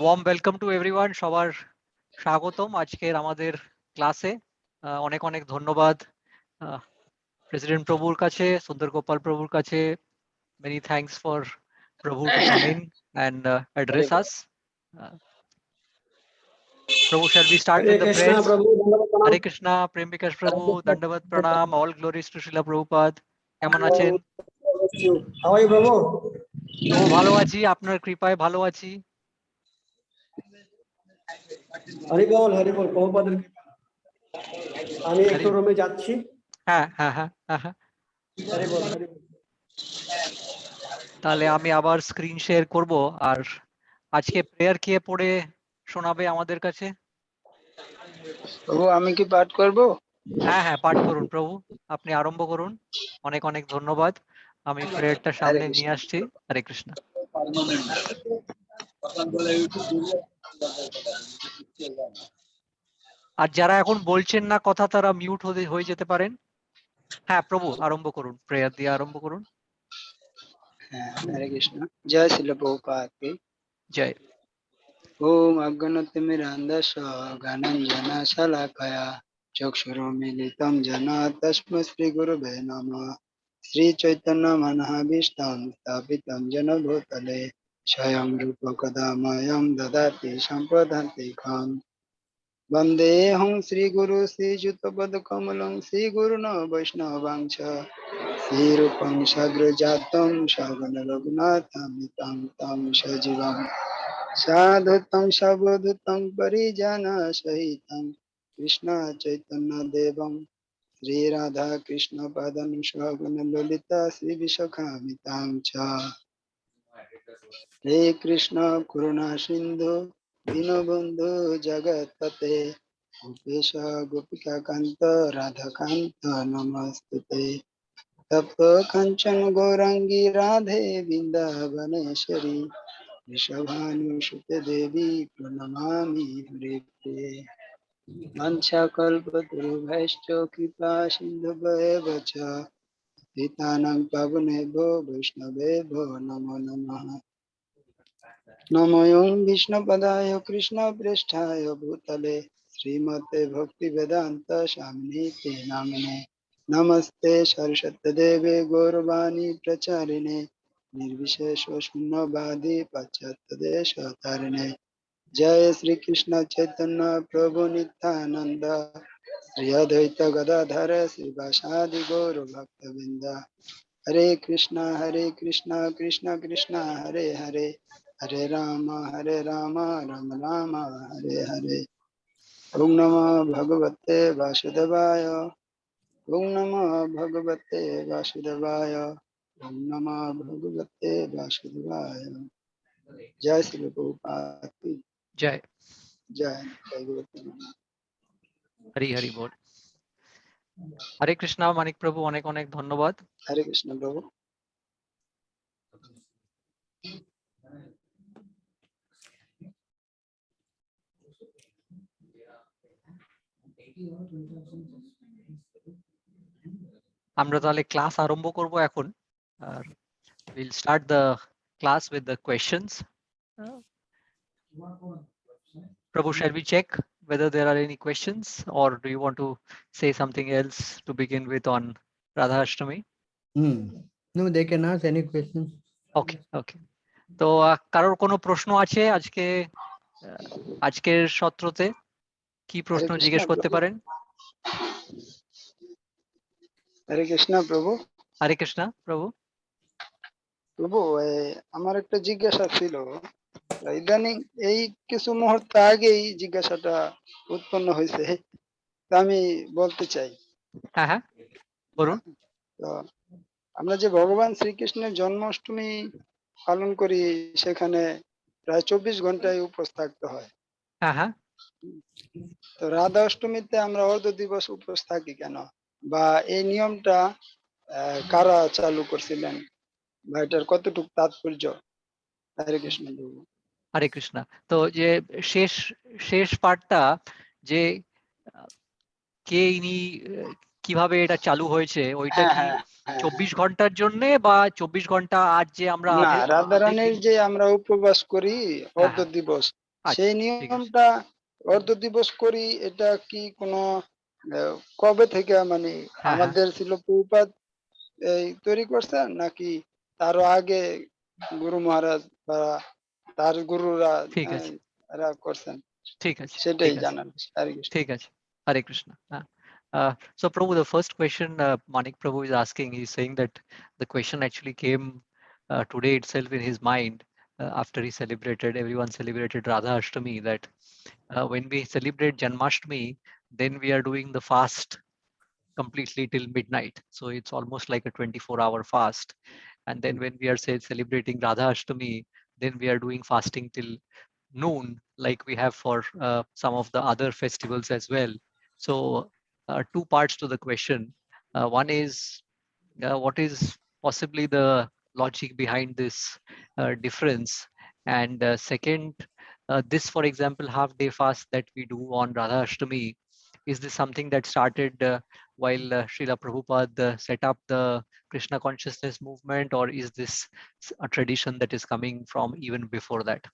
Warm welcome to everyone, সবার স্বাগতম আজকের আমাদের ক্লাসে। অনেক অনেক ধন্যবাদ প্রেসিডেন্ট প্রভুর কাছে, সুন্দর গোপাল প্রভুর কাছে। Many thanks for Prabhu to come in and address us. Prabhu, shall we start Hare with the Krishna, prayers? Prabhu, Dandavat Pranam. Hare Krishna, Prem Bikash Prabhu, Dandavat Pranam, all glories to Srila Prabhupada. কেমন আছেন? How are you, Prabhu? ও ভালো আছি, আপনার কৃপায় ভালো আছি। হরি বল, প্রভুপাদের কৃপা। আমি একটু রুমে যাচ্ছি। হ্যাঁ হ্যাঁ হ্যাঁ হ্যাঁ হ্যাঁ। হরি বল। তাহলে আমি আবার স্ক্রিন শেয়ার করব। আর আজকে প্রেয়ার কে পড়ে শোনাবে আমাদের কাছে? প্রভু, আমি কি পাঠ করব? হ্যাঁ হ্যাঁ, পাঠ করুন প্রভু, আপনি আরম্ভ করুন। অনেক অনেক ধন্যবাদ। আমি প্রেয়ারটা সামনে নিয়ে আসছি। হরে কৃষ্ণ। আর যারা এখন বলছেন না কথা, তারা মিউট হয়ে যেতে পারেন। হ্যাঁ প্রভু, আরম্ভ করুন, প্রেয়ার দিয়ে আরম্ভ করুন। হ্যাঁ, হরে কৃষ্ণ। জয় শিল প্রভুপাদ কি জয়। ওম অজ্ঞানতিমিরান্ধস্য জ্ঞানাঞ্জনা শলাকয়া চক্ষুরুন্মিলিতং যেন তস্मै শ্রীগুরুবে নমঃ। শ্রীচৈতন্য মনোভীষ্টং স্থাপিতং যেন ভূতলে স্বয়ং রূপ কদা মह्यं দদাতি সম্পদান্তিকং। বন্দেহং শ্রীগুরু শ্রীযুতপদকমলং শ্রীগুরুণ বৈষ্ণবাংশ শ্রীরূপং সাগ্রজাতং সগণ রঘুনাথামিতং তং সজীবং সাধুতং সাবধূতং পরিজনা সহিতং কৃষ্ণ চৈতন্য দেবং শ্রী রাধা কৃষ্ণ পদং সগণ ললিতা শ্রী বিশাখামিতাং চ। হে কৃষ্ণ করুণা সিন্ধু দীনবন্ধু জগৎপতে গোপেশ গোপিকা কান্ত রাধাকান্ত নমস্তুতে। তপ্ত কাঞ্চন গৌরাঙ্গী রাধে বৃন্দাবনেশ্বরী ঋষভানুসুতে দেবী প্রণমামি হরিপ্রিয়ে। বাঞ্ছাকল্পতরুভ্যশ্চ কৃপা সিন্ধুভ্যেব চ পতিতানাং পাবনেভ্যো বৈষ্ণবেভ্যো নমো নমঃ। নমো বিষ্ণুপদায় কৃষ্ণপ্রেষ্ঠায় ভূতলে শ্রীমতে ভক্তিবেদান্ত স্বামিনীতি নামিনে। নমস্তে সরস্বতী দেবে গৌরবাণী প্রচারিণে নির্বিশেষ শূন্যবাদী পাশ্চাত্য দেশ তারিণে। জয় শ্রী কৃষ্ণ চৈতন্য প্রভু নিত্যানন্দ শ্রী অদ্বৈত গদাধর শ্রীবাসাদি গৌর ভক্তবৃন্দ। হরে কৃষ্ণ কৃষ্ণ কৃষ্ণ হরে হরে হরে রাম রাম রাম হরে হরে। ওম নমো ভগবতে বাসুদেবায়। ওম নমো ভগবতে বাসুদেবায়। ওম নমো ভগবতে বাসুদেবায়। জয় শ্রী প্রভুপাদ কি জয়। জয়। জয় গুরুদেব। হরি হরি বল। হরে কৃষ্ণ মানিক প্রভু, অনেক অনেক ধন্যবাদ। হরে কৃষ্ণ প্রভু। আমরা তাহলে ক্লাস আরম্ভ করব এখন। আর we'll start the class with the questions. Prabhu, shall we check whether there are any questions, or do you want to say something else to begin with on Radha Ashtami? No, they can ask any question. Okay, okay. তো কারোর কোনো প্রশ্ন আছে আজকের সত্রতে? কি প্রশ্ন জিজ্ঞেস করতে পারেন? হরে কৃষ্ণ প্রভু। হরে কৃষ্ণ প্রভু। প্রভু, আমার একটা জিজ্ঞাসা ছিল। ইদানিং এই কিছু মুহূর্ত আগেই জিজ্ঞাসাটা উৎপন্ন হয়েছে, আমি বলতে চাই। হ্যাঁ হ্যাঁ বলুন। তো আমরা যে ভগবান শ্রীকৃষ্ণের জন্মাষ্টমী পালন করি, সেখানে প্রায় 24 ঘন্টায় উপোস থাকতে হয়। হ্যাঁ হ্যাঁ। তো রাধা অষ্টমীতে আমরা অর্ধ দিবস উপোস থাকি কেন, বা এই নিয়মটা কারা চালু করছিলেন, বা এটার কতটুকু তাৎপর্য? হরে কৃষ্ণ প্রভু। হরে কৃষ্ণ। তো যে শেষ পার্টটা, যে কে ইনি কিভাবে এটা চালু হয়েছে ওইটা হ্যাঁ কি হ্যাঁ হ্যাঁ 24 ঘন্টার জন্য বা 24 ঘন্টা আজ যে আমরা না, রাধারানীর যে আমরা উপবাস করি হ্যাঁ অর্ধ হ্যাঁ দিবস, আচ্ছা সেই ঠিক আছে নিয়মটা অর্ধ দিবস করি, এটা কি কোনো কবে থেকে মানে হ্যাঁ হ্যাঁ আমাদের ছিল প্রভুপাদ এই তৈরি করছেন, নাকি তারও আগে গুরু মহারাজ বা তার গুরুরা ঠিক আছে এরা করছেন? ঠিক আছে সেটাই ঠিক আছে জানার আর কি। ঠিক আছে Hare Krishna. So Prabhu, the first question Manik Prabhu is asking, he's saying that the question actually came today itself in his mind after he celebrated, everyone celebrated Radha Ashtami, that when we celebrate Janmashtami, then we are doing the fast completely till midnight. So it's almost like a 24-hour fast. And then when we are celebrating Radha Ashtami, then we are doing fasting till noon, like we have for some of the other festivals as well. So two parts to the question. One is what is possibly the logic behind this difference, and second, this, for example, half day fast that we do on Radha Ashtami, is this something that started while Srila Prabhupada set up the Krishna consciousness movement, or is this a tradition that is coming from even before that?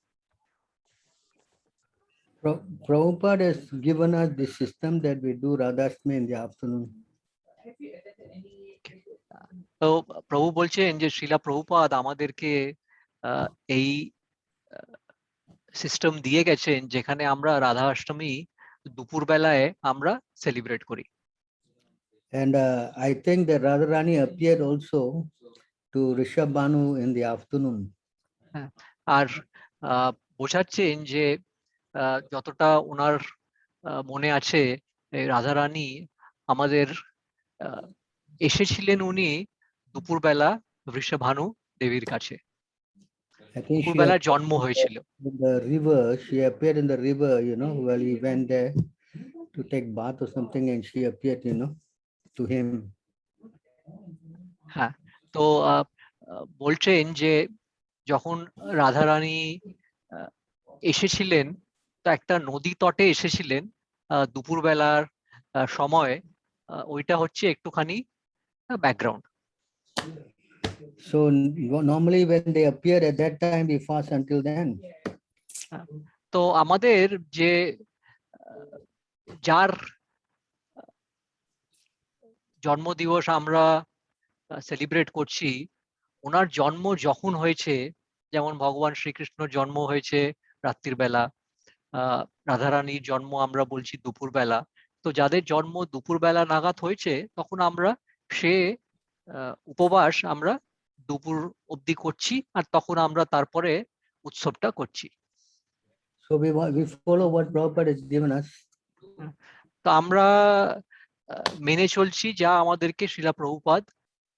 Prabhupada has given us the system that we do Radhashtami in the afternoon. তো প্রভু বলছেন যে শ্রীলা প্রভুপাদ আমাদেরকে এই system দিয়ে গেছেন যেখানে আমরা রাধা অষ্টমী দুপুর বেলায় আমরা সেলিব্রেট করি। And I think that Radharani appeared also to Rishabh Banu in the afternoon. আর বোঝাচ্ছেন যে যতটা ওনার মনে আছে রাধারানী আমাদের এসেছিলেন উনি দুপুরবেলা বৃষভানু দেবীর কাছে, I think she দুপুরবেলা appeared জন্ম হয়েছিল। in the river. She appeared in the river, while we went there to take bath or something, and she appeared, to him. হ্যাঁ, তো বলছেন যে যখন রাধারানী এসেছিলেন, তো একটা নদী তটে এসেছিলেন দুপুরবেলার সময়, ওইটা হচ্ছে একটুখানি background. So normally when they appear at that time, we fast until then. তো আমাদের যে যার জন্মদিবস আমরা সেলিব্রেট করছি, ওনার জন্ম যখন হয়েছে, যেমন ভগবান শ্রীকৃষ্ণর জন্ম হয়েছে রাত্রির বেলা, রাধারানীর জন্ম আমরা বলছি দুপুর বেলা, তো যাদের জন্ম দুপুর বেলা নাগাদ হয়েছে তখন আমরা সে উপবাস আমরা দুপুর অবধি করছি, আর তখন আমরা তারপরে উৎসবটা করছি। So we follow what Prabhupada has given us. তো আমরা মেনে চলছি যা আমাদেরকে শ্রীলা প্রভুপাদ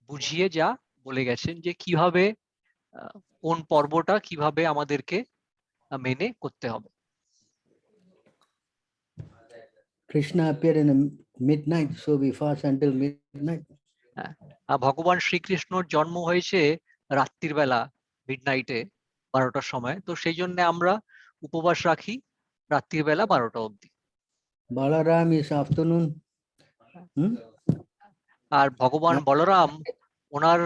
বুঝিয়ে যা বলে গেছেন, যে কিভাবে কোন পর্বটা কিভাবে আমাদেরকে মেনে করতে হবে। Krishna appeared in the midnight, so we fast until midnight. ভগবান শ্রীকৃষ্ণর জন্ম হয়েছে রাত্রির বেলা, মিডনাইটে 12টার সময়, তো সেই জন্য আমরা উপবাস রাখি রাত্রির বেলা 12টা অবধি। Balaram is afternoon. আর ভগবান বলরাম, ওনার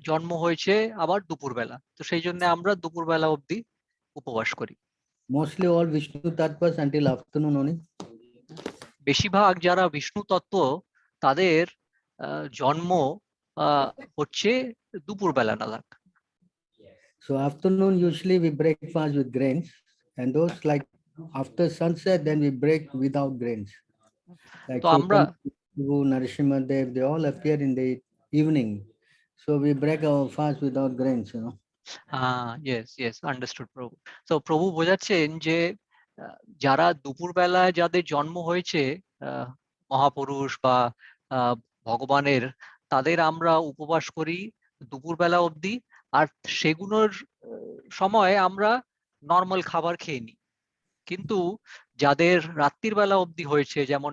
জন্ম হয়েছে আবার দুপুরবেলা, তো সেই জন্য আমরা দুপুরবেলা অবধি উপবাস করি। Mostly all Vishnu Tattvas until afternoon only. বেশিরভাগ যারা বিষ্ণু তত্ত্ব, তাদের জন্ম হচ্ছে দুপুরবেলা নাগাদ। So afternoon usually we break fast with grains, and those like after sunset then we break without grains. Like তো আমরা Prabhu, Narasimha Dev, they all appear in the evening, so we break our fast without grains. yes, understood প্রভু। তো প্রভু বোঝাচ্ছেন যে যারা দুপুরবেলায় যাদের জন্ম হয়েছে মহাপুরুষ বা ভগবানের, তাদের আমরা উপবাস করি দুপুরবেলা অবধি, আর সেগুলোর সময় আমরা নর্মাল খাবার খেয়ে নিই। কিন্তু যাদের রাত্রির বেলা অবধি হয়েছে, যেমন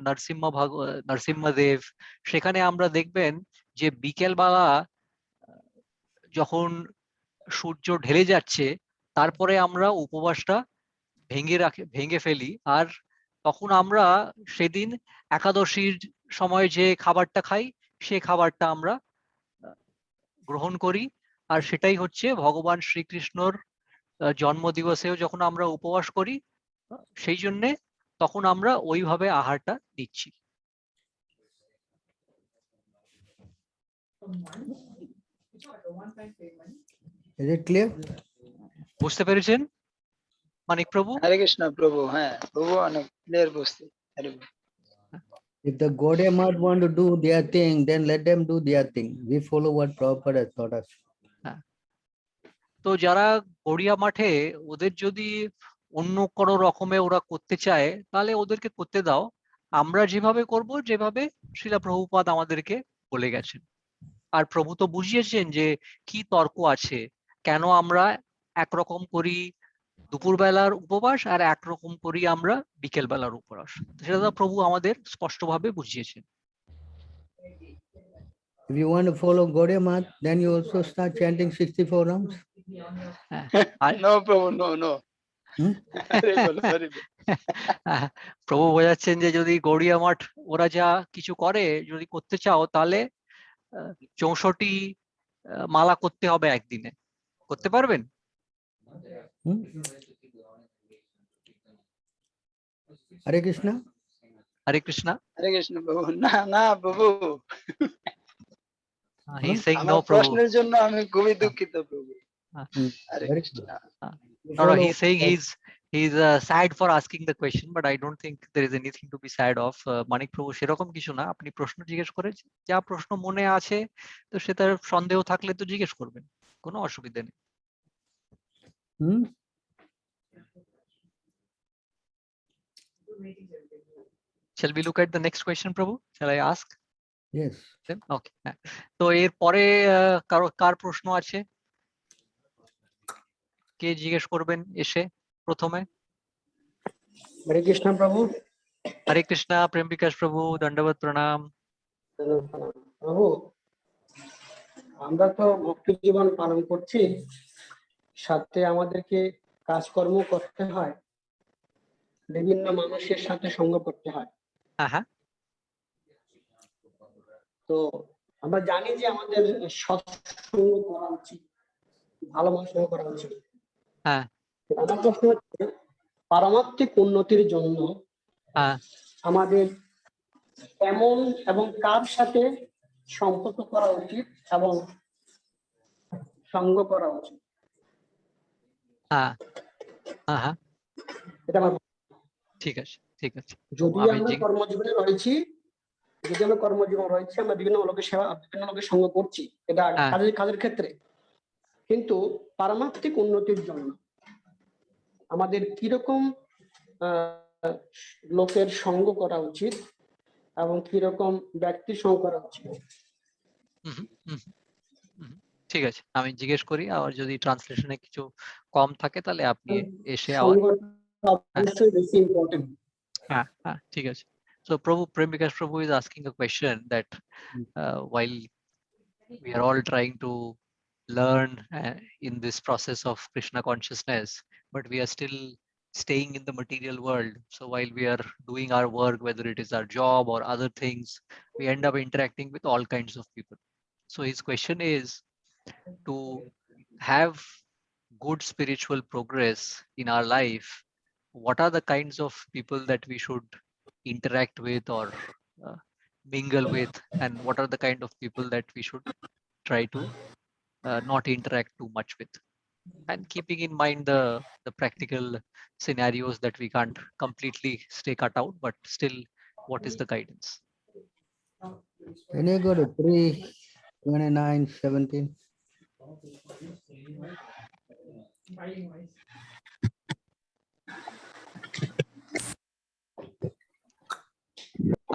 নরসিংহদেব, সেখানে আমরা দেখবেন যে বিকেল বেলা যখন সূর্য ঢেলে যাচ্ছে, তারপরে আমরা উপবাসটা ভেঙে ফেলি, আর তখন আমরা সেদিন একাদশীর সময় যে খাবারটা খাই সেই খাবারটা আমরা গ্রহণ করি, আর সেটাই হচ্ছে ভগবান শ্রীকৃষ্ণর জন্মদিবসেও যখন আমরা উপবাস করি সেই জন্যে তখন আমরা ওইভাবে আহারটা নিচ্ছি। Is it clear? বুঝতে পেরেছেন মানিক প্রভু? হরে কৃষ্ণ প্রভু, হ্যাঁ প্রভু অনেক ক্লিয়ার বুঝতে। হরে বল। If the Gaudiya Math want to do their thing, then let them do their thing. We follow what Prabhupada has taught us. তো যারা গড়িয়া মাঠে ওদের যদি অন্য কোনো রকমে ওরা করতে চায় তাহলে ওদেরকে করতে দাও, আমরা যেভাবে করব যেভাবে শ্রীলা প্রভুপাদ আমাদেরকে বলে গেছেন। আর প্রভু তো বুঝিয়েছেন যে কি তর্ক আছে, কেন আমরা একরকম করি দুপুরবেলার উপবাস আর একরকম করি আমরা বিকেল বেলার উপবাস, সেটা তো প্রভু আমাদের স্পষ্টভাবে বুঝিয়েছেন। If you want to follow Gaudiya Math, then you also start chanting 64 rounds. No প্রভু, নো নো। Hmm? হরে বল, হরে বল। প্রভু বোঝাচ্ছেন যে যদি গড়িয়া মাঠ ওরা যা কিছু করে যদি করতে চাও তাহলে 64 মালা করতে হবে একদিনে, করতে পারবেন? Hmm? Hare Krishna. হরে কৃষ্ণা। হরে কৃষ্ণ প্রভু, না না প্রভু, He's saying আমার no, প্রভু। প্রশ্নের জন্য আমি খুবই দুঃখিত প্রভু। Hmm. Hare Very Krishna. good. You No, follow he's saying what- he's sad for asking the question, but I don't think there is anything to be sad of. মানিক প্রভু সেরকম কিছু না, আপনি প্রশ্ন জিজ্ঞেস করে যা প্রশ্ন মনে আছে তো সেটার সন্দেহ থাকলে তো জিজ্ঞেস করবেন, কোনো অসুবিধা নেই। Hmm? Shall we look at the next question, Prabhu? Shall I ask Yes. them? Okay. তো এর পরে কার প্রশ্ন আছে, কে জিজ্ঞেস করবেন এসে প্রথমে? হরে কৃষ্ণ প্রভু। হরে কৃষ্ণা, প্রেম বিকাশ প্রভু, দণ্ডবত প্রণাম। প্রভু, আমরা তো ভক্তি জীবন পালন করছি, সাথে আমাদেরকে কাজকর্ম করতে হয়, বিভিন্ন মানুষের সাথে সঙ্গ করতে হয়। হ্যাঁ, তো আমরা জানি যে আমাদের সৎসঙ্গ করা উচিত, ভালো মানুষ করা উচিত। হ্যাঁ, আমার প্রশ্ন হচ্ছে, পারমার্থিক উন্নতির জন্য হ্যাঁ, আমাদের কেমন এবং কার সাথে সম্পর্ক করা উচিত এবং সঙ্গ করা উচিত, হ্যাঁ, হ্যাঁ, হ্যাঁ, এটা আমার। ঠিক আছে, ঠিক আছে। যদি আমি আমরা কর্মজীবনে রয়েছি, আমরা বিভিন্ন লোকের সেবা, বিভিন্ন লোকের সঙ্গ করছি, এটা হ্যাঁ, কাজের ক্ষেত্রে, কিন্তু পারমার্থিক উন্নতির জন্য আমাদের কিরকম লোকের সঙ্গ করা উচিত এবং কিরকম ব্যক্তির সঙ্গ করা উচিত? ঠিক আছে, আমি জিজ্ঞেস করি, আর যদি ট্রান্সলেশনে কিছু কম থাকে তাহলে আপনি এসে আবার। অবশ্যই বেশি ইম্পর্টেন্ট। হ্যাঁ, হ্যাঁ, ঠিক আছে। So Prabhu, Prem Vikas Prabhu is asking a question that while we are all trying to learn in this process of Krishna consciousness, but we are still staying in the material world. So while we are doing our work, whether it is our job or other things, we end up interacting with all kinds of people. So his question is, to have good spiritual progress in our life, what are the kinds of people that we should interact with or mingle with, and what are the kind of people that we should try to not interact too much with, and keeping in mind the practical scenarios that we can't completely stay cut out, but still what is the guidance? Can you go to 3:29:17?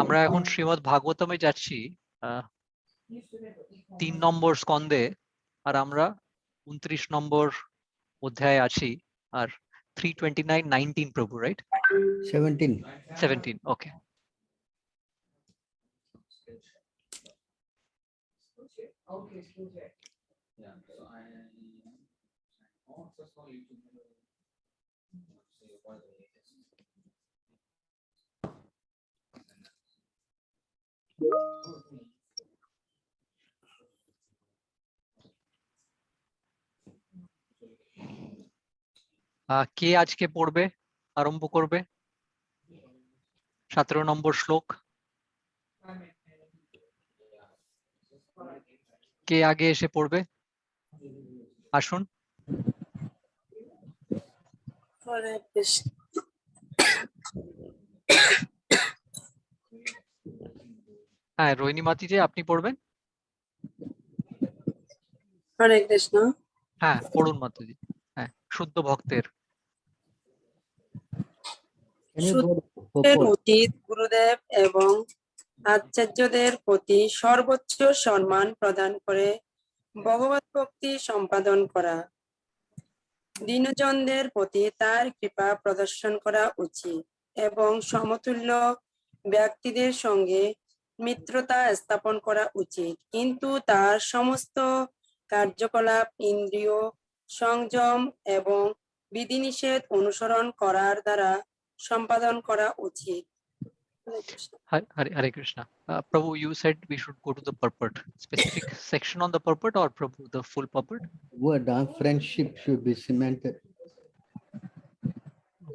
আমরা এখন শ্রীমদ্ ভাগবতমে যাচ্ছি 3 নম্বর স্কন্ধে, আর আমরা 29 নম্বর অধ্যায়ে আছি, আর 3:29:19 প্রভু, right? 17. 17, ওকে। কে আজকে পড়বে, আরম্ভ করবে? 17 নম্বর শ্লোক কে আগে এসে পড়বে? আসুন। হরে কৃষ্ণ। হ্যাঁ, রোহিণী মাতিজি আপনি পড়বেন? হরে কৃষ্ণ। হ্যাঁ, পড়ুন মাতাজি। হ্যাঁ, শুদ্ধ ভক্তের। Can you go শুদ্ধের purport? উচিত গুরুদেব এবং আচার্যদের প্রতি সর্বোচ্চ সম্মান প্রদান করে ভগবত ভক্তি সম্পাদন করা, দীনজনদের প্রতি তার কৃপা প্রদর্শন করা উচিত এবং সমতুল্য ব্যক্তিদের সঙ্গে মিত্রতা স্থাপন করা উচিত, কিন্তু তার সমস্ত কার্যকলাপ ইন্দ্রিয় সংযম এবং বিধিনিষেধ অনুসরণ করার দ্বারা সম্পাদন করা উচিত। হরে Krishna. Hare Krishna. Prabhu, you said we should go to the purport. Specific section on the purport or Prabhu, the full purport? Word, friendship should be cemented.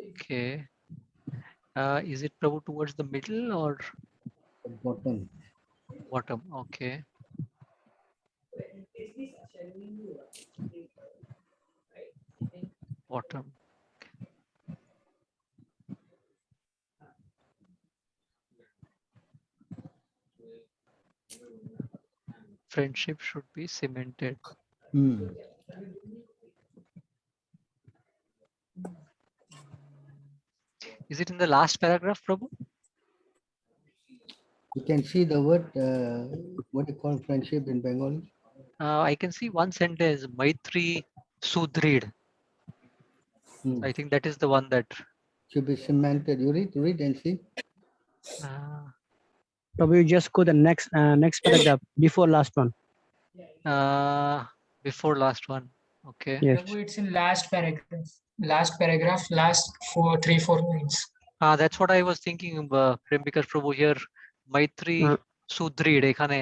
Okay. Is it Prabhu towards the middle or At bottom. bottom? Okay. Bottom. Friendship should be cemented. Is it in the last paragraph, Prabhu? You can see the word, what you call friendship in Bengali. I can see one sentence, Maitri Sudrid. I think that is the one that. Should be cemented. You read and see. Prabhu, you just go the next paragraph before last one. Before last one. Okay. Yes. Prabhu, it's in last paragraph, last 3-4 lines. That's what I was thinking, because Prabhu here, Maitri Sudrid, এখানে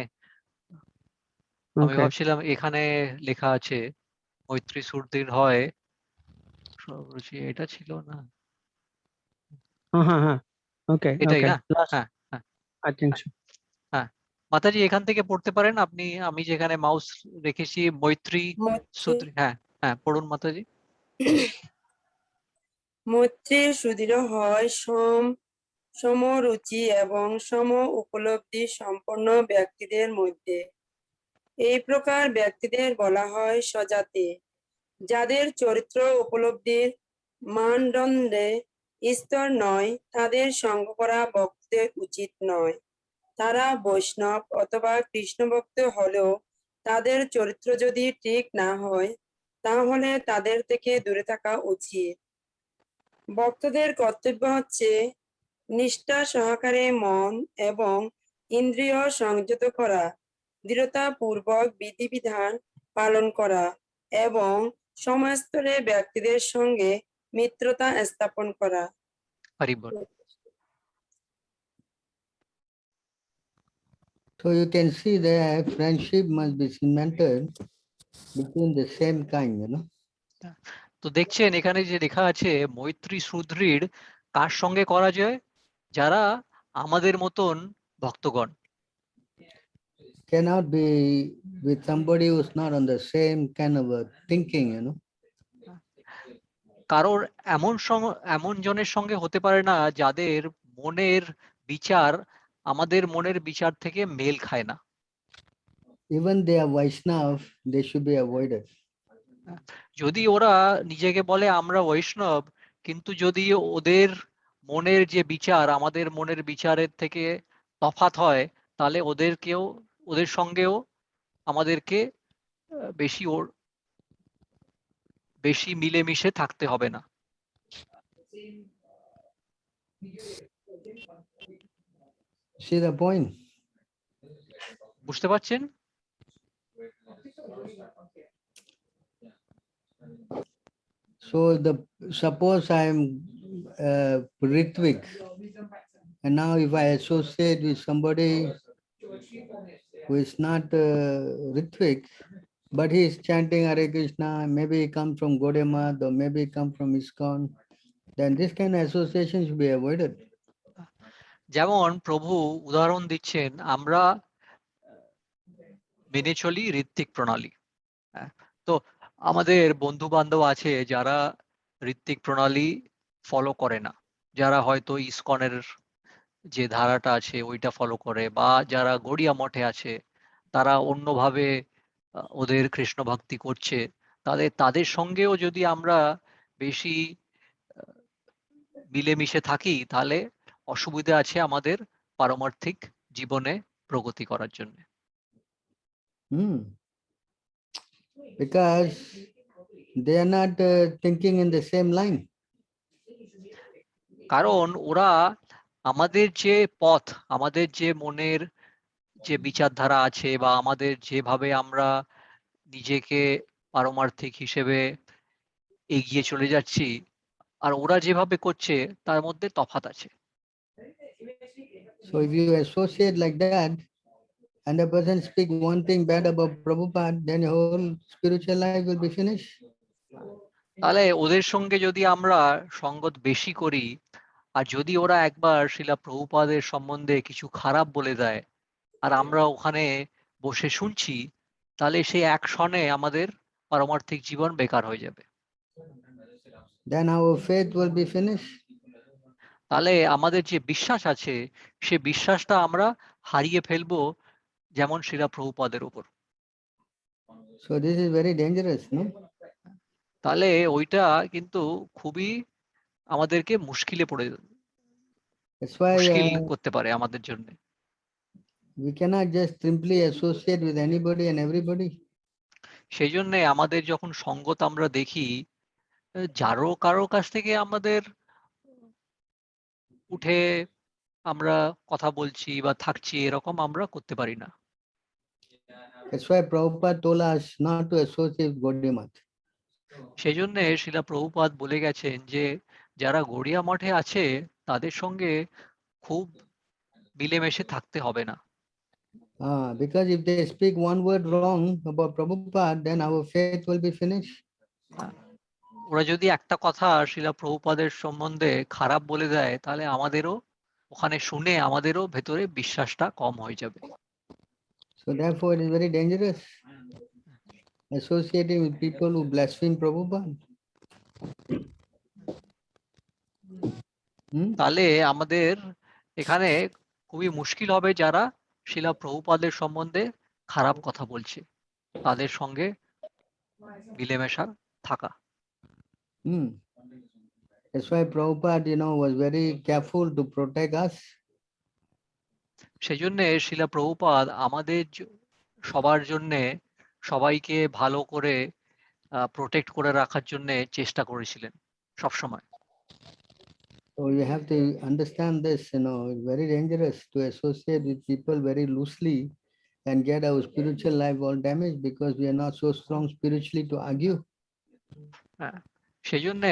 আমি Okay. ভাবছিলাম এখানে লেখা আছে মৈত্রী সুদৃঢ় হয়, এটা ছিল না? Okay. এটাই Okay. না? Last. হ্যাঁ হ্যাঁ I think so. হ্যাঁ, মাতাজি এখান থেকে পড়তে পারেন আপনি। আমি যেখানে মাউস রেখেছি মৈত্রী সুদৃঢ়। হ্যাঁ হ্যাঁ, পড়ুন মাতাজি। মৈত্রী সুদৃঢ় হয় সমরুচি এবং সম উপলব্ধি সম্পন্ন ব্যক্তিদের মধ্যে। এই প্রকার ব্যক্তিদের বলা হয় স্বজাতি, যাদের চরিত্র উপলব্ধির মানদণ্ডে স্তর নয়, তাদের সঙ্গ করা ভক্তদের উচিত নয়। তারা বৈষ্ণব অথবা কৃষ্ণ ভক্ত হলেও তাদের চরিত্র যদি ঠিক না হয়, তাহলে তাদের থেকে দূরে থাকা উচিত। ভক্তদের কর্তব্য হচ্ছে নিষ্ঠা সহকারে মন এবং ইন্দ্রিয় সংযত করা, দৃঢ়তাপূর্বক বিধিবিধান পালন করা এবং সমস্তরে ব্যক্তিদের সঙ্গে মিত্রতা স্থাপন করা। হরি বল। So you can see that friendship must be cemented between the same kind, you know. তো দেখছেন এখানে যে লেখা আছে মৈত্রী সুদৃঢ় কার সঙ্গে করা যায়? যারা আমাদের মতন ভক্তগণ। Cannot be with somebody who's not on the same kind of a thinking, you know. কারোর এমন জনের সঙ্গে হতে পারে না যাদের মনের বিচার আমাদের মনের বিচার থেকে মেল খায় না। Even they are Vaishnav, they should be avoided. যদি ওরা নিজেকে বলে আমরা বৈষ্ণব, কিন্তু যদি ওদের মনের যে বিচার আমাদের মনের বিচারের থেকে তফাৎ হয়, তাহলে ওদের সঙ্গেও আমাদেরকে বেশি মিলেমিশে থাকতে হবে না। See the point? বুঝতে পারছেন? So suppose I'm Ritvik, and now if I associate with somebody who is not Ritvik, but he is chanting Hare Krishna, maybe he comes from Godemath or maybe he comes from ISKCON, then this kind of association should be avoided. যেমন প্রভু উদাহরণ দিচ্ছেন, আমরা মেনে চলি ঋত্বিক প্রণালী। তো আমাদের বন্ধু বান্ধব আছে যারা ঋত্বিক প্রণালী ফলো করে না, যারা হয়তো ইসকনের যে ধারাটা আছে ওইটা ফলো করে, বা যারা গড়িয়া মঠে আছে তারা অন্যভাবে ওদের কৃষ্ণ ভক্তি করছে, তাদের সঙ্গেও যদি আমরা বেশি মিলেমিশে থাকি তাহলে অসুবিধা আছে আমাদের পারমার্থিক জীবনে প্রগতি করার জন্য। Because they are not thinking in the same line. কারণ ওরা আমাদের যে পথ, আমাদের যে মনের যে বিচারধারা আছে, বা আমাদের যেভাবে আমরা নিজেকে পারমার্থিক হিসেবে এগিয়ে চলে যাচ্ছি, আর ওরা যেভাবে করছে তার মধ্যে তফাৎ আছে। So if you associate like that and the person speak one thing bad about Prabhupada, then your whole spiritual life will be finished. তাহলে ওদের সঙ্গে যদি আমরা সঙ্গত বেশি করি, আর যদি ওরা একবার শ্রীলা প্রভুপাদের সম্বন্ধে কিছু খারাপ বলে দেয় আর আমরা ওখানে বসে শুনছি, তাহলে সেই এক ক্ষণে আমাদের পারমার্থিক জীবন বেকার হয়ে যাবে। Then our faith will be finished. তাহলে আমাদের যে বিশ্বাস আছে সে বিশ্বাসটা আমরা হারিয়ে ফেলবো, যেমন শ্রীলা প্রভুপাদের উপর। So this is very dangerous, no? তাহলে ওইটা কিন্তু খুবই আমাদেরকে মুশকিলে পড়ে That's why মুশকিল করতে পারে আমাদের জন্য। we cannot just simply associate with anybody and everybody. সেই জন্য আমাদের যখন সঙ্গত আমরা দেখি, যারও কারো কাছ থেকে আমাদের উঠে আমরা কথা বলছি বা থাকছি, এরকম আমরা করতে পারি না। That's why Prabhupada told us not to associate with Gaudiya. সেই জন্য শ্রীলা প্রভুপাদ বলে গেছেন যে যারা গড়িয়া মঠে আছে তাদের সঙ্গে খুব মিলেমিশে থাকতে হবে না। Because if they speak one word wrong about Prabhupada, then our faith will be finished. ওরা যদি একটা কথা শ্রীলা প্রভুপাদের সম্বন্ধে খারাপ বলে দেয়, তাহলে আমাদেরও ওখানে শুনে আমাদেরও ভেতরে বিশ্বাসটা কম হয়ে যাবে। So therefore it is very dangerous associating with people who blaspheme Prabhupada. তাহলে আমাদের এখানে খুবই মুশকিল হবে যারা শ্রীলা প্রভুপাদের সম্বন্ধে খারাপ কথা বলছে, তাদের সঙ্গে মিলেমিশা থাকা। That's why Prabhupada, was very careful to protect us. সেই জন্য শ্রীলা প্রভুপাদ আমাদের সবার জন্য সবাইকে ভালো করে প্রোটেক্ট করে রাখার জন্য চেষ্টা করেছিলেন সবসময়। So you have to understand this, it's very dangerous to associate with people very loosely and get our spiritual life all damaged because we are not so strong spiritually to argue. সেই জন্য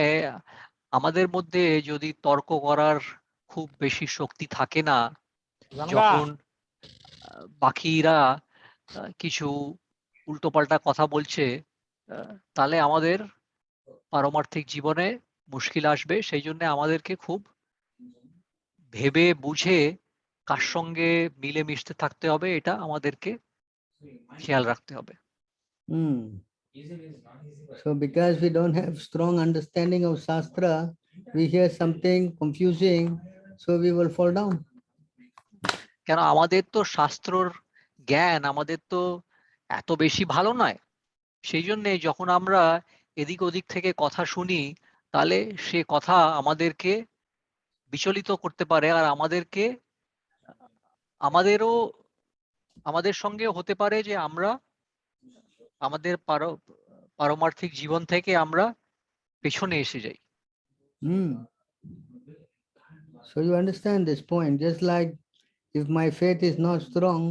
আমাদের মধ্যে যদি তর্ক করার খুব বেশি শক্তি থাকে না, যখন বাকিরা কিছু উল্টোপাল্টা কথা বলছে, তাহলে আমাদের পারমার্থিক জীবনে মুশকিল আসবে। সেই জন্য আমাদেরকে খুব ভেবে বুঝে কার সঙ্গে মিলে মিশতে থাকতে হবে, এটা আমাদেরকে খেয়াল রাখতে হবে। So because we don't have strong understanding of Shastra, we hear something confusing, so we will fall down. কেন আমাদের তো শাস্ত্রর জ্ঞান আমাদের তো এত বেশি ভালো নয়, সেই জন্য যখন আমরা এদিক ওদিক থেকে কথা শুনি, তাহলে সে কথা আমাদেরকে বিচলিত করতে পারে, আর আমাদের সঙ্গে হতে পারে যে আমরা আমাদের পারমার্থিক জীবন থেকে আমরা পেছনে এসে যাই। So you understand this point, just like if my faith is not strong,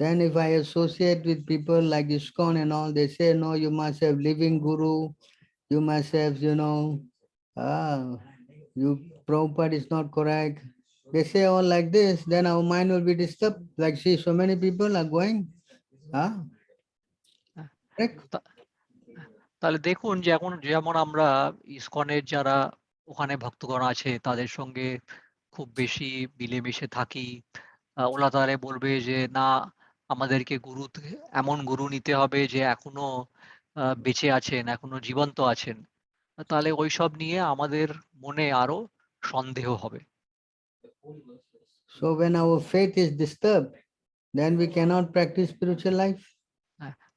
then if I associate with people like ISKCON and all, they say, no, you must have living guru, you must have, Prabhupada is not correct, they say all like this, then our mind will be disturbed. Like see, so many people are going. Huh? Correct? তাহলে দেখুন যে এখন যেমন আমরা ইসকনের যারা ওখানে ভক্তগণ আছে তাদের সঙ্গে খুব বেশি মিলেমিশে থাকি, ওরা তাহলে বলবে যে না আমাদেরকে এমন গুরু নিতে হবে যে এখনো বেঁচে আছেন, এখনো জীবন্ত আছেন, তাহলে ওইসব নিয়ে আমাদের মনে আরো সন্দেহ হবে। So when our faith is disturbed, then we cannot practice spiritual life.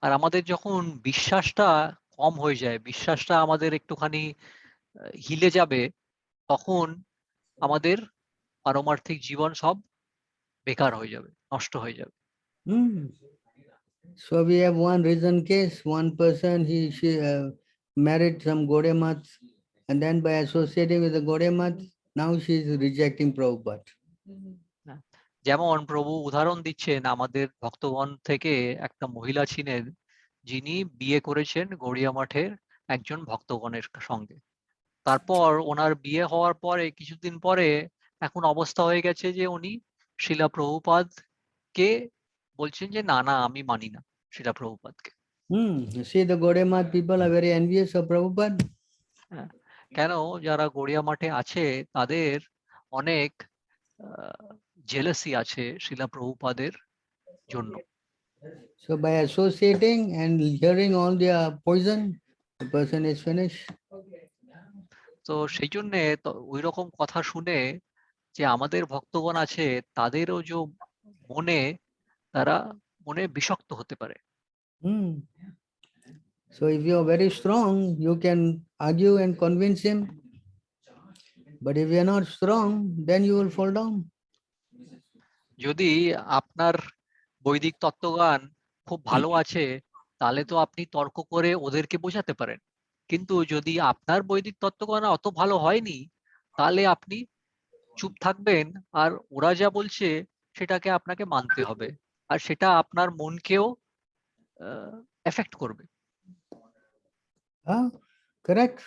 আর আমাদের যখন বিশ্বাসটা কম হয়ে যায়, বিশ্বাসটা আমাদের একটুখানি হিলে যাবে, তখন আমাদের পারমার্থিক জীবন সব বেকার হয়ে যাবে, নষ্ট হয়ে যাবে। So we have one recent case, one person, she married some Godemat, and then by associating with the Godemat, now she is rejecting Prabhupada. যেমন প্রভু উদাহরণ দিচ্ছেন, আমাদের ভক্তগণ থেকে একটা মহিলা ছিলেন যিনি বিয়ে করেছেন গড়িয়া মঠের একজন ভক্তগণের সঙ্গে। তারপর ওনার বিয়ে হওয়ার পরে কিছুদিন পরে এখন অবস্থা হয়ে গেছে যে উনি শ্রীলা প্রভুপাদকে বলছেন যে না না আমি মানি না Srila প্রভুপাদকে। You see, the Godemat people are very envious of Prabhupada. কেন? যারা গড়িয়া মঠে আছে তাদের অনেক জেলাসি আছে শ্রীলা প্রভুপাদের জন্য। So by associating and hearing all their poison, the person is finished. তো সেই জন্যে ওই রকম কথা শুনে যে আমাদের ভক্তগণ আছে তাদেরও যে মনে বিষাক্ত হতে পারে। So if you are very strong, you can argue and convince him. But if you are not strong, then you will fall down. যদি আপনার বৈদিক তত্ত্বজ্ঞান খুব ভালো আছে তাহলে তো আপনি তর্ক করে ওদেরকে বোঝাতে পারেন, কিন্তু যদি আপনার বৈদিক তত্ত্বজ্ঞান অত ভালো হয়নি তাহলে আপনি চুপ থাকবেন আর ওরা যা বলছে সেটাকে আপনাকে মানতে হবে, আর সেটা আপনার মনকেও এফেক্ট করবে। Correct?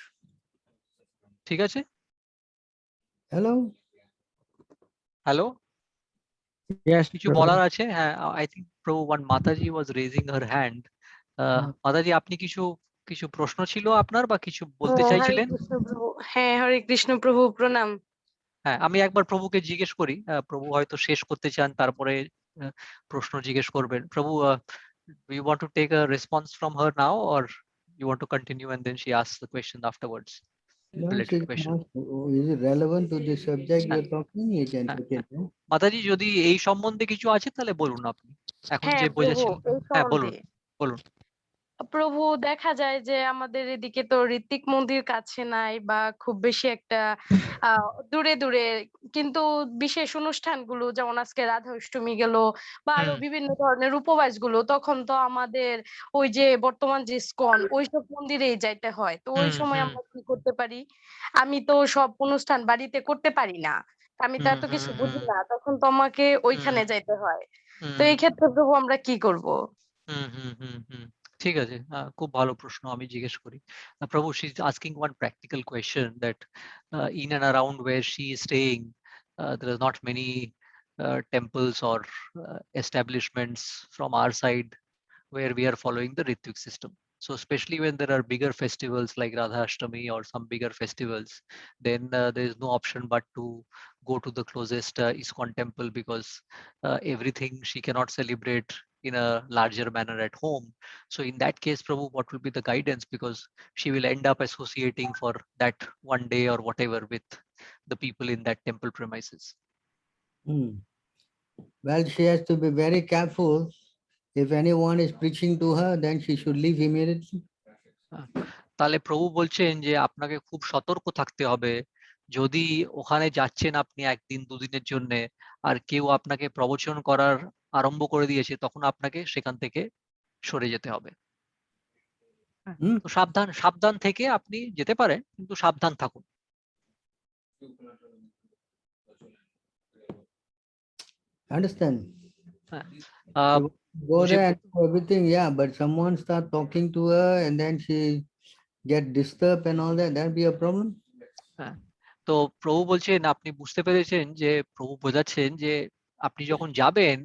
ঠিক আছে? Hello? হ্যালো, Yes, কিছু বলার আছে? হ্যাঁ, আই থিংক প্রভু ওয়ান মাতাজি ওয়াজ রেজিং হার হ্যান্ড। মাতাজি আপনি কিছু প্রশ্ন ছিল আপনার বা কিছু বলতে চাইছিলেন? হ্যাঁ, হরে কৃষ্ণ প্রভু, প্রণাম। হ্যাঁ, আমি একবার প্রভুকে জিজ্ঞেস করি, প্রভু হয়তো শেষ করতে চান তারপরে প্রশ্ন জিজ্ঞেস করবেন। প্রভু, you want to take a response from her now or you want to continue and then she asks the question afterwards? No, Related question. is it relevant to the subject you are talking? You can take it. মাতাজি যদি এই সম্বন্ধে কিছু আছে তাহলে বলুন আপনি। এখন হ্যাঁ যে প্রভু, বোঝাচ্ছিলেন, এই হ্যাঁ সম্বন্ধে বলুন। প্রভু, দেখা যায় যে আমাদের এদিকে তো ঋত্বিক মন্দির কাছে নাই বা খুব বেশি একটা দূরে দূরে, কিন্তু বিশেষ অনুষ্ঠানগুলো যেমন আজকে রাধা অষ্টমী গেল বা আরো বিভিন্ন ধরনের উপবাস গুলো, তখন তো আমাদের ওই যে বর্তমান যে ইসকন ওইসব মন্দিরেই যাইতে হয়। তো ওই সময় আমরা কি করতে পারি? আমি তো সব অনুষ্ঠান বাড়িতে করতে পারি না, আমি তো এত কিছু বুঝি না, তখন তো আমাকে ওইখানে যাইতে হয়। তো এই ক্ষেত্রে প্রভু আমরা কি করব? ঠিক আছে, খুব ভালো প্রশ্ন, আমি জিজ্ঞেস করি। প্রভু, she is asking one practical question that in and around where she is staying there are not many temples or establishments from our side where we are following the Ritvik system. So especially when there are bigger festivals like Radha Ashtami or some bigger festivals, then there is no option but to go to the closest ISKCON temple, because everything she cannot celebrate in a larger manner at home. So in that case, Prabhu, what will be the guidance? Because she will end up associating for that one day or whatever with the people in that temple premises. Well, she has to be very careful. If anyone is preaching to her, then she should leave immediately. তাহলে প্রভু বলছেন যে আপনাকে খুব সতর্ক থাকতে হবে, যদি ওখানে যাচ্ছেন আপনি একদিন দুদিনের জন্য আর কেউ আপনাকে প্রবচন করার আরম্ভ করে দিয়েছে, তখন আপনাকে সেখান থেকে সরে যেতে হবে। তো সাবধান থেকে আপনি যেতে পারেন, কিন্তু সাবধান থাকুন। Understand? Ah Go there and do everything, yeah, but someone start talking to her and then she get disturbed and all that, that'll be a problem. তো প্রভু বলছেন আপনি বুঝতে পেরেছেন যে প্রভু বোঝাচ্ছেন যে আপনি যখন যাবেন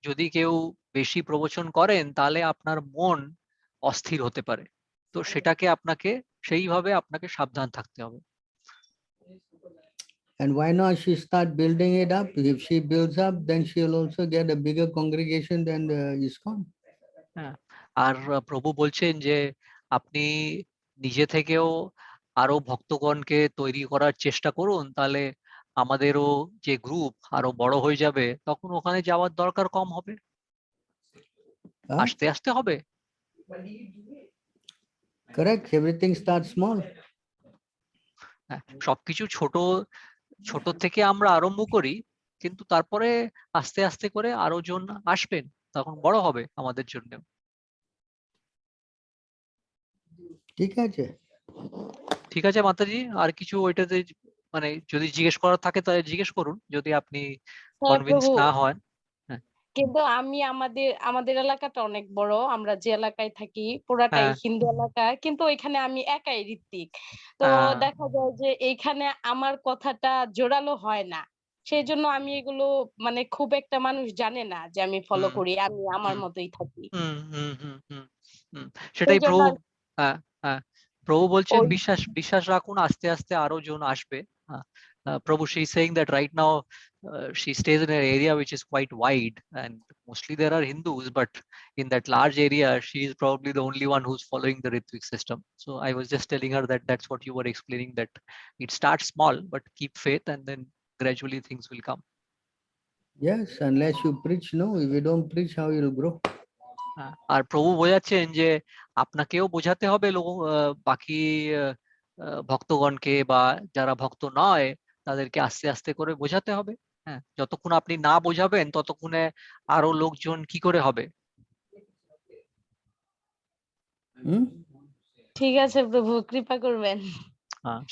যদি কেউ বেশি প্রবচন করেন তাহলে আপনার মন অস্থির হতে পারে, তো সেটাকে আপনাকে সেইভাবে আপনাকে সাবধান থাকতে হবে। And why not she start building it up? If she builds up, then she'll also get a bigger congregation than the ISKCON. হ্যাঁ, আর প্রভু বলছেন যে আপনি নিজে থেকেও আরো ভক্তগণকে তৈরি করার চেষ্টা করুন, তাহলে আমাদেরও যে গ্রুপ আরো বড় হয়ে যাবে, তখন ওখানে যাওয়ার দরকার কম হবে, Huh? আস্তে আস্তে হবে। Correct. Everything starts small. হ্যাঁ, সবকিছু ছোট ছোট থেকে আমরা আরম্ভ করি, কিন্তু তারপরে আস্তে আস্তে করে আরো জন আসবেন, তখন বড় হবে আমাদের জন্য। ঠিক আছে। ঠিক আছে মাতাজি, আর কিছু ওইটাতে মানে যদি জিজ্ঞেস করার থাকে তাহলে জিজ্ঞেস করুন, যদি আপনি হ্যাঁ কনভিন্স প্রভু, না হন। হ্যাঁ কিন্তু আমি আমাদের এলাকাটা অনেক বড়, আমরা যে এলাকায় থাকি পুরাটাই হ্যাঁ হিন্দু এলাকা, কিন্তু এখানে আমি একাই ঋত্বিক। তো হ্যাঁ দেখা যায় যে এইখানে আমার কথাটা জোরালো হয় না, সেই জন্য আমি এগুলো মানে খুব একটা মানুষ জানে না যে আমি ফলো হুম করি, আমি আমার হুম মতোই থাকি। হুম হুম হুম হুম হুম সেই সেটাই জন্য প্রভু। হ্যাঁ হ্যাঁ, প্রভু বলছেন ওই বিশ্বাস বিশ্বাস রাখুন, আস্তে আস্তে আরো জন আসবে। হ্যাঁ, প্রভু she is saying that right now she stays in an area which is quite wide and mostly there are Hindus, but in that large area she is probably the only one who's following the Ritvik system. So I was just telling her that that's what you were explaining, that it starts small but keep faith and then gradually things will come. Yes, unless you preach, no. If you don't preach, how you'll grow? আর প্রভু বোঝাচ্ছেন যে আপনাকেও বোঝাতে হবে লোক বাকি আহ, ভক্তগণকে বা যারা ভক্ত নয় তাদেরকে আস্তে আস্তে করে বোঝাতে হবে। হ্যাঁ, যতক্ষণ আপনি না বোঝাবেন ততক্ষণে আরো লোকজন কি করে হবে। Hmm? ঠিক আছে প্রভু, কৃপা করবেন।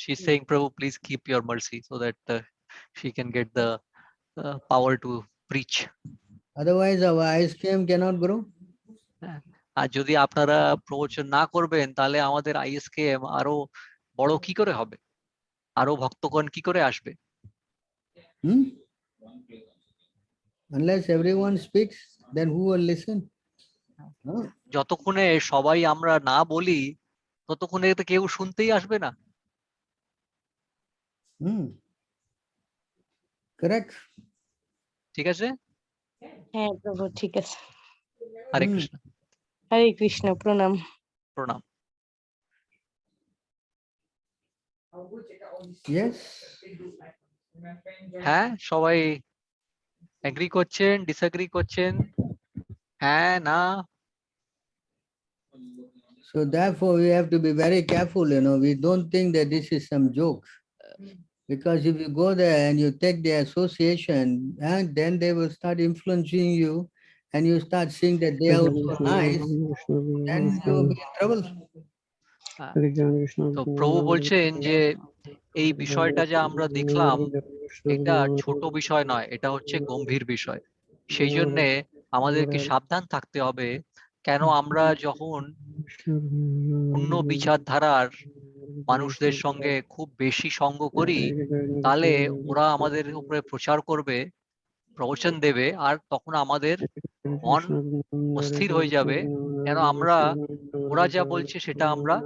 She's saying Prabhu please keep your mercy so that she can get the power to preach. Otherwise, our ISKM cannot grow. হ্যাঁ, আর যদি আপনারা প্রবচন না করবেন তাহলে আমাদের ISKM আরো বড় কি করে হবে, আরো ভক্তগণ কি করে আসবে। Hmm? Unless everyone speaks, then who will listen? Huh? যতক্ষণে সবাই আমরা না বলি ততক্ষণে তো কেউ শুনতেই আসবে না। Hmm. Correct. ঠিক আছে, হ্যাঁ প্রভু, ঠিক আছে। হরে Hmm. কৃষ্ণ, হরে কৃষ্ণ, প্রণাম। প্রণাম। Yes. হ্যাঁ, সবাই এগ্রি করছেন, ডিসএগ্রি করছেন, হ্যাঁ না। So therefore, we have to be very careful, we don't think that this is some joke. Because if you go there and you take the association, and then they will start influencing you, and you start seeing that they are also nice, then you will be in trouble. তো প্রভু বলছেন যে এই বিষয়টা যা আমরা দেখলাম এটা ছোট বিষয় নয়, এটা হচ্ছে গম্ভীর বিষয়। সেই জন্যে আমাদেরকে সাবধান থাকতে হবে, কেন আমরা যখন অন্য বিচারধারার মানুষদের সঙ্গে খুব বেশি সঙ্গ করি তাহলে ওরা আমাদের উপরে প্রচার করবে, প্রবচন দেবে, আর তখন আমাদের মন অস্থির হয়ে যাবে, কেন আমরা ওরা যা বলছে সেটা আমরা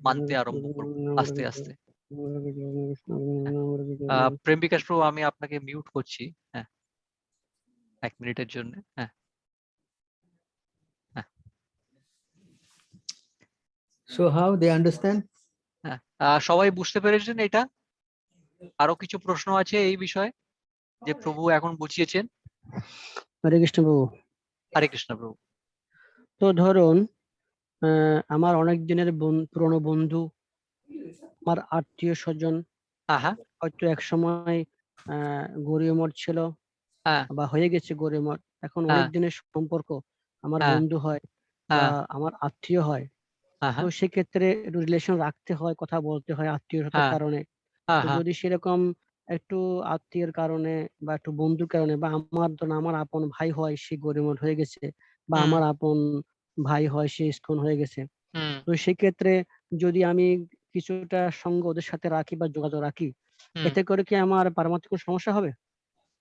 মানতে আরম্ভ করব আস্তে আস্তে। প্রেম বিকাশ প্রভু, আমি আপনাকে মিউট করছি, হ্যাঁ 1 মিনিটের জন্য। হ্যাঁ হ্যাঁ So how they understand? হ্যাঁ, সবাই বুঝতে পেরেছেন এটা? আরো কিছু প্রশ্ন আছে এই বিষয়ে যে প্রভু এখন বুঝিয়েছেন? হরে কৃষ্ণ প্রভু। হরে কৃষ্ণ প্রভু। তো ধরুন আমার অনেক দিনের পুরনো বন্ধু, আমার আত্মীয় স্বজন, হ্যাঁ হয়তো এক সময় গড়িয়ে মঠ ছিল হ্যাঁ বা হয়ে গেছে গড়িয়ে মঠ, এখন অনেক হ্যাঁ দিনের সম্পর্ক, আমার হ্যাঁ বন্ধু হয় বা হ্যাঁ আমার আত্মীয় হয়। তো হ্যাঁ সেক্ষেত্রে একটু রিলেশন রাখতে হয়, কথা বলতে হয় আত্মীয়তার হ্যাঁ কারণে। হ্যাঁ তো হ্যাঁ যদি সেরকম একটু আত্মীয়ের কারণে বা একটু বন্ধুর কারণে বা আমার আপন ভাই হয় সে গরিমঠ হয়ে গেছে, বা হুম আমার আপন ভাই হয় সে ইস্কন হয়ে গেছে, হুম তো সেক্ষেত্রে যদি আমি কিছুটা সঙ্গ ওদের সাথে রাখি বা যোগাযোগ রাখি, হুম এতে করে কি আমার পারমাত্মিক কোনো সমস্যা হবে?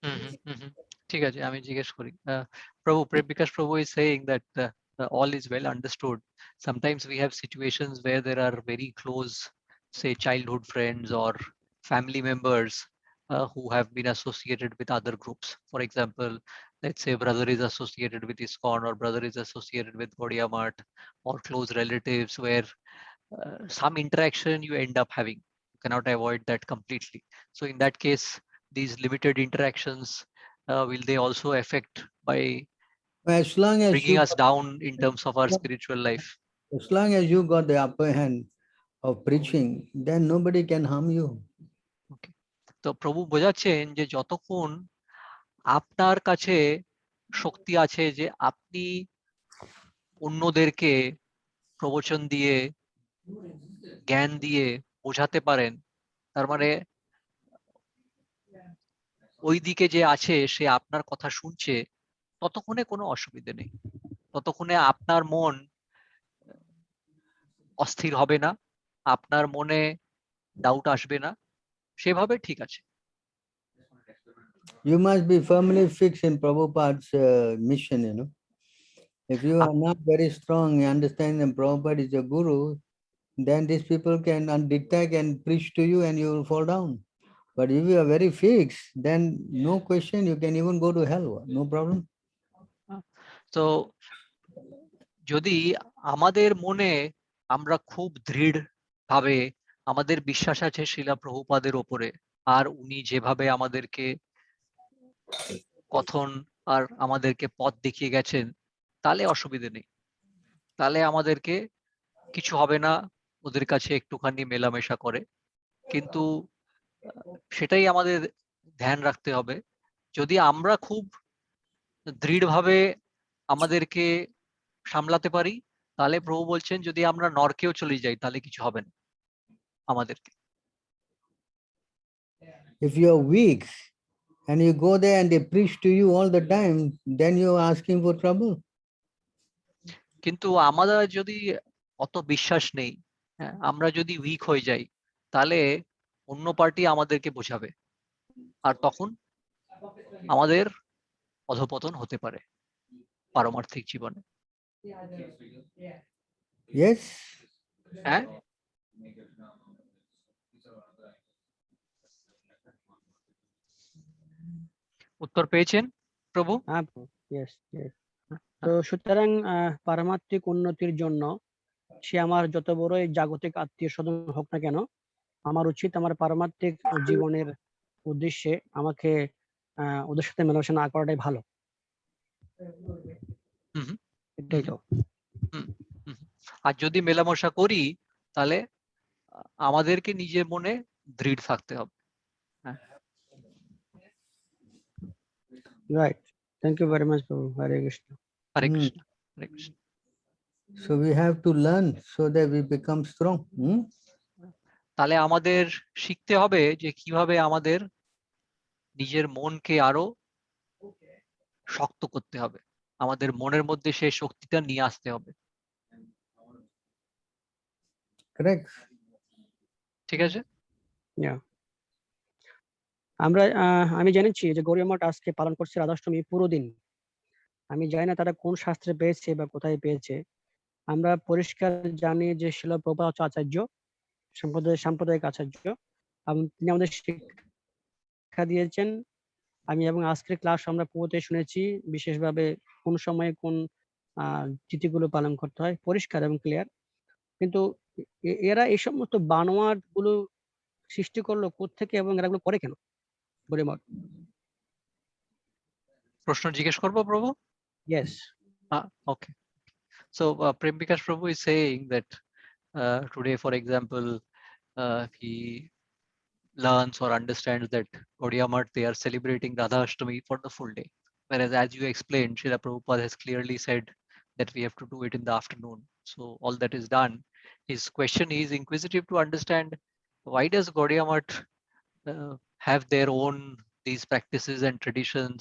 হুম হুম হুম হুম। ঠিক আছে, আমি জিজ্ঞেস করি। Prabhu, because Prabhu is saying that all is well understood. Sometimes we have situations where there are very close, say, childhood friends or family members who have been associated with other groups. For example, let's say brother is associated with ISKCON or brother is associated with Gaudiya Math, or close relatives where some interaction you end up having. You cannot avoid that completely. So in that case, these limited interactions, will they also affect by As long as bringing you us down in terms of our spiritual life? as long as you got the upper hand of preaching, then nobody can harm you. Okay. তো প্রভু বোঝাচ্ছেন যে যতক্ষণ আপনার কাছে শক্তি আছে যে আপনি অন্যদেরকে প্রবচন দিয়ে, জ্ঞান দিয়ে বোঝাতে পারেন, তার মানে ওই দিকে যে আছে সে আপনার কথা শুনছে, ততক্ষণে কোনো অসুবিধে নেই। ততক্ষণে আপনার মন অস্থির হবে না, আপনার মনে ডাউট আসবে না, সেভাবে ঠিক আছে। You must be firmly fixed in Prabhupada's mission, you know. If you are not very strong, you understand that Prabhupada is your guru, then these people can detect and preach to you and you will fall down. But if you are very fixed, then no question, you can even go to hell, no problem. তো যদি আমাদের মনে আমরা খুব দৃঢ় ভাবে আমাদের বিশ্বাস আছে শ্রীলা প্রভুপাদের ওপরে, আর উনি যেভাবে আমাদেরকে কথন আর আমাদেরকে পথ দেখিয়ে গেছেন, তাহলে অসুবিধে নেই, তাহলে আমাদেরকে কিছু হবে না ওদের কাছে একটুখানি মেলামেশা করে। কিন্তু সেটাই আমাদের ধ্যান রাখতে হবে, যদি আমরা খুব দৃঢ়ভাবে আমাদেরকে সামলাতে পারি, তাহলে প্রভু বলছেন যদি আমরা নরকেও চলে যাই তাহলে কিছু হবে না আমাদেরকে। If you are weak and you go there and they preach to you all the time, then you are asking for trouble. কিন্তু আমাদের যদি অত বিশ্বাস নেই, হ্যাঁ, আমরা যদি উইক হয়ে যাই, তাহলে অন্য পার্টি আমাদেরকে বোঝাবে, আর তখন আমাদের অধপতন হতে পারে পারমার্থিক জীবনে। Yes? হ্যাঁ, উত্তর পেয়েছেন প্রভু? হ্যাঁ, yes, yes. তো সুতরাং পারমাত্মিক উন্নতির জন্য সে আমার যত বড়ই জাগতিক আত্মীয় স্বজন হোক না কেন, আমার উচিত আমার পারমাত্মিক জীবনের উদ্দেশ্যে আমাকে ওদের সাথে মেলামেশা না করাটাই ভালো। হুম এটাই তো। হুম হুম। আর যদি মেলামেশা করি তাহলে আমাদেরকে নিজের মনে দৃঢ় থাকতে হবে। Right. Thank you very much, Prabhu. Hare Krishna. Hare Krishna, Hare Krishna. So we have to learn so that we become strong. তাহলে আমাদের শিখতে হবে যে কিভাবে আমাদের নিজের মনকে আরো শক্ত করতে হবে, আমাদের মনের মধ্যে সেই শক্তিটা নিয়ে আসতে হবে। Correct. ঠিক আছে? Yeah. আমি জেনেছি যে গৌড়ীয় মঠ আজকে পালন করছে রাধাষ্টমী পুরো দিন। আমি জানি না তারা কোন শাস্ত্রে পেয়েছে বা কোথায় পেয়েছে। আমরা পরিষ্কার জানি যে শ্রীল প্রভুপাদ হচ্ছে আচার্য, সাম্প্রদায়িক আচার্য, এবং তিনি আমাদের শিক্ষা দিয়েছেন। আমি এবং আজকের ক্লাস আমরা পড়তে শুনেছি বিশেষভাবে কোন সময়ে কোন তিথিগুলো পালন করতে হয়, পরিষ্কার এবং ক্লিয়ার। কিন্তু এরা এই সমস্ত বানোয়াট গুলো সৃষ্টি করলো কোত্থেকে এবং এরাগুলো করে কেন? গৌড়ীয় মঠ। প্রশ্ন জিজ্ঞেস করবো প্রভু? Yes. Okay. So Prabhu Prabhu is saying that today, for example, he learns or understands that Gaudiya Math, they are celebrating Radha Ashtami for the full day. Whereas as you explained, Srila Prabhupada has clearly said that we have to do it in the afternoon. So all that is done. His question is inquisitive to understand, why does Gaudiya Math have their own these practices and traditions?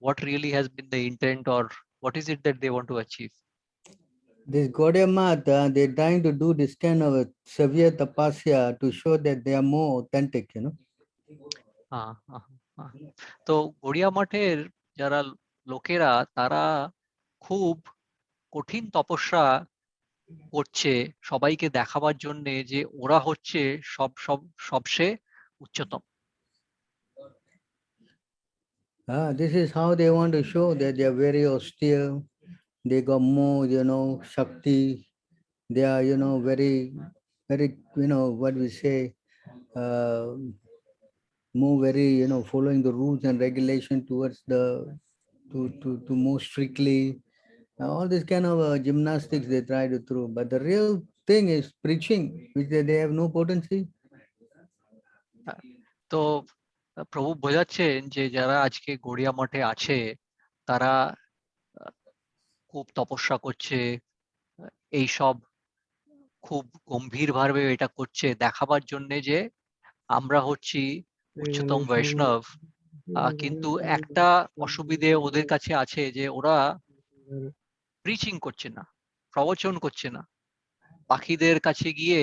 What really has been the intent, or what is it that they want to achieve? This Gaudiya Math, they're trying to do this kind of a severe tapasya to show that they are more authentic, you know. হ্যাঁ, হ্যাঁ, হ্যাঁ। তো গড়িয়া মঠের যারা লোকেরা তারা খুব কঠিন তপস্যা করছে সবাইকে দেখাবার জন্যে যে ওরা হচ্ছে সবচেয়ে উচ্চতম। This is how they want to show that they are very austere. They got more, Shakti. They are, very, very, what we say, more very, following the rules and regulation towards to more strictly. All this kind of gymnastics they try to throw. But the real thing is preaching, which they have no potency. তো প্রভু বোঝাচ্ছেন যে যারা আজকে গড়িয়া মঠে আছে তারা খুব তপস্যা করছে, এইসব খুব গম্ভীরভাবে এটা করছে দেখাবার জন্য যে আমরা হচ্ছি উচ্চতম বৈষ্ণব। কিন্তু একটা অসুবিধে ওদের কাছে আছে যে ওরা প্রিচিং করছে না, প্রবচন করছে না, বাকিদের কাছে গিয়ে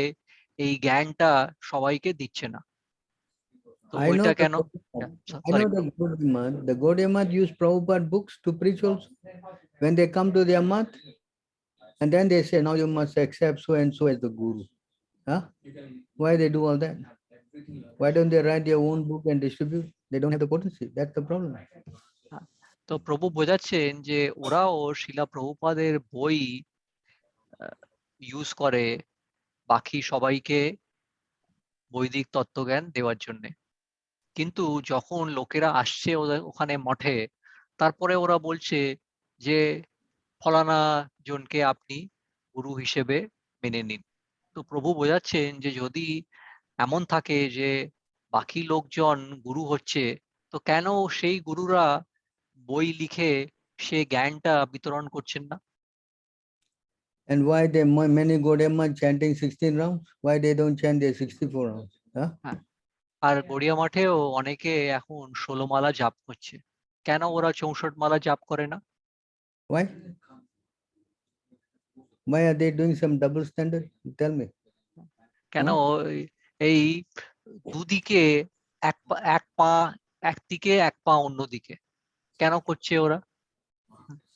এই জ্ঞানটা সবাইকে দিচ্ছে না। তো I know ওইটা the কেন? I know the Gaudiya Math use Prabhupada books to preach also. When they come to their math, and then they say, now you must accept so and so as the guru. Huh? Why they do all that? Why don't they write their own book and distribute? They don't have the potency. That's the problem. তো প্রভু বোঝাচ্ছেন যে ওরাও শিলা প্রভুপাদের বই use করে বাকি সবাইকে বৈদিক তত্ত্বজ্ঞান দেওয়ার জন্য, কিন্তু যখন লোকেরা আসছে ওদের ওখানে মঠে তারপরে ওরা বলছে যে ফলানা জনকে আপনি গুরু হিসেবে মেনে নিন। তো প্রভু বোঝাচ্ছেন যে যদি এমন থাকে যে বাকি লোকজন গুরু হচ্ছে তো কেন সেই গুরুরা বই লিখে সে জ্ঞানটা বিতরণ করছেন না? And why they many Gaudiya Math chanting 16 rounds? Why they don't chant their 64 rounds? Huh? আর গড়িয়া মাঠেও অনেকে এখন 16 মালা জাপ করছে, কেন ওরা 64 মালা জাপ করে না? Why? Why are they doing some double standard? Tell me. কেন এই দুদিকে এক পা একদিকে এক পা অন্যদিকে কেন করছে ওরা?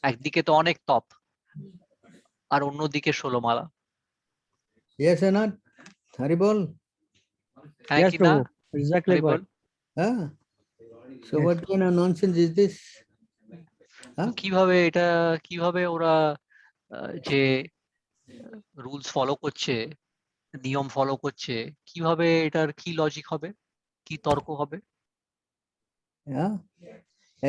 একদিকে তো অনেক তপ আর অন্যদিকে 16 মালা। Yes or not? Haribol? হ্যাঁ Yes, কি না? Prabhu. Exactly horrible. correct. Huh? So Yes. what kind of nonsense is this? Huh? কিভাবে ওরা যে রুলস ফলো করছে, নিয়ম ফলো করছে, কিভাবে এটার কি লজিক হবে, কি তর্ক হবে? Yeah.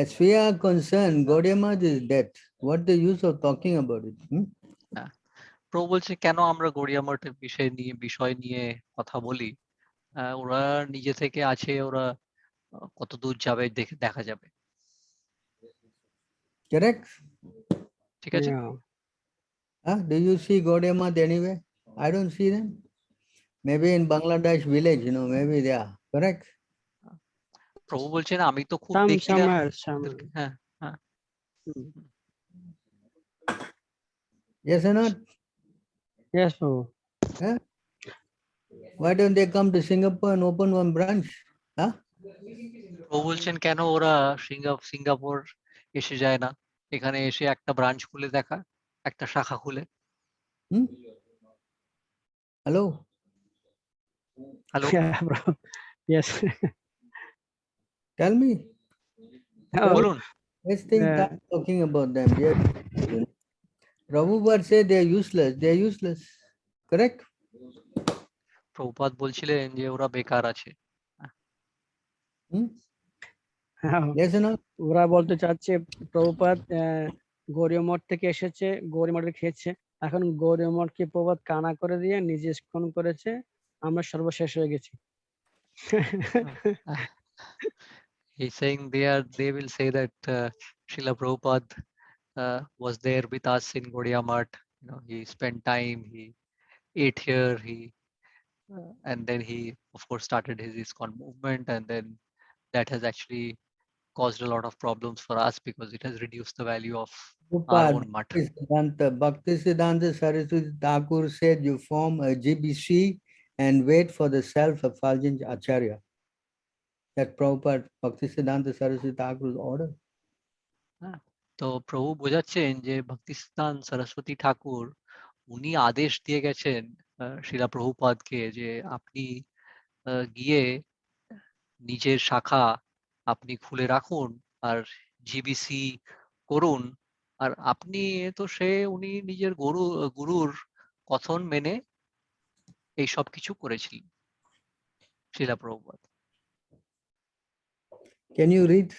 As we are concerned, Gaudiya Math is dead. What the use of talking about it? প্রভু বলছে কেন আমরা গড়িয়া মঠের বিষয় নিয়ে কথা বলি? ওরা নিজে থেকে আছে, ওরা কত দূর যাবে দেখা যাবে। Correct? ঠিক আছে? Yeah. Do you see Gaudiya Math anywhere? I don't see them. Maybe in Bangladesh village, maybe they are. Correct? প্রভু বলছেন আমি তো খুব Some দেখি না somewhere. ওদেরকে। হ্যাঁ হ্যাঁ। Yes or not? Yes, Prabhu. Huh? Why don't they come to Singapore and open one branch? Huh? প্রভু বলছেন কেন ওরা সিঙ্গাপুর এসে যায় না, এখানে এসে একটা ব্রাঞ্চ খুলে দেখা, একটা শাখা খুলে। Hello? Hello. Yeah, Prabhu. Yes. Tell me. বলুন। Let's think talking about them. Prabhupada said they are useless. They are useless. Correct? Prabhupada বলছিলেন যে ওরা বেকার আছে। Yes or not? ওরা বলতে চাচ্ছে প্রভুপাদ গৌড়ীয় মঠ থেকে এসেছে, গৌড়ী মঠে খেয়েছে, এখন গৌড়ীয় মঠকে প্রভুপাদ কানা করে দিয়ে নিজে ইস্কন করেছে, আমরা সর্বশেষ হয়ে গেছি। He's saying they will say that Srila Prabhupada was there with us in Gaudiya Math. He spent time, he ate here, and then he of course started his ISKCON movement, and then that has actually caused a lot of problems for us because it has reduced the value of our own math. Bhaktisiddhanta Saraswati Thakur said you form a GBC and wait for the self-effulgent Acharya. that Prabhupada Bhaktisiddhanta Saraswati Thakur's order. তো প্রভু বোঝাচ্ছেন যে ভক্তিস্থান সরস্বতী ঠাকুর উনি আদেশ দিয়ে গেছেন শিলা প্রভুপাদকে যে আপনি গিয়ে নিজের শাখা আপনি খুলে রাখুন আর জিবিসি করুন। আর আপনি তো উনি নিজের গুরুর কথন মেনে এই সব কিছু করেছিলেন শিলা Prabhupada. Can you read?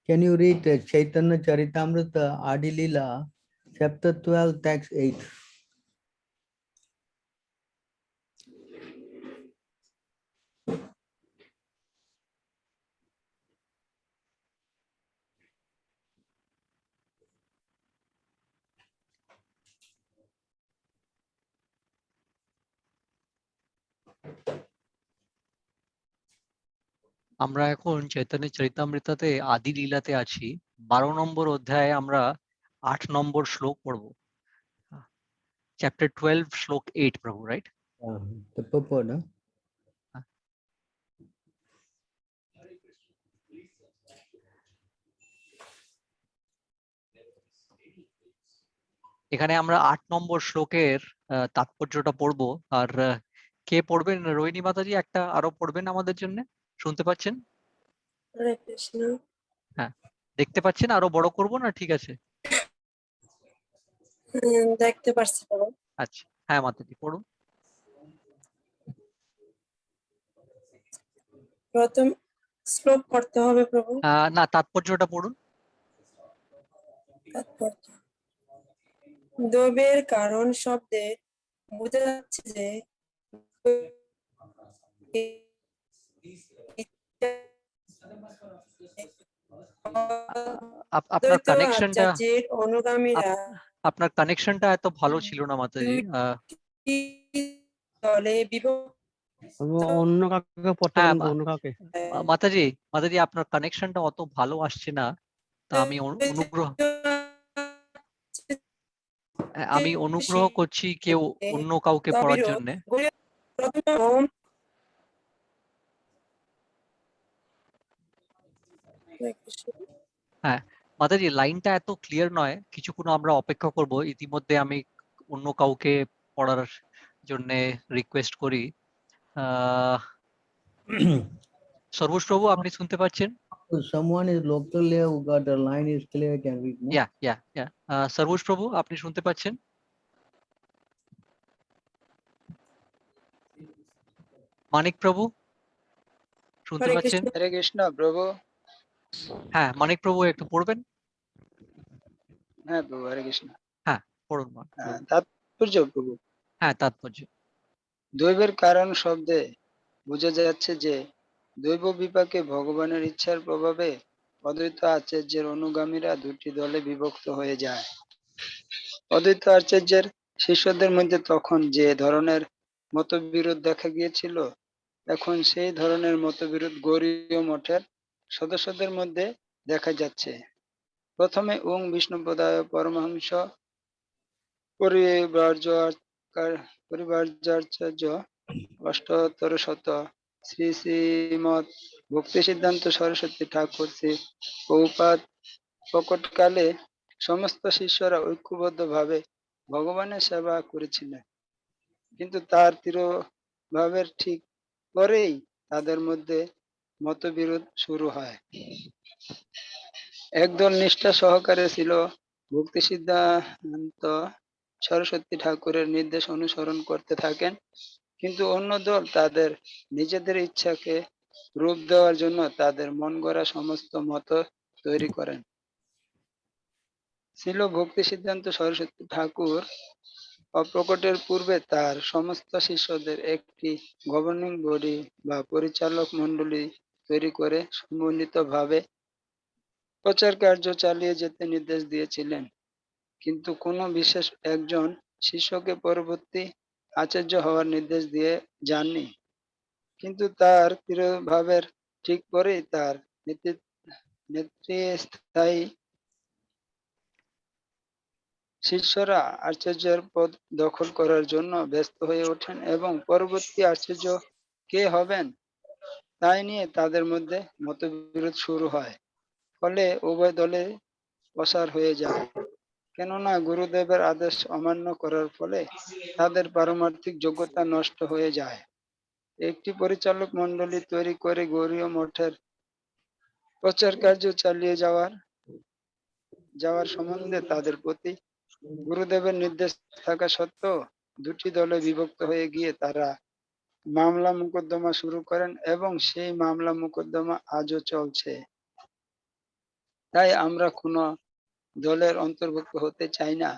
Can you read Chaitanya Charitamrita Adi Lila, chapter 12, text 8? আমরা এখন চৈতন্য চরিতামৃতাতে আদি লীলাতে আছি। 12 নম্বর অধ্যায়ে আমরা 8 নম্বর শ্লোক পড়ব। চ্যাপ্টার 12 শ্লোক 8 প্রভু, রাইট? The purport, huh? এখানে আমরা 8 নম্বর শ্লোকের তাৎপর্যটা পড়ব। আর কে পড়বেন? রোহিণী মাতাজি একটা আরো পড়বেন আমাদের জন্য, শুনতে পাচ্ছেন? হরে কৃষ্ণ। হ্যাঁ, দেখতে পাচ্ছেন? আরো বড় করব না? ঠিক আছে, দেখতে পারছি বাবা। আচ্ছা, হ্যাঁ মাতাজি পড়ুন। প্রথম শ্লোক পড়তে হবে প্রভু? না, তাৎপর্যটা পড়ুন। তাৎপর্য। দ্রব্যের কারণ শব্দে বোঝা যাচ্ছে যে আপনার কানেকশনটা আচার্যের অনুগামীরা আপনার কানেকশনটা এত ভালো ছিল না মাতাজি। দলে বিভক্ত। অন্য কাউকে পড়তে হ্যাঁ বলুন তো, অন্য কাউকে। মাতাজি আপনার কানেকশনটা অত ভালো আসছে না, তা আমি অনুগ্রহ করছি কেউ অন্য কাউকে পড়ার জন্য। হ্যাঁ মাতাজি, লাইনটা এত ক্লিয়ার নয়, কিছুক্ষণ আমরা অপেক্ষা করব। ইতিমধ্যে আমি অন্য কাউকে পড়ার জন্য রিকোয়েস্ট করি। সর্বশ প্রভু, আপনি শুনতে পাচ্ছেন? Someone is local here who got the line is clear, can read. No? Yeah. সর্বশ প্রভু, আপনি শুনতে পাচ্ছেন? মানিক প্রভু শুনতে পাচ্ছেন? হরে কৃষ্ণ প্রভু। হ্যাঁ মানিক প্রভু একটু পড়বেন। হ্যাঁ প্রভু, হরে কৃষ্ণ। হ্যাঁ পড়ুন। তাৎপর্য প্রভু। হ্যাঁ তাৎপর্য। দৈবের কারণ শব্দে বোঝা যাচ্ছে যে দৈব বিপাকে ভগবানের ইচ্ছার প্রভাবে অদ্বৈত আচার্যের অনুগামীরা দুটি দলে বিভক্ত হয়ে যায়। অদ্বৈত আচার্যের শিষ্যদের মধ্যে তখন যে ধরনের মতবিরোধ দেখা গিয়েছিল, এখন সেই ধরনের মতবিরোধ গৌড়ীয় মঠের সদস্যদের মধ্যে দেখা যাচ্ছে। প্রথমে ওং বিষ্ণুপদায় পরমহংস পরিবার্যাচার্য অষ্টোত্তর শত শ্রী শ্রীমৎ ভক্তি সিদ্ধান্ত সরস্বতী ঠাকুর শ্রী প্রভুপাদ প্রকটকালে সমস্ত শিষ্যরা ঐক্যবদ্ধ ভাবে ভগবানের সেবা করেছিলেন। কিন্তু তার তিরোভাবের ঠিক পরেই তাদের মধ্যে মতবিরোধ শুরু হয়। একদল নিষ্ঠা সহকারে ছিল ভক্তি সিদ্ধান্ত সরস্বতী ঠাকুরের নির্দেশ অনুসরণ করতে থাকেন, কিন্তু অন্য দল তাদের নিজেদের ইচ্ছাকে রূপ দেওয়ার জন্য তাদের মন গড়া সমস্ত মত তৈরি করেন। ছিল ভক্তি সিদ্ধান্ত সরস্বতী ঠাকুর অপ্রকটের পূর্বে তার সমস্ত শিষ্যদের একটি গভর্নিং বডি বা পরিচালক মণ্ডলী তৈরি করে সমন্বিতভাবে প্রচার কার্য চালিয়ে যেতে নির্দেশ দিয়েছিলেন। কিন্তু কোনো বিশেষ একজন শিষ্যকে পরবর্তী আচার্য হওয়ার নির্দেশ দিয়ে যাননি। কিন্তু তার তিরোভাবের ঠিক পরেই তার নেতৃস্থায়ী শিষ্যরা আচার্যের পদ দখল করার জন্য ব্যস্ত হয়ে ওঠেন এবং পরবর্তী আচার্য কে হবেন তাই নিয়ে তাদের মধ্যে মতবিরোধ শুরু হয়। ফলে উভয় দলে অসার হয়ে যায়, কেননা গুরুদেবের আদেশ অমান্য করার ফলে তাদের পারমার্থিক যোগ্যতা নষ্ট হয়ে যায়। একটি পরিচালক মণ্ডলী তৈরি করে গৌড়ীয় মঠের প্রচার কার্য চালিয়ে যাওয়ার সম্বন্ধে তাদের প্রতি গুরুদেবের নির্দেশ থাকা সত্ত্বেও দুটি দলে বিভক্ত হয়ে গিয়ে তারা মামলা মোকদ্দমা শুরু করেন এবং সেই মামলা মোকদ্দমা আজও চলছে। তাই আমরা কোনো দলের অন্তর্ভুক্ত হতে চাই না।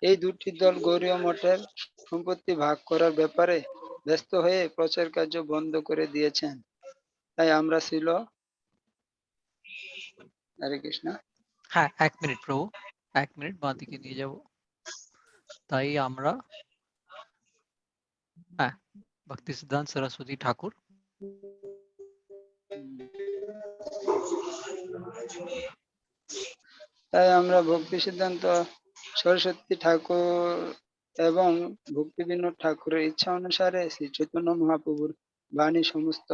এই দুটি দল গৌড়ীয় মঠের সম্পত্তি ভাগ করার ব্যাপারে ব্যস্ত হয়ে প্রচার কার্য বন্ধ করে দিয়েছেন। তাই আমরা ছিল হরে কৃষ্ণ। হ্যাঁ, 1 মিনিট প্রভু, 1 মিনিট বাঁ দিকে নিয়ে যাব। তাই আমরা হ্যাঁ, ভক্তি সিদ্ধান্ত সরস্বতী ঠাকুর। তাই আমরা ভক্তি সিদ্ধান্ত সরস্বতী ঠাকুর এবং ভক্তি বিনোদ ঠাকুরের ইচ্ছা অনুসারে শ্রী চৈতন্য মহাপ্রভুর বাণী সমস্ত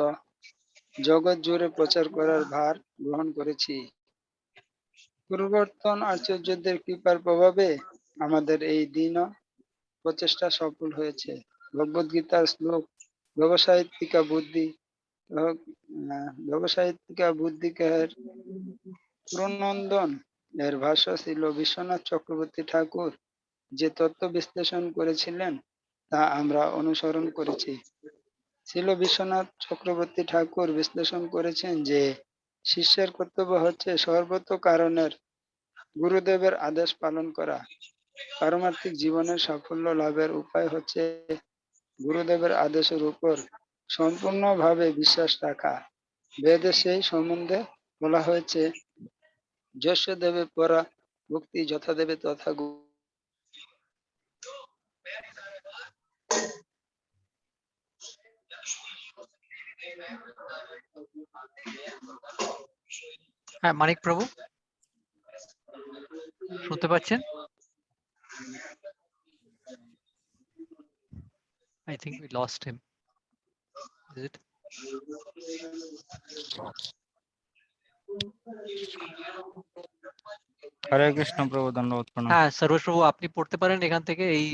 জগৎ জুড়ে প্রচার করার ভার গ্রহণ করেছি। পূর্ববর্তন আচার্যদের কৃপার প্রভাবে আমাদের এই দিন প্রচেষ্টা সফল হয়েছে। ভগবদ গীতার শ্লোক ব্যবসায়িকা বুদ্ধিকের প্রনন্দন এর ভাষ্য ছিল বিশ্বনাথ চক্রবর্তী ঠাকুর যে তত্ত্ব বিশ্লেষণ করেছিলেন তা আমরা অনুসরণ করেছি। ছিল বিশ্বনাথ চক্রবর্তী ঠাকুর বিশ্লেষণ করেছেন যে শিষ্যের কর্তব্য হচ্ছে সর্বত কারণের গুরুদেবের আদেশ পালন করা। পারমার্থিক জীবনের সাফল্য লাভের উপায় হচ্ছে গুরুদেবের আদেশের উপর সম্পূর্ণভাবে বিশ্বাস রাখা। বেদে সেই সম্বন্ধে বলা হয়েছে, যস্য দেবে পরা ভক্তি যথা দেবে তথা হ্যাঁ, মানিক প্রভু শুনতে পাচ্ছেন? I think we lost him. Is it? হরে কৃষ্ণ প্রভু, দণ্ডবোধ প্রণাম। হ্যাঁ, সরোজ প্রভু আপনি পড়তে পারেন এখান থেকে, এই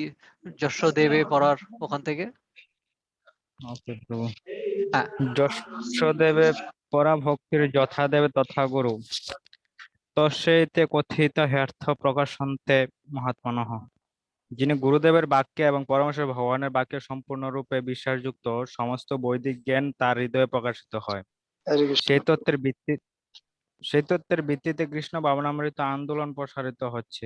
যশ দেবে পড়ার ওখান থেকে। ওকে প্রভু। হ্যাঁ, যশ দেবে পরা ভক্তির যথা দেবে তথা গুরু, তস্যৈতে কথিত হের্থ প্রকাশন্তে মহাত্মনঃ। যিনি গুরুদেবের বাক্যে এবং পরমেশ্বর ভগবানের বাক্যে সম্পূর্ণরূপে বিশ্বাসযুক্ত, সমস্ত বৈদিক জ্ঞান তার হৃদয়ে প্রকাশিত হয়। হরে কৃষ্ণ। সেই তত্ত্বের ভিত্তিতে কৃষ্ণ ভাবনামৃত আন্দোলন প্রসারিত হচ্ছে।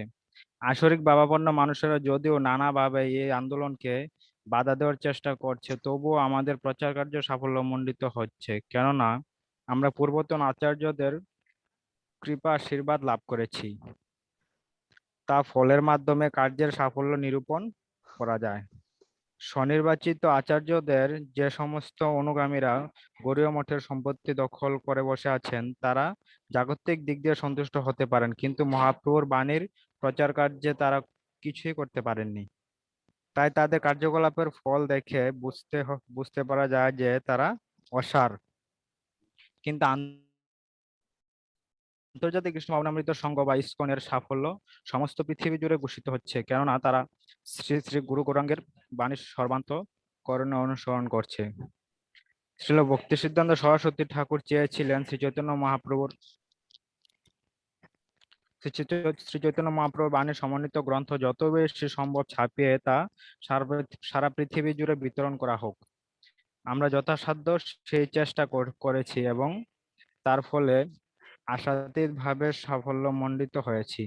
আসরিক ভাবাপন্ন মানুষেরা যদিও নানাভাবে এই আন্দোলনকে বাধা দেওয়ার চেষ্টা করছে, তবুও আমাদের প্রচার কার্য সাফল্যমণ্ডিত হচ্ছে, কেননা আমরা পূর্বতন আচার্যদের কৃপা আশীর্বাদ লাভ করেছি। তা ফলের মাধ্যমে কার্যের সাফল্য নিরূপণ করা যায়। স্বনির্বাচিত আচার্যদের যে সমস্ত অনুগামীরা গৌড়ীয় মঠের সম্পত্তি দখল করে বসে আছেন, তারা জাগতিক দিক দিয়ে সন্তুষ্ট হতে পারেন, কিন্তু মহাপ্রভুর বাণীর প্রচার কার্যে তারা কিছুই করতে পারেননি। তাই তাদের কার্যকলাপের ফল দেখে বুঝতে পারা যায় যে তারা অসার। কিন্তু আন্তর্জাতিক কৃষ্ণ ভাবনামৃত সংঘ বা ইসকনের সাফল্য সমস্ত পৃথিবী জুড়ে ঘোষিত হচ্ছে, কেননা তারা শ্রী শ্রী গুরু গৌরাঙ্গের বাণীর সর্বান্ত করণে অনুসরণ করছে। শ্রীল ভক্তি সিদ্ধান্ত সরস্বতী ঠাকুর চেয়েছিলেন শ্রী চৈতন্য মহাপ্রভুর বাণীর সমন্বিত গ্রন্থ যত বেশি সম্ভব ছাপিয়ে তা সারা পৃথিবী জুড়ে বিতরণ করা হোক। আমরা যথাসাধ্য সেই চেষ্টা করেছি এবং তার ফলে আশাতীতভাবে সাফল্যমণ্ডিত হয়েছি।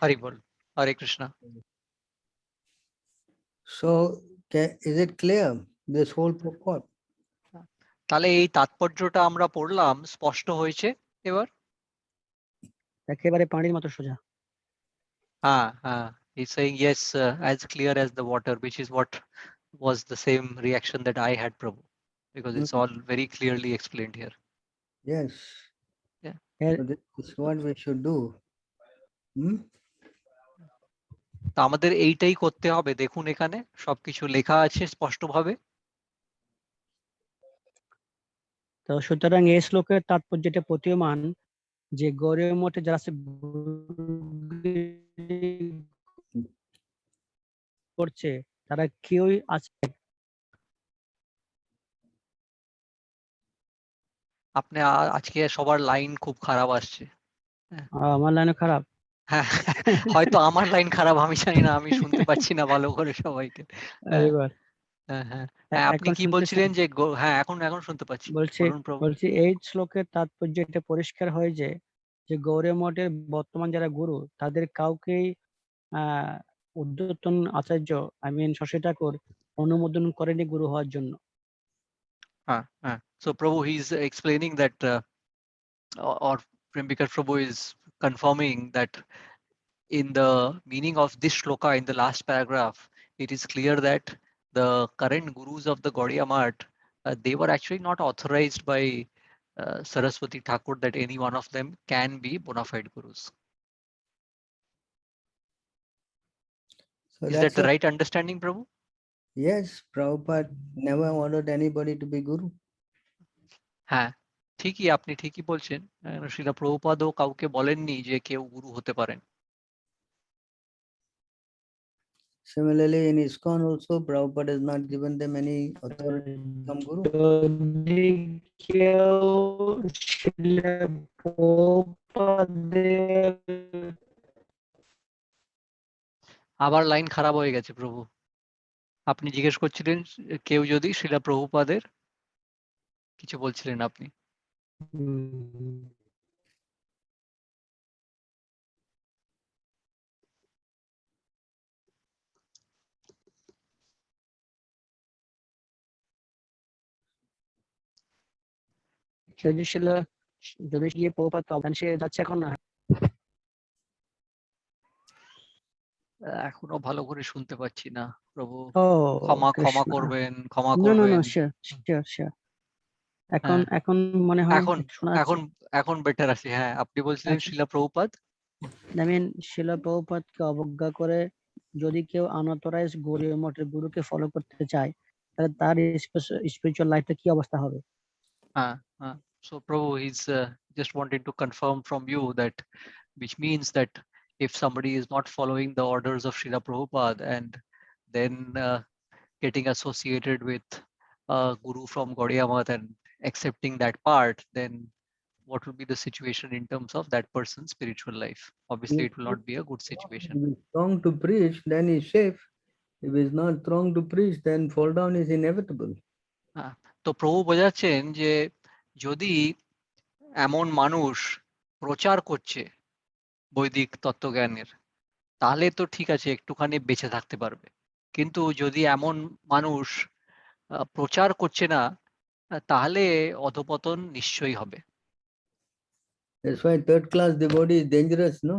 হরি বল, হরে Krishna. So, is it clear, this whole purport? তাহলে এই তাৎপর্যটা আমরা পড়লাম, স্পষ্ট হয়েছে এবার? একেবারে পানির মতো সোজা। হ্যাঁ হ্যাঁ, he's saying yes, as clear as the water, which is what was the same reaction that I had, Prabhu, because it's all very clearly explained here. Yes. Yeah. So this is what we should do. তা আমাদের এইটাই করতে হবে। দেখুন এখানে সবকিছু লেখা আছে স্পষ্টভাবে। তো সুতরাং এই শ্লোকের তাৎপর্যটা প্রতীয়মান যে গৌরীয় মঠে যারা আছে করছে তারা কেউই আছে আপনি আজকে সবার লাইন খুব খারাপ আসছে। আমার লাইনে খারাপ। হ্যাঁ, হয়তো আমার লাইন খারাপ, আমি জানি না, আমি শুনতে পাচ্ছি না ভালো করে সবাইকে। হ্যাঁ এবার হ্যাঁ হ্যাঁ হ্যাঁ, আপনি এখন কি শুনতেছেন? বলছিলেন যে হ্যাঁ এখন এখন শুনতে পাচ্ছি, বলছি বলুন প্রভু। বলছি এই শ্লোকের তাৎপর্য এটা পরিষ্কার হয় যে গৌড়ীয় মঠের বর্তমান যারা গুরু তাদের কাউকেই ঊর্ধ্বতন আচার্য শশী ঠাকুর অনুমোদন করেনি গুরু হওয়ার জন্য। So Prabhu, he's explaining that or Prembika Prabhu is confirming that in the meaning of this shloka in the last paragraph, it is clear that the current gurus of the Gaudiya Math, they were actually not authorized by Saraswati Thakur that any one of them can be bona fide gurus. So Is that that's the why, right understanding, Prabhu? yes, Prabhupada never ordered anybody to be guru. হ্যাঁ, ঠিকই, আপনি ঠিকই বলছেন। শ্রীলা প্রভুপাদও কাউকে বলেননি যে কেউ গুরু হতে পারেন। Similarly, in ISKCON also, Prabhupada has not given them any authority to become guru. যদি কেউ শিলা প্রভুপাদের আবার লাইন খারাপ হয়ে গেছে প্রভু। আপনি জিজ্ঞেস করছিলেন কেউ যদি শ্রীলা প্রভুপাদের কিছু বলছিলেন আপনি। যদি শিলা যদি গিয়ে প্রভুপাদ সে যাচ্ছে এখন না। এখনো ভালো করে শুনতে পাচ্ছি না প্রভু, ও ক্ষমা কৃষ্ণ। করবেন, ক্ষমা না না না করবেন। Sure sure sure. এখন হ্যাঁ, এখন মনে হয় এখন শোনা যাচ্ছে। এখন এখন বেটার আছে। হ্যাঁ, আপনি বলছিলেন শ্রীলা প্রভুপাদ। শিলা প্রভুপাদকে অবজ্ঞা করে যদি কেউ আনঅথরাইজ গৌড়ীয় মঠের গুরুকে ফলো করতে চায় তাহলে তার স্পিরিচুয়াল লাইফটা কি অবস্থা হবে? So Prabhu, he's just wanted to confirm from you that, which means that if somebody is not following the orders of Srila Prabhupada and then getting associated with a guru from Gaudiya Math and accepting that part, then what will be the situation in terms of that person's spiritual life? Obviously, it will not be a good situation. If he's strong to preach, then he's safe. If he's not strong to preach, then fall down is inevitable. তো প্রভু বোঝাচ্ছেন যে যদি এমন মানুষ প্রচার করছে বৈদিক তত্ত্বজ্ঞানের, তাহলে তো ঠিক আছে, একটুখানি বেঁচে থাকতে পারবে। কিন্তু যদি এমন মানুষ প্রচার করছে না, তাহলে অধপতন নিশ্চয়ই হবে। That's why third class devotee is dangerous, no?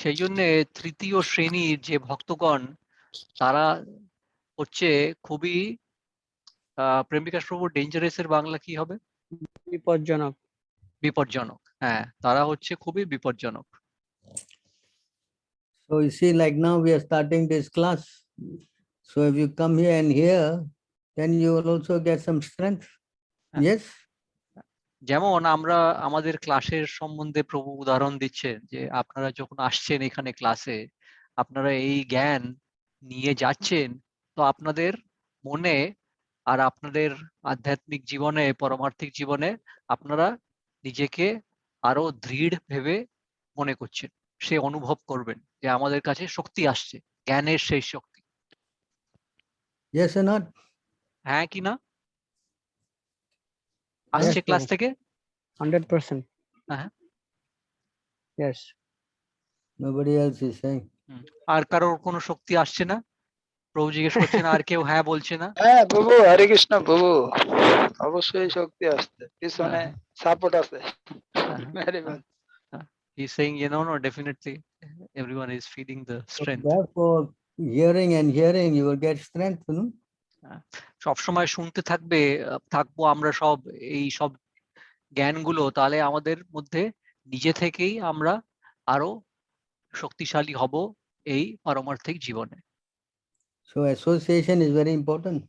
সেই জন্য তৃতীয় শ্রেণীর যে ভক্তগণ, তারা হচ্ছে খুবই প্রেমিকা প্রভু, ডেঞ্জারাস এর বাংলা কি হবে? বিপজ্জনক। বিপজ্জনক। হ্যাঁ, তারা হচ্ছে খুবই বিপজ্জনক। So you see, like now we are starting this class. So if you come here and hear, then you will also get some strength. Yes? যেমন আমরা আমাদের ক্লাসের সম্বন্ধে প্রভু উদাহরণ দিচ্ছেন যে আপনারা যখন আসছেন এখানে ক্লাসে, আপনারা এই জ্ঞান নিয়ে যাচ্ছেন, তো আপনাদের মনে আর আপনাদের আধ্যাত্মিক জীবনে, পারমার্থিক জীবনে আপনারা নিজেকে আরো দৃঢ় ভেবে মনে করছেন, সে অনুভব করবেন যে আমাদের কাছে শক্তি আসছে, জ্ঞানের সেই শক্তি। Yes or not? হ্যাঁ কি না? আসছে ক্লাস থেকে 100%. হ্যাঁ। Yes. Nobody else is saying. আর কারোর কোনো শক্তি আসছে না? প্রভু জিজ্ঞেস করছেন, আর কেউ হ্যাঁ বলছে না? হ্যাঁ প্রভু, হরে কৃষ্ণ প্রভু, অবশ্যই শক্তি আসছে, পিছনে সাপোর্ট আছে। Very well. He's saying, no, definitely everyone is feeling the So strength. therefore, hearing and hearing, you will get strength, no? সবসময় শুনতে থাকবো আমরা সব এই সব জ্ঞানগুলো, তাহলে আমাদের মধ্যে নিজে থেকেই আমরা আরো শক্তিশালী হব, এই পারমার্থিক জীবনে। So association is very important.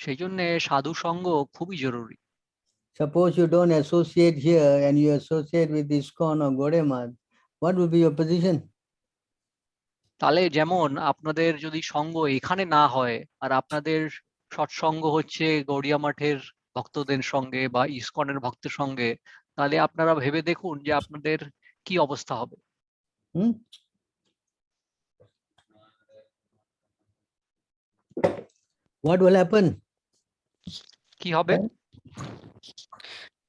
সেই জন্য সাধু সঙ্গ খুবই জরুরি। Suppose you don't associate here and you associate with ISKCON or Godemad, what will be your position? তাহলে যেমন আপনাদের যদি সঙ্গ এখানে না হয় আর আপনাদের সৎসঙ্গ হচ্ছে গড়িয়া মাঠের ভক্তদের সঙ্গে বা ইসকনের ভক্তের সঙ্গে, তাহলে আপনারা ভেবে দেখুন যে আপনাদের কি অবস্থা হবে। Hmm? What will happen? কি হবে?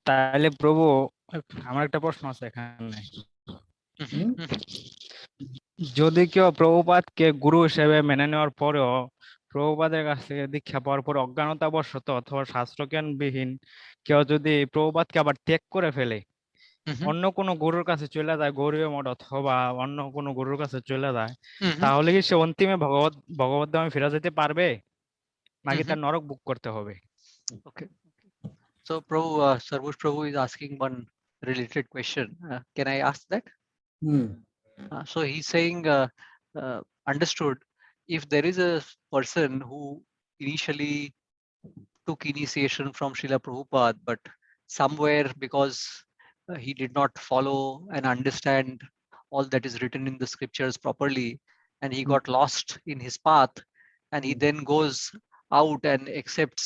তাহলে প্রভু, আমার একটা প্রশ্ন আছে এখানে। হুম, যদি কেউ প্রভুপাদকে গুরু হিসেবে মেনে নেওয়ার পরেও প্রভুপাদের কাছ থেকে দীক্ষা পাওয়ার পর অজ্ঞানতাবশত অথবা শাস্ত্রজ্ঞানবিহীন কেউ যদি প্রভুপাদকে আবার ত্যাগ করে ফেলে, অন্য কোনো গুরুর কাছে চলে যায়, গৌরীয় মঠ অথবা অন্য কোনো গুরুর কাছে চলে যায়, তাহলে কি সে অন্তিমে ভগবত ধামে ফিরে যেতে পারবে, নাকি তার নরক ভোগ করতে হবে? Okay. So Prabhu, Sarvush Prabhu is asking one related question. Can I ask that? So he's saying, understood, if there is a person who initially took initiation from Srila Prabhupada, but somewhere because he did not follow and understand all that is written in the scriptures properly, and he got lost in his path, and he then goes out and accepts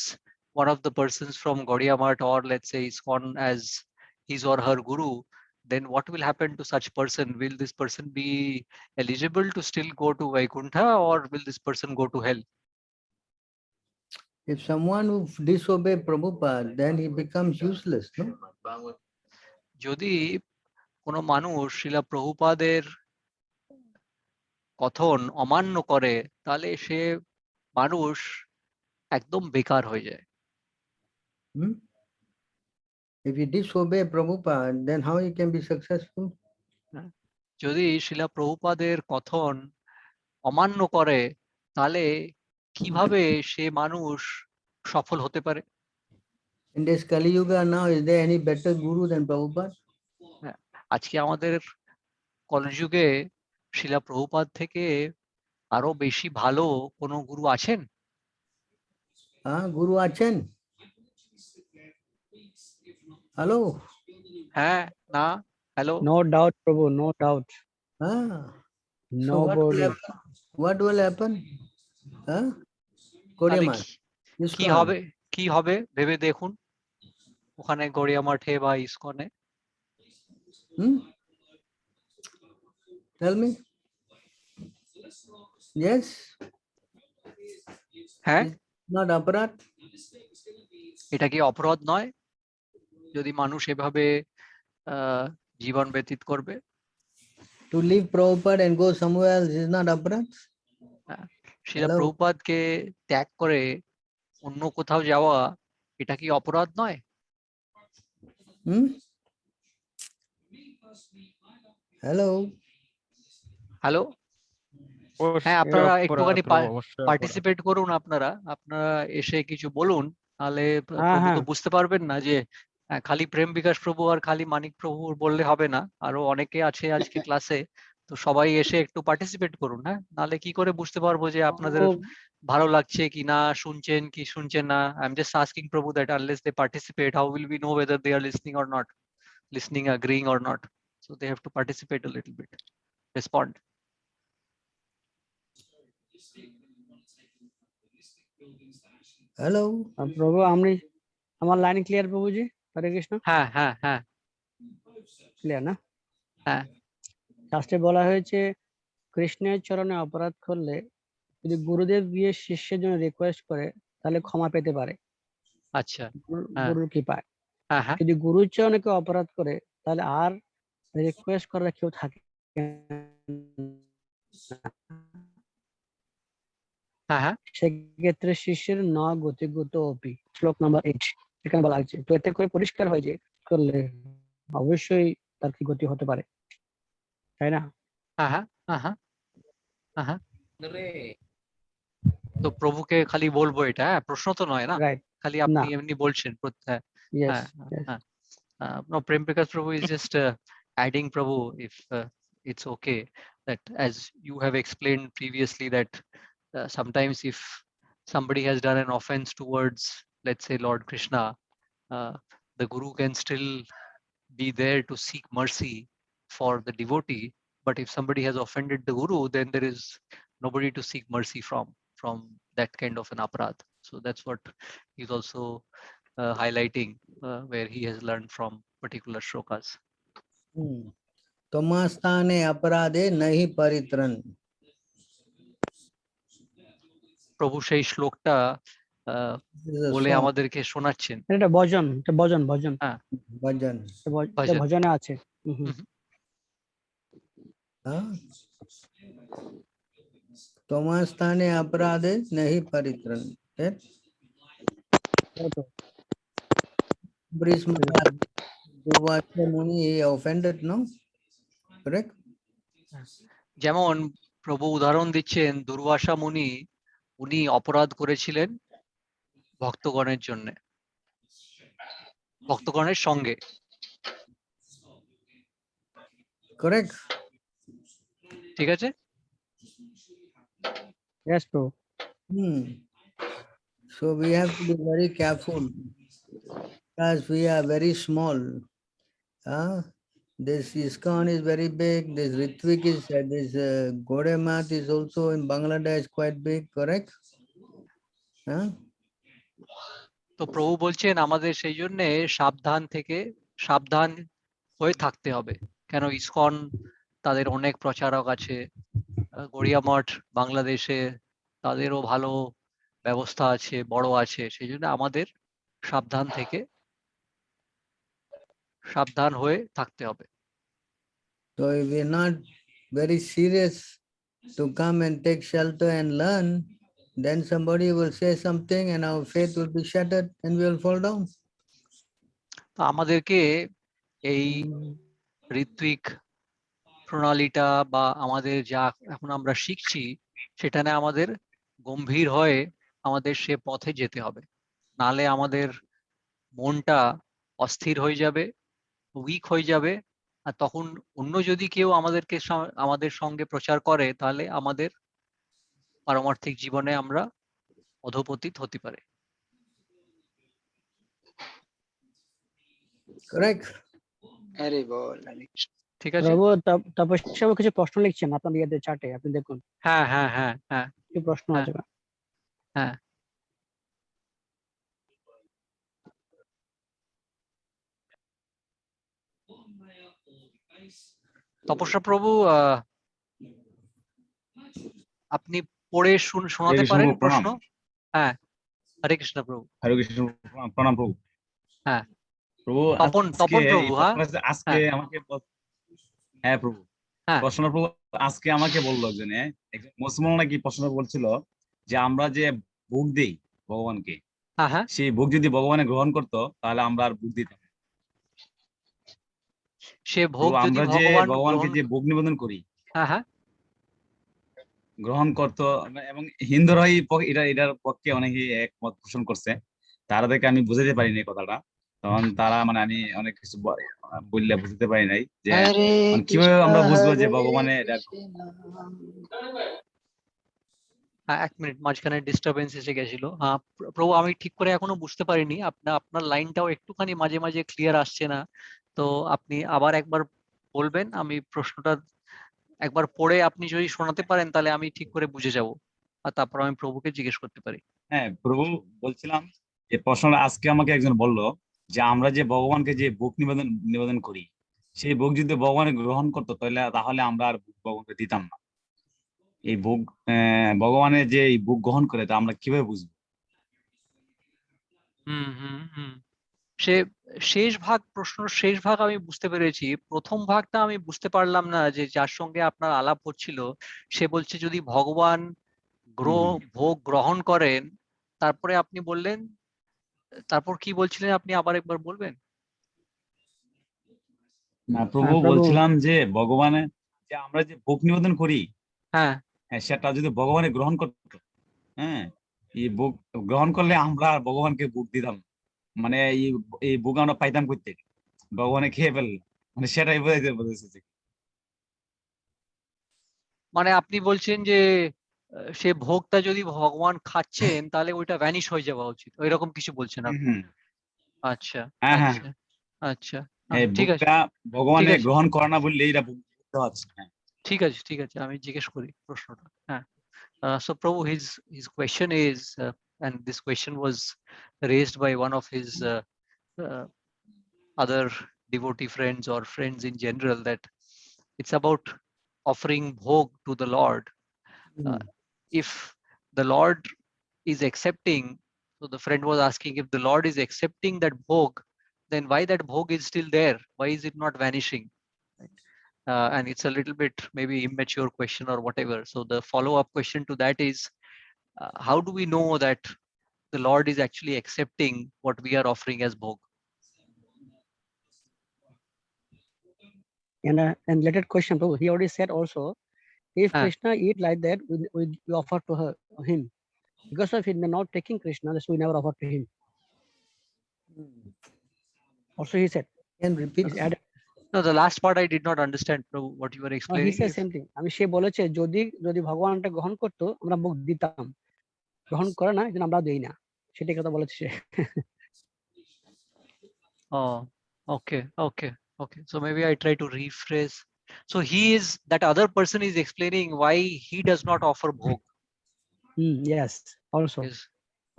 one of the persons from Gaudiya Math or let's say ISKCON as his or her guru, then what will happen to such person? Will this person be eligible to still go to Vaikuntha, or will this person go to hell? If someone who disobey Prabhupada, then he becomes useless, no? যদি কোনো মানুষ শিলা প্রভুপাদের কথন অমান্য করে, তাহলে সে মানুষ একদম বেকার হয়ে যায়। If you disobey Prabhupada, then how you can be successful? যদি শিলা প্রভুপাদের কথন অমান্য করে, তাহলে কিভাবে সে মানুষ সফল হতে পারে? In this Kali Yuga now, is there any better guru than Prabhupada? আজকে আমাদের কলিযুগে শিলা প্রভুপাদ থেকে আরো বেশি ভালো কোনো গুরু আছেন? Guru Achen? Hello? হ্যাঁ, না, hello? No doubt, Prabhu, no doubt. So Nobody. what will happen? তাহলে Gaudiya Math, কি ISKCON. হবে, কি হবে ভেবে দেখুন ওখানে গড়িয়া মাঠে বা ইসকনে। Tell me. Yes? হ্যাঁ, Not aparat? এটা কি অপরাধ নয় যদি মানুষ এভাবে জীবন ব্যতীত করবে? To leave Prabhupada and go somewhere else is not aparat? Shila Hello? প্রভুপাদকে ত্যাগ করে অন্য কোথাও যাওয়া, এটা কি অপরাধ নয়? Hello? হ্যালো? হ্যাঁ, আপনারা একটুখানি পার্টিসিপেট করুন, আপনারা এসে কিছু বলুন, তাহলে প্রভু তো বুঝতে পারবেন না যে খালি প্রেম বিকাশ প্রভু আর খালি মানিক প্রভু বললে হবে না, আরো অনেকে আছে আজকে ক্লাসে, তো সবাই এসে একটু পার্টিসিপেট করুন। হ্যাঁ, নাহলে কি করে বুঝতে পারবো যে আপনাদের ভালো লাগছে কি না, শুনছেন কি শুনছেন না? I am just asking Prabhu that unless they participate, how will we know whether they are listening or not, listening, agreeing or not? So they have to participate a little bit, respond. Hello? প্রভু, আমার line clear প্রভুজি? হরে কৃষ্ণ। হ্যাঁ হ্যাঁ হ্যাঁ, clear না? হ্যাঁ, শাস্ত্রে বলা হয়েছে কৃষ্ণের চরণে অপরাধ করলে যদি গুরুদেব গিয়ে শিষ্যের জন্য রিকোয়েস্ট করে তাহলে ক্ষমা পেতে পারে। আচ্ছা, গুরুর কৃপায়। হ্যাঁ, যদি গুরুর চরণে কেউ অপরাধ করে তাহলে আর রিকোয়েস্ট করার কেউ থাকে হ্যাঁ, সেক্ষেত্রে শিষ্যের ন গতিগত অপি, শ্লোক নাম্বার 8 এখানে বলা হয়েছে। তো এতে করে পরিষ্কার হয় যে করলে অবশ্যই তার কি গতি হতে পারে, তাই না? তো প্রভুকে খালি বলবো এটা? হ্যাঁ, প্রশ্ন তো নয় না, খালি আপনি এমনি বলছেন। No, Prem Prakash Prabhu is just adding, Prabhu, if it's okay. that, as you have explained previously, that sometimes if somebody has done an offense towards, let's say, Lord Krishna, the guru can still be there to seek mercy for the devotee. But if somebody has offended the guru, then there is nobody to seek mercy from that kind of an aparadh. So that's what he's also highlighting, where he has learned from particular shlokas. तमस्ताने अपराधे नहीं परित्रण। প্রভু সেই শ্লোকটা This is a বলে song, আমাদেরকে শোনাচ্ছেন। এটা ভজন, এটা ভজন, ভজন, হ্যাঁ, bhajan। এটা ভজন। ভজনে আছে। हाँ? तमस्ताने अपराधे नहीं परित्रण। Right? Ambarish Maharaj, Durvasa Muni, he offended, no? Correct? যেমন প্রভু উদাহরণ দিচ্ছেন, দুর্বাসা মুনি, উনি অপরাধ করেছিলেন ভক্তগণের জন্য, ভক্তগণের সঙ্গে। Correct? ঠিক আছে? Yes, Prabhu. So we have to be very careful because we are very small. This ISKCON is very big. This Ritvik is, this Godemath is also in Bangladesh quite big, correct? তো প্রভু বলছেন আমাদের সেই জন্য সাবধান হয়ে থাকতে হবে। কেন ইসকন তাদের অনেক প্রচারক আছে, গড়িয়া মঠ বাংলাদেশে তাদেরও ভালো ব্যবস্থা আছে, বড় আছে, সেই জন্য আমাদের সাবধান হয়ে থাকতে হবে। So if we are not very serious to come and take shelter and learn, then somebody will say something and our faith will be shattered and we will fall down. তো আমাদেরকে এই ঋত্বিক প্রণালীটা বা আমাদের যা এখন আমরা শিখছি, সেখানে আমাদের গম্ভীর হয়ে আমাদের সে পথে যেতে হবে, নালে আমাদের মনটা অস্থির হয়ে যাবে, উইক হয়ে যাবে, আর তখন অন্য যদি কেউ আমাদের সঙ্গে প্রচার করে, তাহলে আমাদের পারমার্থিক জীবনে আমরা অধপতিত হতে পারে। Correct? হ্যারে বল, হরে কৃষ্ণ। ঠিক আছে? প্রভু তপস্যা কিছু প্রশ্ন লিখছেন আপনাদের ইয়াদের চার্টে, আপনি দেখুন। হ্যাঁ হ্যাঁ হ্যাঁ হ্যাঁ, কি প্রশ্ন আছে? হ্যাঁ, তপস্যা প্রভু, আপনি পড়ে শোনাতে পারেন প্রশ্ন? হ্যাঁ, হরে কৃষ্ণ প্রভু। হরে কৃষ্ণ, প্রণাম প্রভু। হ্যাঁ, প্রভু তপন প্রভু। আজকে আমাকে, হ্যাঁ প্রভু, প্রশ্ন প্রভু আজকে আমাকে বললো একজন মুসলমান নাকি প্রশ্ন বলছিল যে আমরা যে ভোগ দেই ভগবানকে, সেই ভোগ যদি ভগবানে গ্রহণ করতো তাহলে আমরা আর ভোগ দিতাম। সে ভোগ যদি আমরা যে ভগবানকে যে ভোগ নিবেদন করি, গ্রহণ করতো, এবং হিন্দুরাই এটার পক্ষে অনেকে একমত পোষণ করছে, তাদেরকে আমি বুঝাতে পারিনি কথাটা, তখন তারা আমি অনেক কিছু বললে বুঝতে পারি নাই যে কিভাবে আমরা বুঝবো যে ভগবানের। এক মিনিট, মাঝখানে ডিস্টারবেন্স এসে গেছিল। হ্যাঁ প্রভু, আমি ঠিক করে এখনো বুঝতে পারিনি, আপনার লাইনটাও একটুখানি মাঝে মাঝে ক্লিয়ার আসছে না, তো আপনি আবার একবার বলবেন। আমি প্রশ্নটা একবার পড়ে আপনি যদি শোনাতে পারেন, তাহলে আমি ঠিক করে বুঝে যাব, আর তারপর আমি প্রভুকে জিজ্ঞেস করতে পারি। হ্যাঁ প্রভু, বলছিলাম যে প্রশ্নটা আজকে আমাকে একজন বললো যে আমরা যে ভগবানকে যে ভোগ নিবেদন করি, সেই ভোগ যদি ভগবান গ্রহণ করতো তাহলে আমরা আর ভগবানকে দিতাম না। এই ভোগ ভগবানের যে এই ভোগ গ্রহণ করে, তা আমরা কিভাবে বুঝবো? সে প্রশ্নের শেষ ভাগ আমি বুঝতে পেরেছি, প্রথম ভাগটা আমি বুঝতে পারলাম না। যে যার সঙ্গে আপনার আলাপ হচ্ছিল, সে বলছে যদি ভগবান ভোগ গ্রহণ করেন, তারপরে আপনি বললেন, তারপর কি বলছিলেন আপনি আবার একবার বলবেন? না প্রভু, বলছিলাম যে ভগবানের যে আমরা যে ভোগ নিবেদন করি, হ্যাঁ, সেটা যদি ভগবানে গ্রহণ করতো, এই ভোগ গ্রহণ করলে আমরা ভগবানকে ভোগ দিতাম, এই ভোগ আমরা পাইতাম করতে, ভগবানে খেয়ে ফেললে, সেটাই বোঝাইতে বলেছে। মানে আপনি বলছেন যে সে ভোগটা যদি ভগবান খাচ্ছেন তাহলে ওইটা ভ্যানিশ হয়ে যাওয়া উচিত, এরকম কিছু বলছেন আপনি? হুম। আচ্ছা হ্যাঁ হ্যাঁ, আচ্ছা আচ্ছা, এই ঠিক আছে ভোগটা ভগবানে আছে গ্রহণ করে না বললে এইটা বুঝতে পারছি। হ্যাঁ। ঠিক আছে, আমি জিজ্ঞেস করি প্রশ্নটা। হ্যাঁ, so Prabhu, his question is, and this question was raised by one of his uh, other devotee friends or friends in general, that it's about offering bhog to the Lord. If the Lord is accepting, so the friend was asking, if the Lord is accepting that bhog, then why that bhog is still there? Why is it not vanishing? Right? And it's a little bit maybe immature question or whatever. So the follow-up question to that is, how do we know that the Lord is actually accepting what we are offering as bhog? And related question, Prabhu, he already said also, if Ah. Krishna eat like that, we offer to him. Because of it not taking Krishna, that's we never offer to him. Also he said, Can repeat? he's added, No, the last part I did not understand, Prabhu, what you were he explaining. said If- same thing. আমি সে বলেছে যদি ভগবান এটা গ্রহণ করতো আমরা মুখ দিতাম, গ্রহণ করে না এজন্য আমরা দেই না, সেটাই কথা বলেছে সে। Oh, okay. So maybe I try to rephrase. So that other person is explaining why he does not offer bhog. Yes, also. Is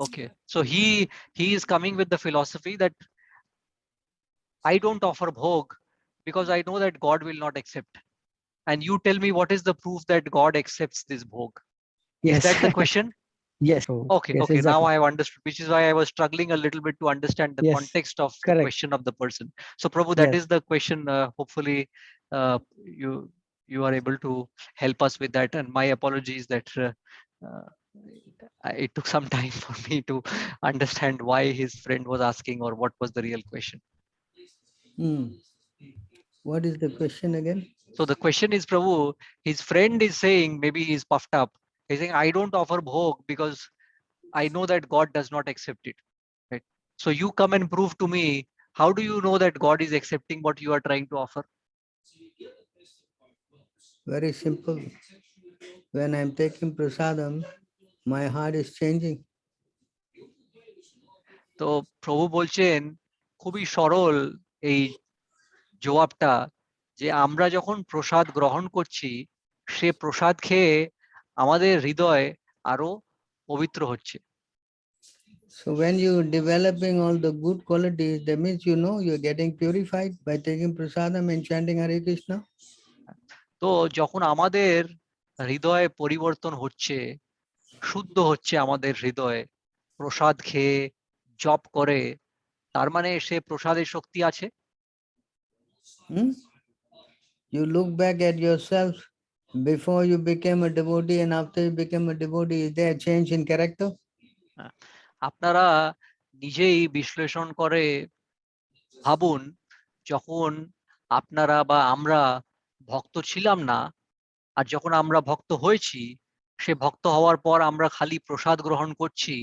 okay. So he is coming with the philosophy that I don't offer bhog because I know that God will not accept. And you tell me, what is the proof that God accepts this bhog? Yes. Is that the question? Yes. Okay, Yes, okay. Now exactly. I have understood, which is why I was struggling a little bit to understand the Yes, context of the correct. question of the person. So Prabhu, that Yes. is the question. Hopefully, you are able to help us with that. And my apologies that it took some time for me to understand why his friend was asking or what was the real question. What is the question again? So the question is, Prabhu, his friend is saying, maybe he's puffed up. He's saying, I don't offer bhog because I know that God does not accept it. Right? So you come and prove to me, how do you know that God is accepting what you are trying to offer? Very simple. When I'm taking prasadam, my heart is changing. তো প্রভু বলছেন খুবই সরল এই জবাবটা, যে আমরা যখন প্রসাদ গ্রহণ করছি, সে প্রসাদ খেয়ে আমাদের হৃদয় আরো পবিত্র হচ্ছে। So when you're developing all the good qualities, that means you're getting purified by taking prasadam and chanting Hare Krishna. তো যখন আমাদের হৃদয় পরিবর্তন হচ্ছে, শুদ্ধ হচ্ছে আমাদের হৃদয় প্রসাদ খেয়ে জপ করে, তার মানে সে প্রসাদের শক্তি আছে। You look back at yourself before you became a devotee and after you became a devotee, is there a change in character? আপনারা নিজেই বিশ্লেষণ করে ভাবুন, যখন আপনারা বা আমরা ভক্ত ছিলাম না, আর যখন আমরা ভক্ত হয়েছি, সে ভক্ত হওয়ার পর আমরা খালি প্রসাদ গ্রহণ করছি,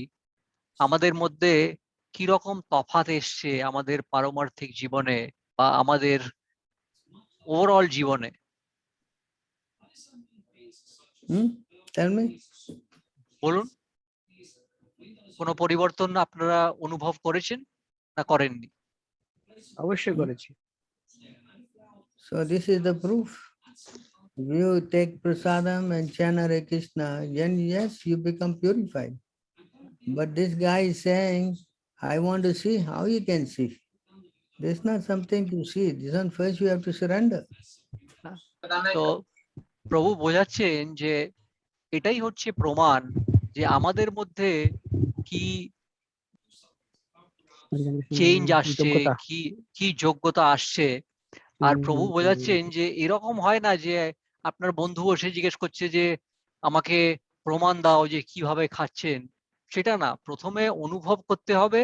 আমাদের মধ্যে কি রকম তফাৎ এসছে আমাদের পারমার্থিক জীবনে বা আমাদের ওভারঅল জীবনে। Tell me. বলুন, কোনো পরিবর্তন আপনারা অনুভব করেছেন না করেননি? অবশ্যই করেছি। So this is the proof. If you take prasadam and chant Hare Krishna, then yes, you become purified. But this guy is saying, I want to see. How you can see? There's not something to see. This one first you have to surrender. তো প্রভু বোঝাচ্ছেন যে এটাই হচ্ছে প্রমাণ যে আমাদের মধ্যে কি চেঞ্জ আসছে, কি যোগ্যতা আসছে। আর প্রভু বোঝাচ্ছেন যে এরকম হয় না যে আপনার বন্ধু এসে জিজ্ঞেস করছে যে আমাকে প্রমাণ দাও যে কিভাবে খাচ্ছেন, সেটা না। প্রথমে অনুভব করতে হবে,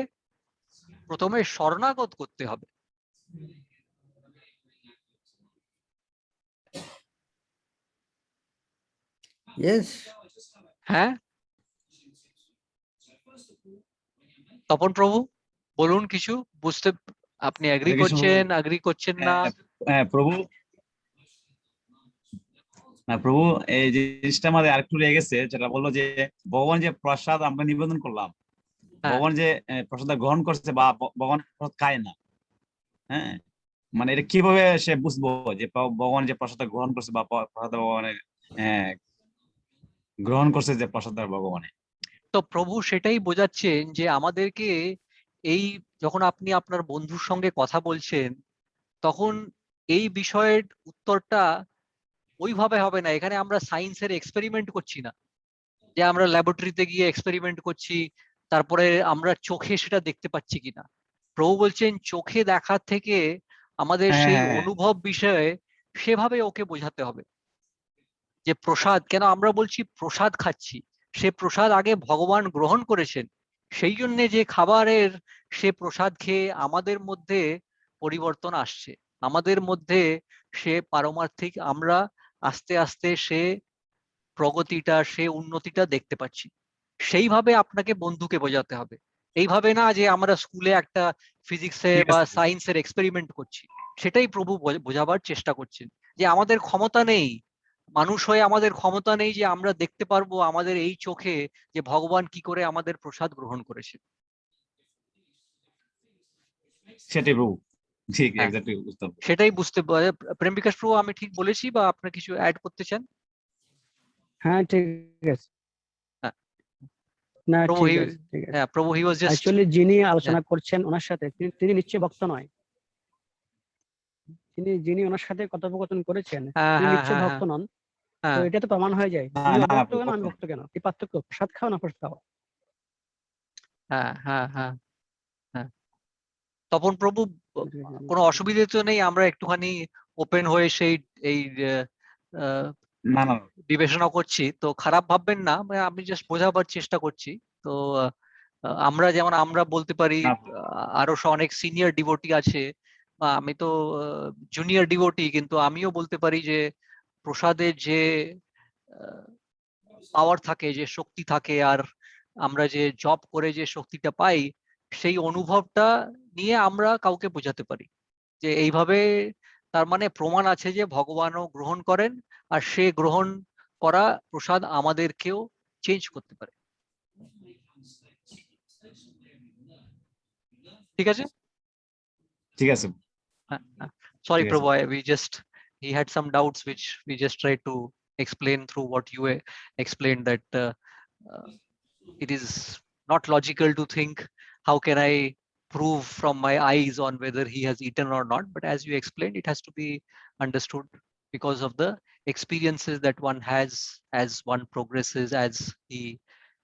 প্রথমে শরণাগত করতে হবে। Yes. হ্যাঁ, তপন প্রভু বলুন কিছু, বুঝতে আপনি এগ্রি করছেন, এগ্রি করছেন না? প্রভু না প্রভু, এই জিনিসটা আমাদের আরেকটু রয়ে গেছে, যেটা বললো যে ভগবান যে প্রসাদ আমরা নিবেদন করলাম, হ্যাঁ। ভগবান যে প্রসাদ গ্রহণ করছে বা ভগবান প্রসাদ খায় না, হ্যাঁ, মানে এটা কিভাবে সে বুঝবো যে ভগবান যে প্রসাদ গ্রহণ করছে বা প্রসাদ ভগবানের গ্রহণ করছে যে প্রসাদ ভগবানের? তো প্রভু সেটাই বোঝাচ্ছেন যে আমাদেরকে এই যখন আপনি আপনার বন্ধুর সঙ্গে কথা বলছেন, তখন এই বিষয়ের উত্তরটা ওইভাবে হবে না। এখানে আমরা সায়েন্সের এক্সপেরিমেন্ট করছি না, যে আমরা ল্যাবরেটরিতে গিয়ে এক্সপেরিমেন্ট করছি তারপরে আমরা চোখে সেটা দেখতে পাচ্ছি কিনা। প্রভু বলছেন চোখে দেখার থেকে আমাদের হ্যাঁ, সেই হ্যাঁ, অনুভব বিষয়ে সেভাবে ওকে বোঝাতে হবে। যে প্রসাদ কেন আমরা বলছি প্রসাদ খাচ্ছি, সে প্রসাদ আগে ভগবান গ্রহণ করেছেন, সেই জন্যে যে খাবারের সে প্রসাদ খেয়ে আমাদের মধ্যে পরিবর্তন আসছে, আমাদের মধ্যে সে পারমার্থিক আমরা আস্তে আস্তে সে প্রগতিটা সে উন্নতিটা দেখতে পাচ্ছি। সেইভাবে আপনাকে বন্ধুকে বোঝাতে হবে, এইভাবে না যে আমরা স্কুলে একটা ফিজিক্সে ঠিক বা আছে। সায়েন্সের এক্সপেরিমেন্ট করছি। সেটাই প্রভু বোঝাবার চেষ্টা করছেন, যে আমাদের ক্ষমতা নেই, মানুষ হয়ে আমাদের ক্ষমতা নেই যে আমরা দেখতে পারবো আমাদের এই চোখে যে ভগবান কি করে আমাদের প্রসাদ গ্রহণ করেছে। সেটাই প্রভু, ঠিক হ্যাঁ, এক্স্যাক্টলি বুঝতে পারবো। সেটাই বুঝতে প্রেম বিকাশ প্রভু, আমি ঠিক বলেছি বা আপনার কিছু অ্যাড করতে চান? হ্যাঁ ঠিক আছে। হ্যাঁ না প্রভু, ঠিক আছে, ঠিক আছে। হ্যাঁ প্রভু, হি ওয়াজ জাস্ট, অ্যাকচুয়ালি যিনি আলোচনা করছেন ওনার সাথে তিনি নিশ্চয়ই ভক্ত নয়। যিনি ওনার সাথে কথোপকথন করেছেন হ্যাঁ তিনি হ্যাঁ নিশ্চয়ই হ্যাঁ ভক্ত নন। তো হ্যাঁ এটা তো প্রমাণ হয়ে যায় না, তিনি না, অভক্ত প্রভু, কেন আমি ভক্ত কেন, কি পার্থক্য? প্রসাদ খাও না প্রসাদ খাও। হ্যাঁ হ্যাঁ হ্যাঁ হ্যাঁ। তপন প্রভু, কোনো অসুবিধে তো নেই, আমরা একটুখানি ওপেন হয়ে সেই এই আহ, না, না, বিবেচনা করছি, তো খারাপ ভাববেন না, মানে আমি জাস্ট বোঝাবার চেষ্টা করছি। তো আমরা যেমন আমরা বলতে পারি, না, আরো অনেক সিনিয়র ডিভোটি আছে, বা আমি তো জুনিয়র ডিভোটি, কিন্তু আমিও বলতে পারি যে প্রসাদের যে পাওয়ার থাকে, যে শক্তি থাকে, আর আমরা যে জব করে যে শক্তিটা পাই, সেই অনুভবটা নিয়ে আমরা কাউকে বোঝাতে পারি যে এইভাবে, তার মানে প্রমাণ আছে যে ভগবানও গ্রহণ করেন, আর সে গ্রহণ করা প্রসাদ আমাদেরকেও চেঞ্জ করতে পারে। ঠিক আছে? ঠিক আছে, Sorry ঠিক আছে। Prabhu, he had some doubts which we just tried to explain through what you explained, that it is not logical to think how can I prove from my eyes on whether he has eaten or not, but as you explained, it has to be understood because of the experiences that one has as one progresses, as he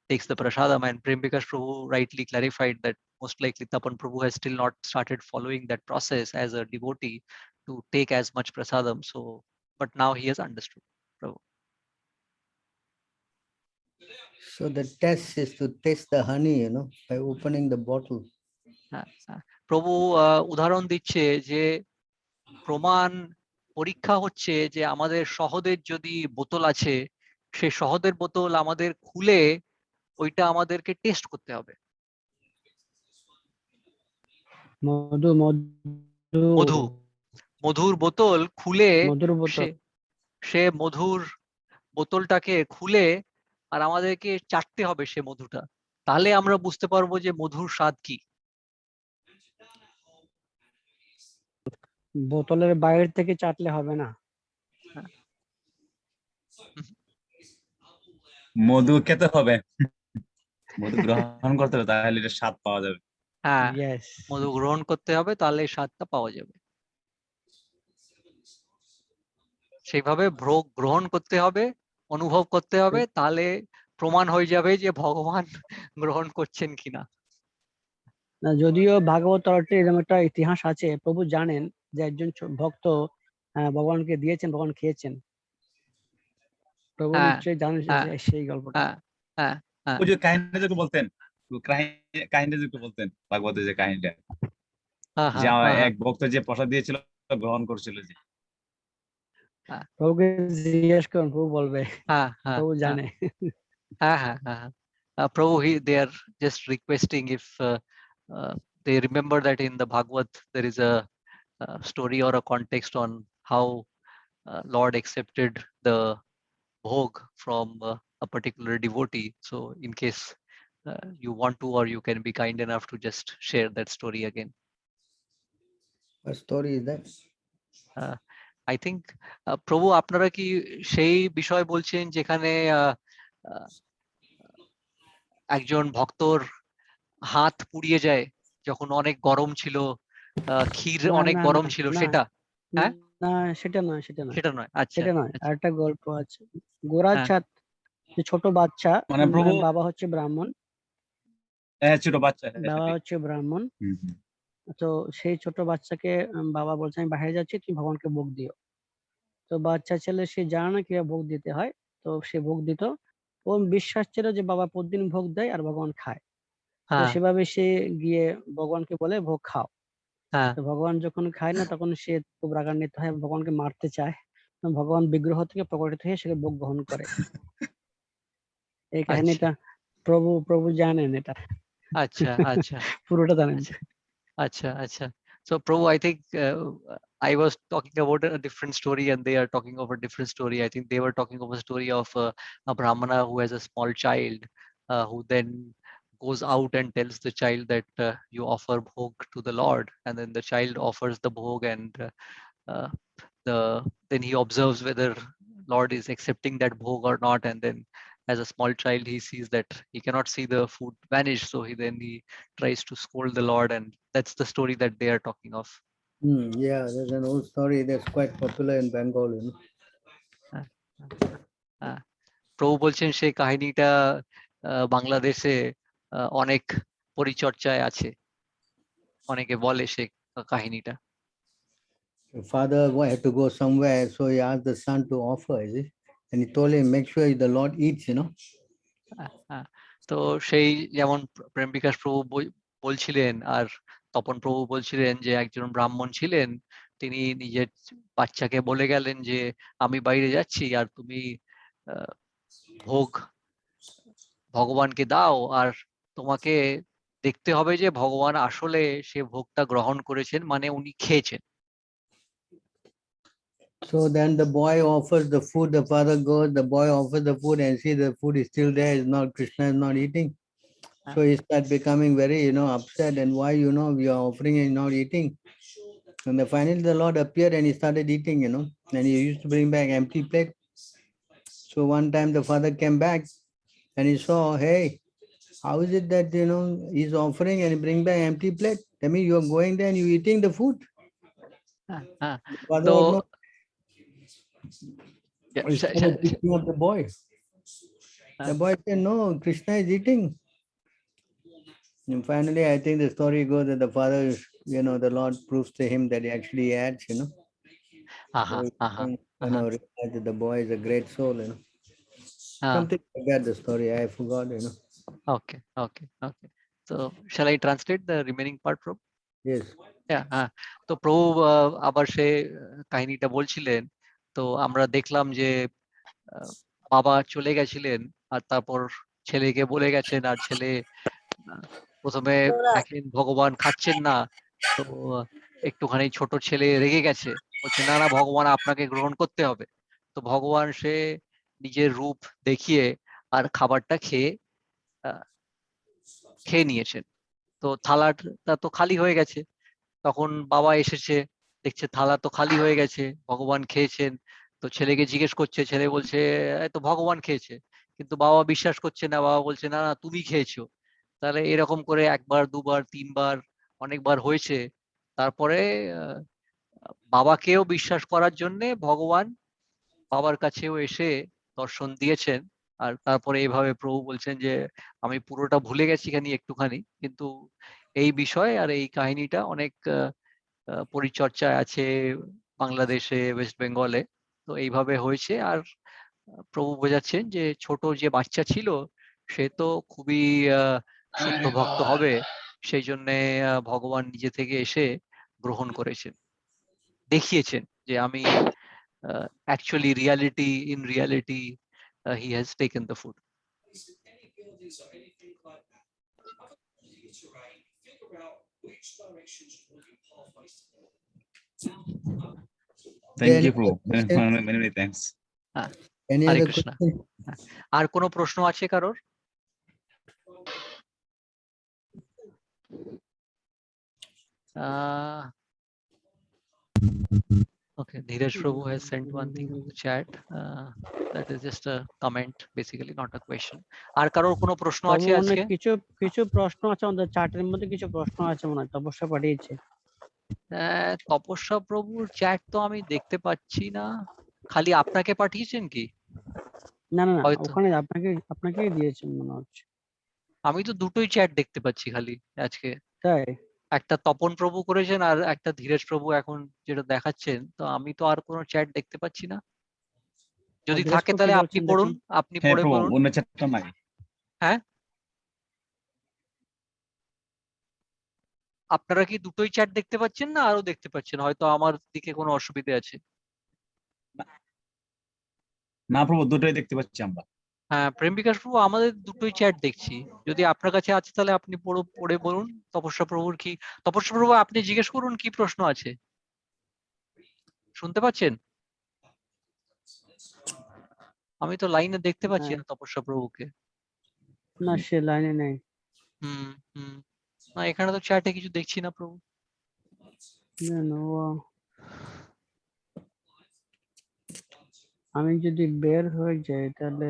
takes the prasadam. And Prem Bikash Prabhu rightly clarified that most likely Tapan Prabhu has still not started following that process as a devotee to take as much prasadam. So, but now he has understood. Prabhu. So the test is to taste the honey, by opening the bottle. প্রভু উদাহরণ দিচ্ছে যে প্রমাণ পরীক্ষা হচ্ছে যে আমাদের সহদের যদি বোতল আছে, সেই সহদের বোতল আমাদের খুলে ওইটা আমাদেরকে টেস্ট করতে হবে। মধু মধু, মধুর বোতল খুলে মধুর বোতল সে মধুর বোতলটাকে খুলে আর আমাদেরকে চাটতে হবে সে মধুটা, তাহলে আমরা বুঝতে পারবো যে মধুর স্বাদ কি। বোতলের বাইরে থেকে চাটলে হবে না। মধু খেতে হবে, মধু গ্রহণ করতে হবে, তাহলে এটা স্বাদ পাওয়া যাবে। হ্যাঁ, Yes. মধু গ্রহণ করতে হবে, তাহলে স্বাদটা পাওয়া যাবে। সেইভাবে ভোগ গ্রহণ করতে হবে, অনুভব করতে হবে, তাহলে প্রমাণ হয়ে যাবে যে ভগবান গ্রহণ করছেন কিনা। না, যদিও ভাগবত তরফে এরকম একটা ইতিহাস আছে, প্রভু জানেন যে একজন ভক্ত ভগবানকে দিয়েছেন, ভগবান খেয়েছেন। প্রভু হ্যাঁ নিশ্চয়ই জানেন হ্যাঁ সেই গল্পটা। হ্যাঁ হ্যাঁ হ্যাঁ। ওই যে কাহিনীটা একটু বলতেন, কাহিনীটা একটু বলতেন, ভাগবতের যে কাহিনীটা, হ্যাঁ যে হ্যাঁ হ্যাঁ এক ভক্ত যে প্রসাদ দিয়েছিল গ্রহণ করছিল যে। প্রভুকে জিজ্ঞেস করুন, প্রভু বলবে, হ্যাঁ হ্যাঁ প্রভু জানে। হ্যাঁ হ্যাঁ হ্যাঁ। Prabhu, they are just requesting if they remember that in the Bhagavad there is a story or a context on how Lord accepted the bhog from a particular devotee. So in case you want to, or you can be kind enough to just share that story again. What story is that? I think প্রভু আপনারা কি সেই বিষয় বলছেন যেখানে একজন ভক্তর হাত পুড়িয়ে যায় যখন অনেক গরম ছিল, ক্ষীর না অনেক না গরম না ছিল, না সেটা? হ্যাঁ, না, সেটা নয়, সেটা নয়, সেটা নয়। আচ্ছা সেটা নয়। আচ্ছা। আরেকটা গল্প আছে। গোরার হ্যাঁ ছাদ, যে ছোট বাচ্চা, মানে প্রভু বাবা হচ্ছে ব্রাহ্মণ, হ্যাঁ ছোট বাচ্চা, হ্যাঁ বাবা সেটাই। হচ্ছে ব্রাহ্মণ। হুম, হুম। তো সেই ছোট বাচ্চাকে বাবা বলছে আমি বাইরে যাচ্ছি, তুমি ভগবানকে ভোগ দিও। তো বাচ্চা ছেলে সে জানে না কিভাবে ভোগ দিতে হয়, তো সে ভোগ দিত। ওর বিশ্বাস ছিল যে বাবা প্রতিদিন ভোগ দেয় আর ভগবান খায়। তো হ্যাঁ সেভাবে সে গিয়ে ভগবানকে বলে ভোগ খাও। হ্যাঁ। তো ভগবান যখন খায় না তখন সে খুব রাগান্বিত হয়, ভগবানকে মারতে চায়। তো ভগবান বিগ্রহ থেকে প্রকটিত হয়ে সে ভোগ গ্রহণ করে। এই আচ্ছা কাহিনীটা প্রভু জানেন এটা। আচ্ছা আচ্ছা পুরোটা জানেন। আচ্ছা acha acha. So Prabhu, I think I was talking about a different story and they are talking of a different story. I think they were talking of a story of a brahmana who has a small child, who then goes out and tells the child that you offer bhog to the Lord, and then the child offers the bhog, and uh, then he observes whether Lord is accepting that bhog or not, and then as a small child he sees that he cannot see the food vanish, so he tries to scold the Lord, and that's the story that they are talking of. Yeah, there's an old story that's quite popular in Bengal, you know. আহ, আহ, প্রভু বলছেন সেই কাহিনীটা বাংলাদেশে অনেক পরিচর্যায় আছে, অনেকে বলে সেই কাহিনীটা। The father had to go somewhere, so he asked the son to offer, is it? And he told him, make sure the Lord eats, you know. তো সেই যেমন প্রেম বিকাশ প্রভু বলছিলেন, আর তপন প্রভু বলছিলেন যে একজন ব্রাহ্মণ ছিলেন, তিনি নিজের বাচ্চাকে বলে গেলেন যে আমি বাইরে যাচ্ছি আর তুমি ভোগ ভগবানকে দাও, আর তোমাকে দেখতে হবে যে ভগবান আসলে সে ভোগটা গ্রহণ করেছেন, মানে উনি খেয়েছেন। So then the boy offers the food, the father goes, the boy offers the food and see the food is still there, is not, Krishna is not eating. So he starts becoming very, upset, and why, we are offering and not eating. And then finally the Lord appeared and he started eating, and he used to bring back empty plate. So one time the father came back and he saw, hey, how is it that, he's offering and he bring back empty plate? I mean, you're going there and you're eating the food. The father তো had no, he started beating up the boy. The boy said, no, Krishna is eating. And finally, I think the story goes that the father, the Lord proves to him that he actually adds, So he realized that the boy is a great soul, Something like that, the story, I forgot, Okay. So shall I translate the remaining part, Prabhu? Yes. হ্যাঁ, তো প্রভু আবার সে কাহিনীটা বলছিলেন। তো আমরা দেখলাম যে বাবা চলে গেছিলেন আর তারপর ছেলেকে বলে গেছেন, আর ছেলে প্রথমে দেখেন ভগবান খাচ্ছেন না, তো একটুখানি ছোট ছেলে রেগে গেছে, বলছে না না ভগবান আপনাকে গ্রহণ করতে হবে। তো ভগবান সে নিজের রূপ দেখিয়ে আর খাবারটা খেয়ে নিয়েছেন। তো থালাটা তো খালি হয়ে গেছে, তখন বাবা এসেছে, দেখছে থালা তো খালি হয়ে গেছে, ভগবান খেয়েছেন। তো ছেলেকে জিজ্ঞেস করছে, ছেলে বলছে এই তো ভগবান খেয়েছে, কিন্তু বাবা বিশ্বাস করছে না, বাবা বলছে না না তুমি খেয়েছো। তাহলে এরকম করে একবার দুবার তিনবার অনেকবার হয়েছে। তারপরে বাবাকেও বিশ্বাস করার জন্য ভগবান বাবার কাছেও এসে দর্শন দিয়েছেন। আর তারপরে এইভাবে প্রভু বলছেন যে আমি পুরোটা ভুলে গেছি খানি একটুখানি, কিন্তু এই বিষয় আর এই কাহিনীটা অনেক পরিচর্যায় আছে বাংলাদেশে, ওয়েস্ট বেঙ্গলে। তো এইভাবে হয়েছে। আর প্রভু বোঝাচ্ছেন যে ছোট যে বাচ্চা ছিল সে তো খুবই শুদ্ধ ভক্ত হবে, সেই জন্য ভগবান নিজে থেকে এসে গ্রহণ করেছেন, দেখিয়েছেন যে আমি actually in reality he has taken the food. Thank you, Prabhu. Many thanks. Any Hare other Krishna. question? আর কোনো প্রশ্ন আছে কারোর? Okay, Dheeraj Prabhu has sent one thing in the chat. That is just a comment, basically, not a question. আর কারোর কোনো প্রশ্ন আছে প্রভু, আজকে? কিছু কিছু প্রশ্ন আছে আমাদের চার্টের মধ্যে, কিছু প্রশ্ন আছে মনে হয়, তপস্যা পাঠিয়েছে। তপস্যা প্রভুর চ্যাট তো আমি দেখতে পাচ্ছি না, খালি আপনাকে পাঠিয়েছেন কি? না না না, হয়তো ওখানে আপনাকেই দিয়েছেন মনে হচ্ছে। আমি তো দুটোই চ্যাট দেখতে পাচ্ছি খালি আজকে। তাই? একটা তপন প্রভু করেছেন আর একটা ধীরেজ প্রভু এখন যেটা দেখাচ্ছেন, তো আমি তো আর কোনো চ্যাট দেখতে পাচ্ছি না। যদি ধীরেজ থাকে প্রভু কি তাহলে আপনি বলছেন পড়ুন, দেখুন। আপনি হ্যাঁ পড়ে প্রভু, বলুন। অন্য চ্যাপ্টার নাই। হ্যাঁ, আপনারা কি দুটোই চ্যাট দেখতে পাচ্ছেন না আরো দেখতে পাচ্ছেন? হয়তো আমার দিকে কোনো অসুবিধা আছে। না প্রভু, দুটোই দেখতে পাচ্ছি আমরা। হ্যাঁ, প্রেম বিকাশ প্রভু, আমাদের দুটোই চ্যাট দেখছি। যদি আপনার কাছে আছে তাহলে আপনি পড়ে বলুন তপস্যা প্রভুর কি। তপস্যা প্রভু, আপনি জিজ্ঞেস করুন কি প্রশ্ন আছে। শুনতে পাচ্ছেন? আমি তো লাইনে দেখতে পাচ্ছি না তপস্যা প্রভুকে। না, সে লাইনে নেই। হুম হুম, না এখানে তো চ্যাটে কিছু দেখছি না প্রভু। আমি যদি বের হয়ে যাই তাহলে।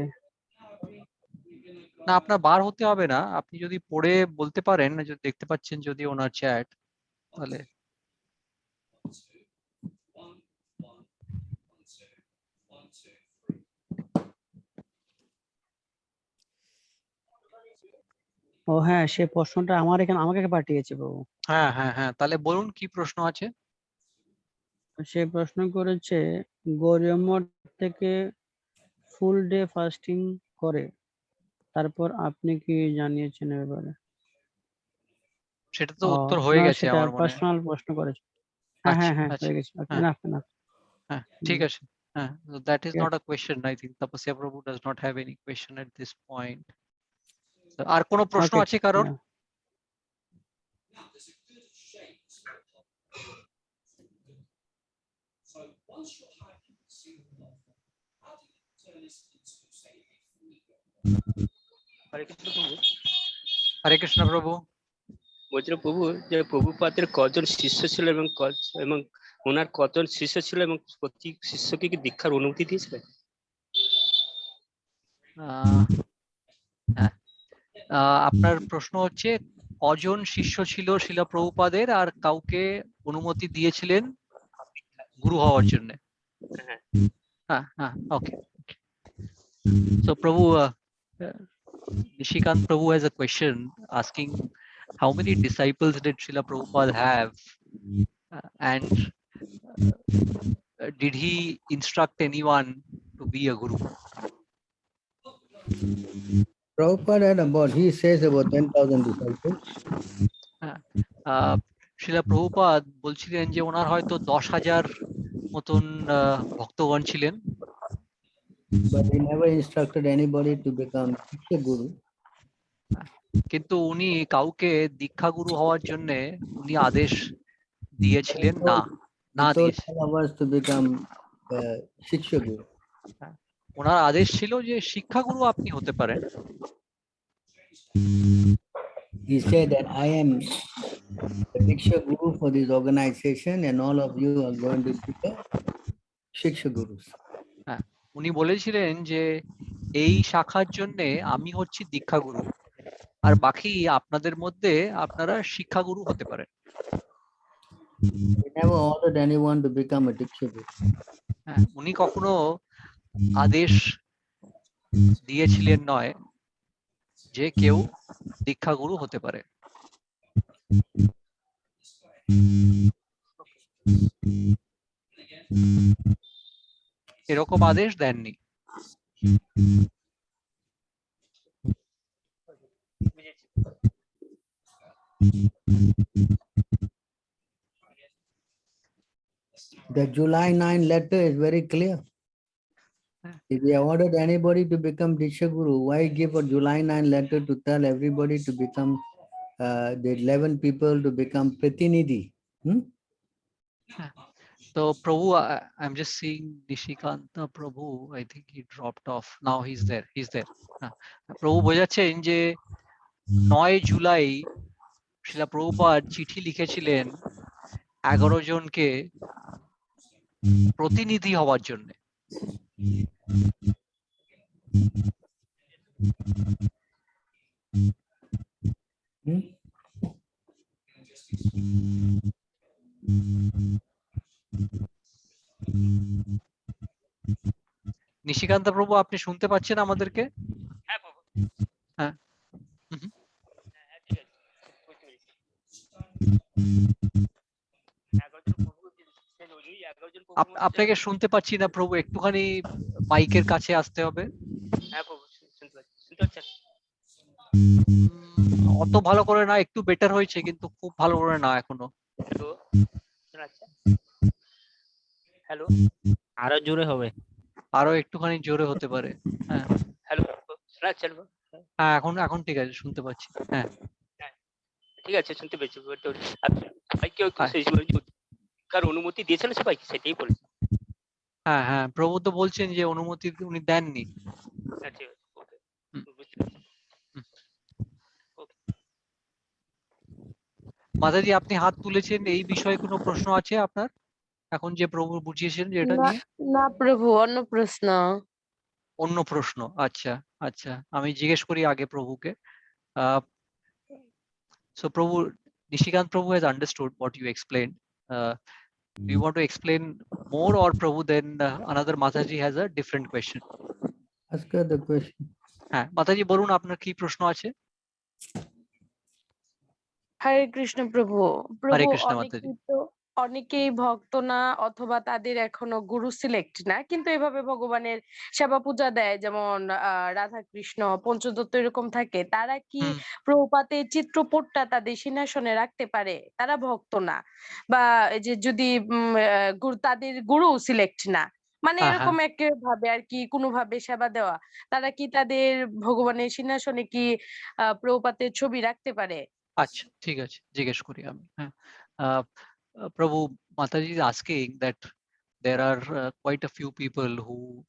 না, আপনার বার হতে হবে না, আপনি যদি পড়ে বলতে পারেন, যদি দেখতে পাচ্ছেন যদি ওনার চ্যাট, তাহলে ও হ্যাঁ, সে প্রশ্নটা আমাকে পাঠিয়েছে বাবু। হ্যাঁ হ্যাঁ হ্যাঁ, তাহলে বলুন কি প্রশ্ন আছে। সে প্রশ্ন করেছে, গৌড়ীয় মঠ থেকে ফুল ডে ফাস্টিং করে, তারপর আপনি কি জানিয়েছেন এ ব্যাপারে? সেটা তো উত্তর হয়ে না, গেছে সেটা আমার মনে হয়। পার্সোনাল প্রশ্ন করেছে। হ্যাঁ আচ্ছা হ্যাঁ হ্যাঁ, আচ্ছা, হয়ে গেছে। হ্যাঁ এনাফ এনাফ। হ্যাঁ, ঠিক আছে। হ্যাঁ, that is not a question. I think Tapasya Prabhu does not have any question at this point. আর কোনো প্রশ্ন ওকে। আছে কারোর? হরে কৃষ্ণ প্রভু। বলছিলাম প্রভু, যে প্রভুপাদের কজন শিষ্য ছিল এবং ওনার কজন শিষ্য ছিল এবং প্রতি শিষ্যকে কি দীক্ষার অনুমতি দিয়েছিলেন? হ্যাঁ, আপনার প্রশ্ন হচ্ছে কজন শিষ্য ছিল শিলা প্রভুপাদের আর কাউকে অনুমতি দিয়েছিলেন গুরু হওয়ার জন্য? হ্যাঁ হ্যাঁ, ওকে। So Prabhu, Nishikant Prabhu has a question asking how many disciples did Srila Prabhupada have, and did he instruct anyone to be a guru? Prabhupada had he says about 10,000 disciples. শিলা প্রভুপাদ বলছিলেন যে ওনার হয়তো 10,000 মতন ভক্তগণ ছিলেন। But he never instructed anybody to become a guru. কিন্তু উনি কাউকে দীক্ষা গুরু হওয়ার জন্য উনি আদেশ দিয়েছিলেন না। না দিয়েছে, to become শিক্ষা গুরু। ওনার আদেশ ছিল যে শিক্ষা গুরু আপনি হতে পারেন। He said that I am the Diksha Guru for this organization and all of you are going to be the Shiksha Gurus. হ্যাঁ, উনি বলেছিলেন যে এই শাখার জন্য আমি হচ্ছি দীক্ষা গুরু, আর বাকি আপনাদের মধ্যে আপনারা শিক্ষা গুরু হতে পারেন। He never ordered anyone to become a Diksha Guru. হ্যাঁ, উনি কখনো আদেশ দিয়েছিলেন নয় যে কেউ দীক্ষা গুরু হতে পারে। এরকম আদেশ দেননি। The July 9 letter is very clear. If he ordered anybody to become Diksha Guru, why give a July 9 letter to tell everybody to become the 11 people to become Pratinidhi? So Prabhu, I'm just seeing Nishikanta Prabhu. I think he dropped off. Now he's there. He's there. Prabhu বোঝাচ্ছেন যে 9 জুলাই শিলা প্রভুপাদ চিঠি লিখেছিলেন 11 জনকে প্রতিনিধি হওয়ার জন্য। নিশিকান্ত প্রভু, আপনি শুনতে পাচ্ছেন আমাদেরকে? হ্যাঁ প্রভু। হ্যাঁ। হ্যাঁ, ঠিক আছে, বুঝতে পেরেছি। 11 জন প্রভু, সেই ওই 11 জন প্রভুর মধ্যে আপনাকে শুনতে পাচ্ছি না প্রভু, একটুখানি মাইকের কাছে আসতে হবে। হ্যাঁ প্রভু, শুনতে পাচ্ছি। শুনতে পাচ্ছেন? অত ভালো করে না, একটু বেটার হয়েছে কিন্তু খুব ভালো করে না এখনো। হ্যালো, শোনা যাচ্ছে? হ্যালো, আরো জোরে হবে? আরো একটুখানি জোরে হতে পারে। হ্যাঁ হ্যালো, শোনা যাচ্ছে? হ্যাঁ, এখন ঠিক আছে, শুনতে পাচ্ছি। হ্যাঁ ঠিক আছে, শুনতে পেয়েছি। কেউ কার অনুমতি দিয়েছেন সবাই, সেটাই বলেছি। হ্যাঁ হ্যাঁ, প্রভু তো বলছেন যে অনুমতি উনি দেননি। হ্যাঁ, ঠিক আছে, ওকে, বুঝতে পেরেছি। মাতাজি, আপনি হাত তুলেছেন, এই বিষয়ে কোনো প্রশ্ন আছে আপনার? এখন যে প্রভু বুঝিয়েছেন যে এটা নিয়ে? না প্রভু, অন্য প্রশ্ন। অন্য প্রশ্ন, আচ্ছা আচ্ছা, আমি জিজ্ঞেস করি আগে প্রভুকে। So Prabhu, Nishikant Prabhu has understood what you explained. Do you want to explain more, or Prabhu then another Mataji has a different question? Ask her the question. হ্যাঁ মাতাজি, বলুন আপনার কি প্রশ্ন আছে? হরে কৃষ্ণ প্রভু। হরে প্রভু, কৃষ্ণ মাতাজি। অনেকেই ভক্ত না, অথবা তাদের এখনো গুরু সিলেক্ট না, কিন্তু এভাবে ভগবানের সেবা পূজা দেয়, যেমন রাধা কৃষ্ণ, পঞ্চদত্ত এরকম থাকে। তারা কি প্রভুপাতের চিত্রপটটা তাদের সিংহাসনে রাখতে পারে? তারা ভক্ত না, বা এই যে যদি তাদের গুরু সিলেক্ট না, মানে এরকম এক ভাবে আর কি, কোনোভাবে সেবা দেওয়া, তারা কি তাদের ভগবানের সিংহাসনে কি প্রভুপাতের ছবি রাখতে পারে? আচ্ছা ঠিক আছে, জিজ্ঞেস করি আমি। হ্যাঁ প্রভু, Mataji is asking that there are quite a few people who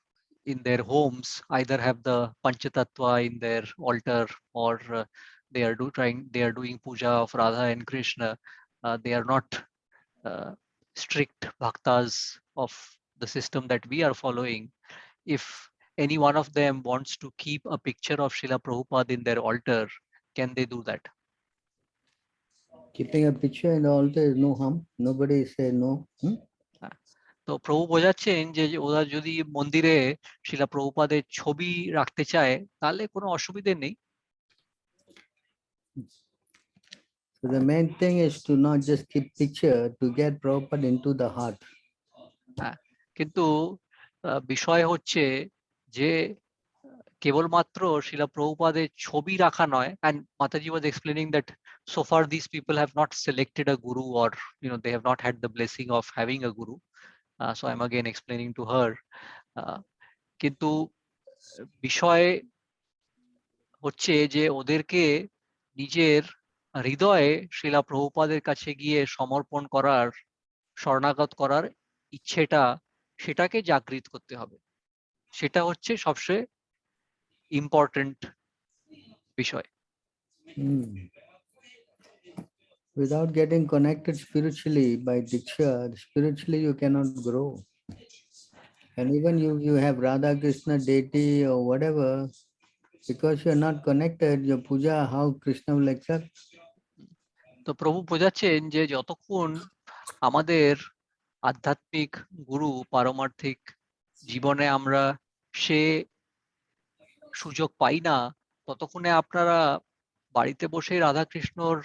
in their homes either have the Panchatattva in their altar, or they are doing puja of Radha and Krishna. They are not strict bhaktas of the system that we are following. If any one of them wants to keep a picture of Srila Prabhupada in their altar, can they do that? Keeping a picture in the altar is no harm. Nobody say no. তো প্রভু বোঝাচ্ছেন যে ওরা যদি মন্দিরে শিলা প্রভুপাদের ছবি রাখতে চায় তাহলে কোনো অসুবিধে নেই। So the main thing is to not just keep picture, to get Prabhupada into the heart. হ্যাঁ, কিন্তু বিষয় হচ্ছে যে কেবলমাত্র শিলা প্রভুপাদের ছবি রাখা নয়, and Mataji was explaining that so far these people have not selected a guru, or they have not had the blessing of having a guru. So I'm again explaining to her. কিন্তু বিষয় হচ্ছে যে ওদেরকে নিজের হৃদয়ে শিলা প্রভুপাদের কাছে গিয়ে সমর্পণ করার, শরণাগত করার ইচ্ছেটা, সেটাকে জাগৃত করতে হবে। সেটা হচ্ছে সবচেয়ে ইম্পর্টেন্ট বিষয়। Without getting connected spiritually by Diksha, spiritually you cannot grow. And even you have Radha Krishna deity or whatever, because you are not connected, your puja, how Krishna will accept? তো প্রভু বোঝাচ্ছেন যে যতক্ষণ আমাদের আধ্যাত্মিক গুরু, পারমার্থিক জীবনে আমরা সে সুযোগ পাই না, ততক্ষণে আপনারা বাড়িতে বসে রাধা কৃষ্ণর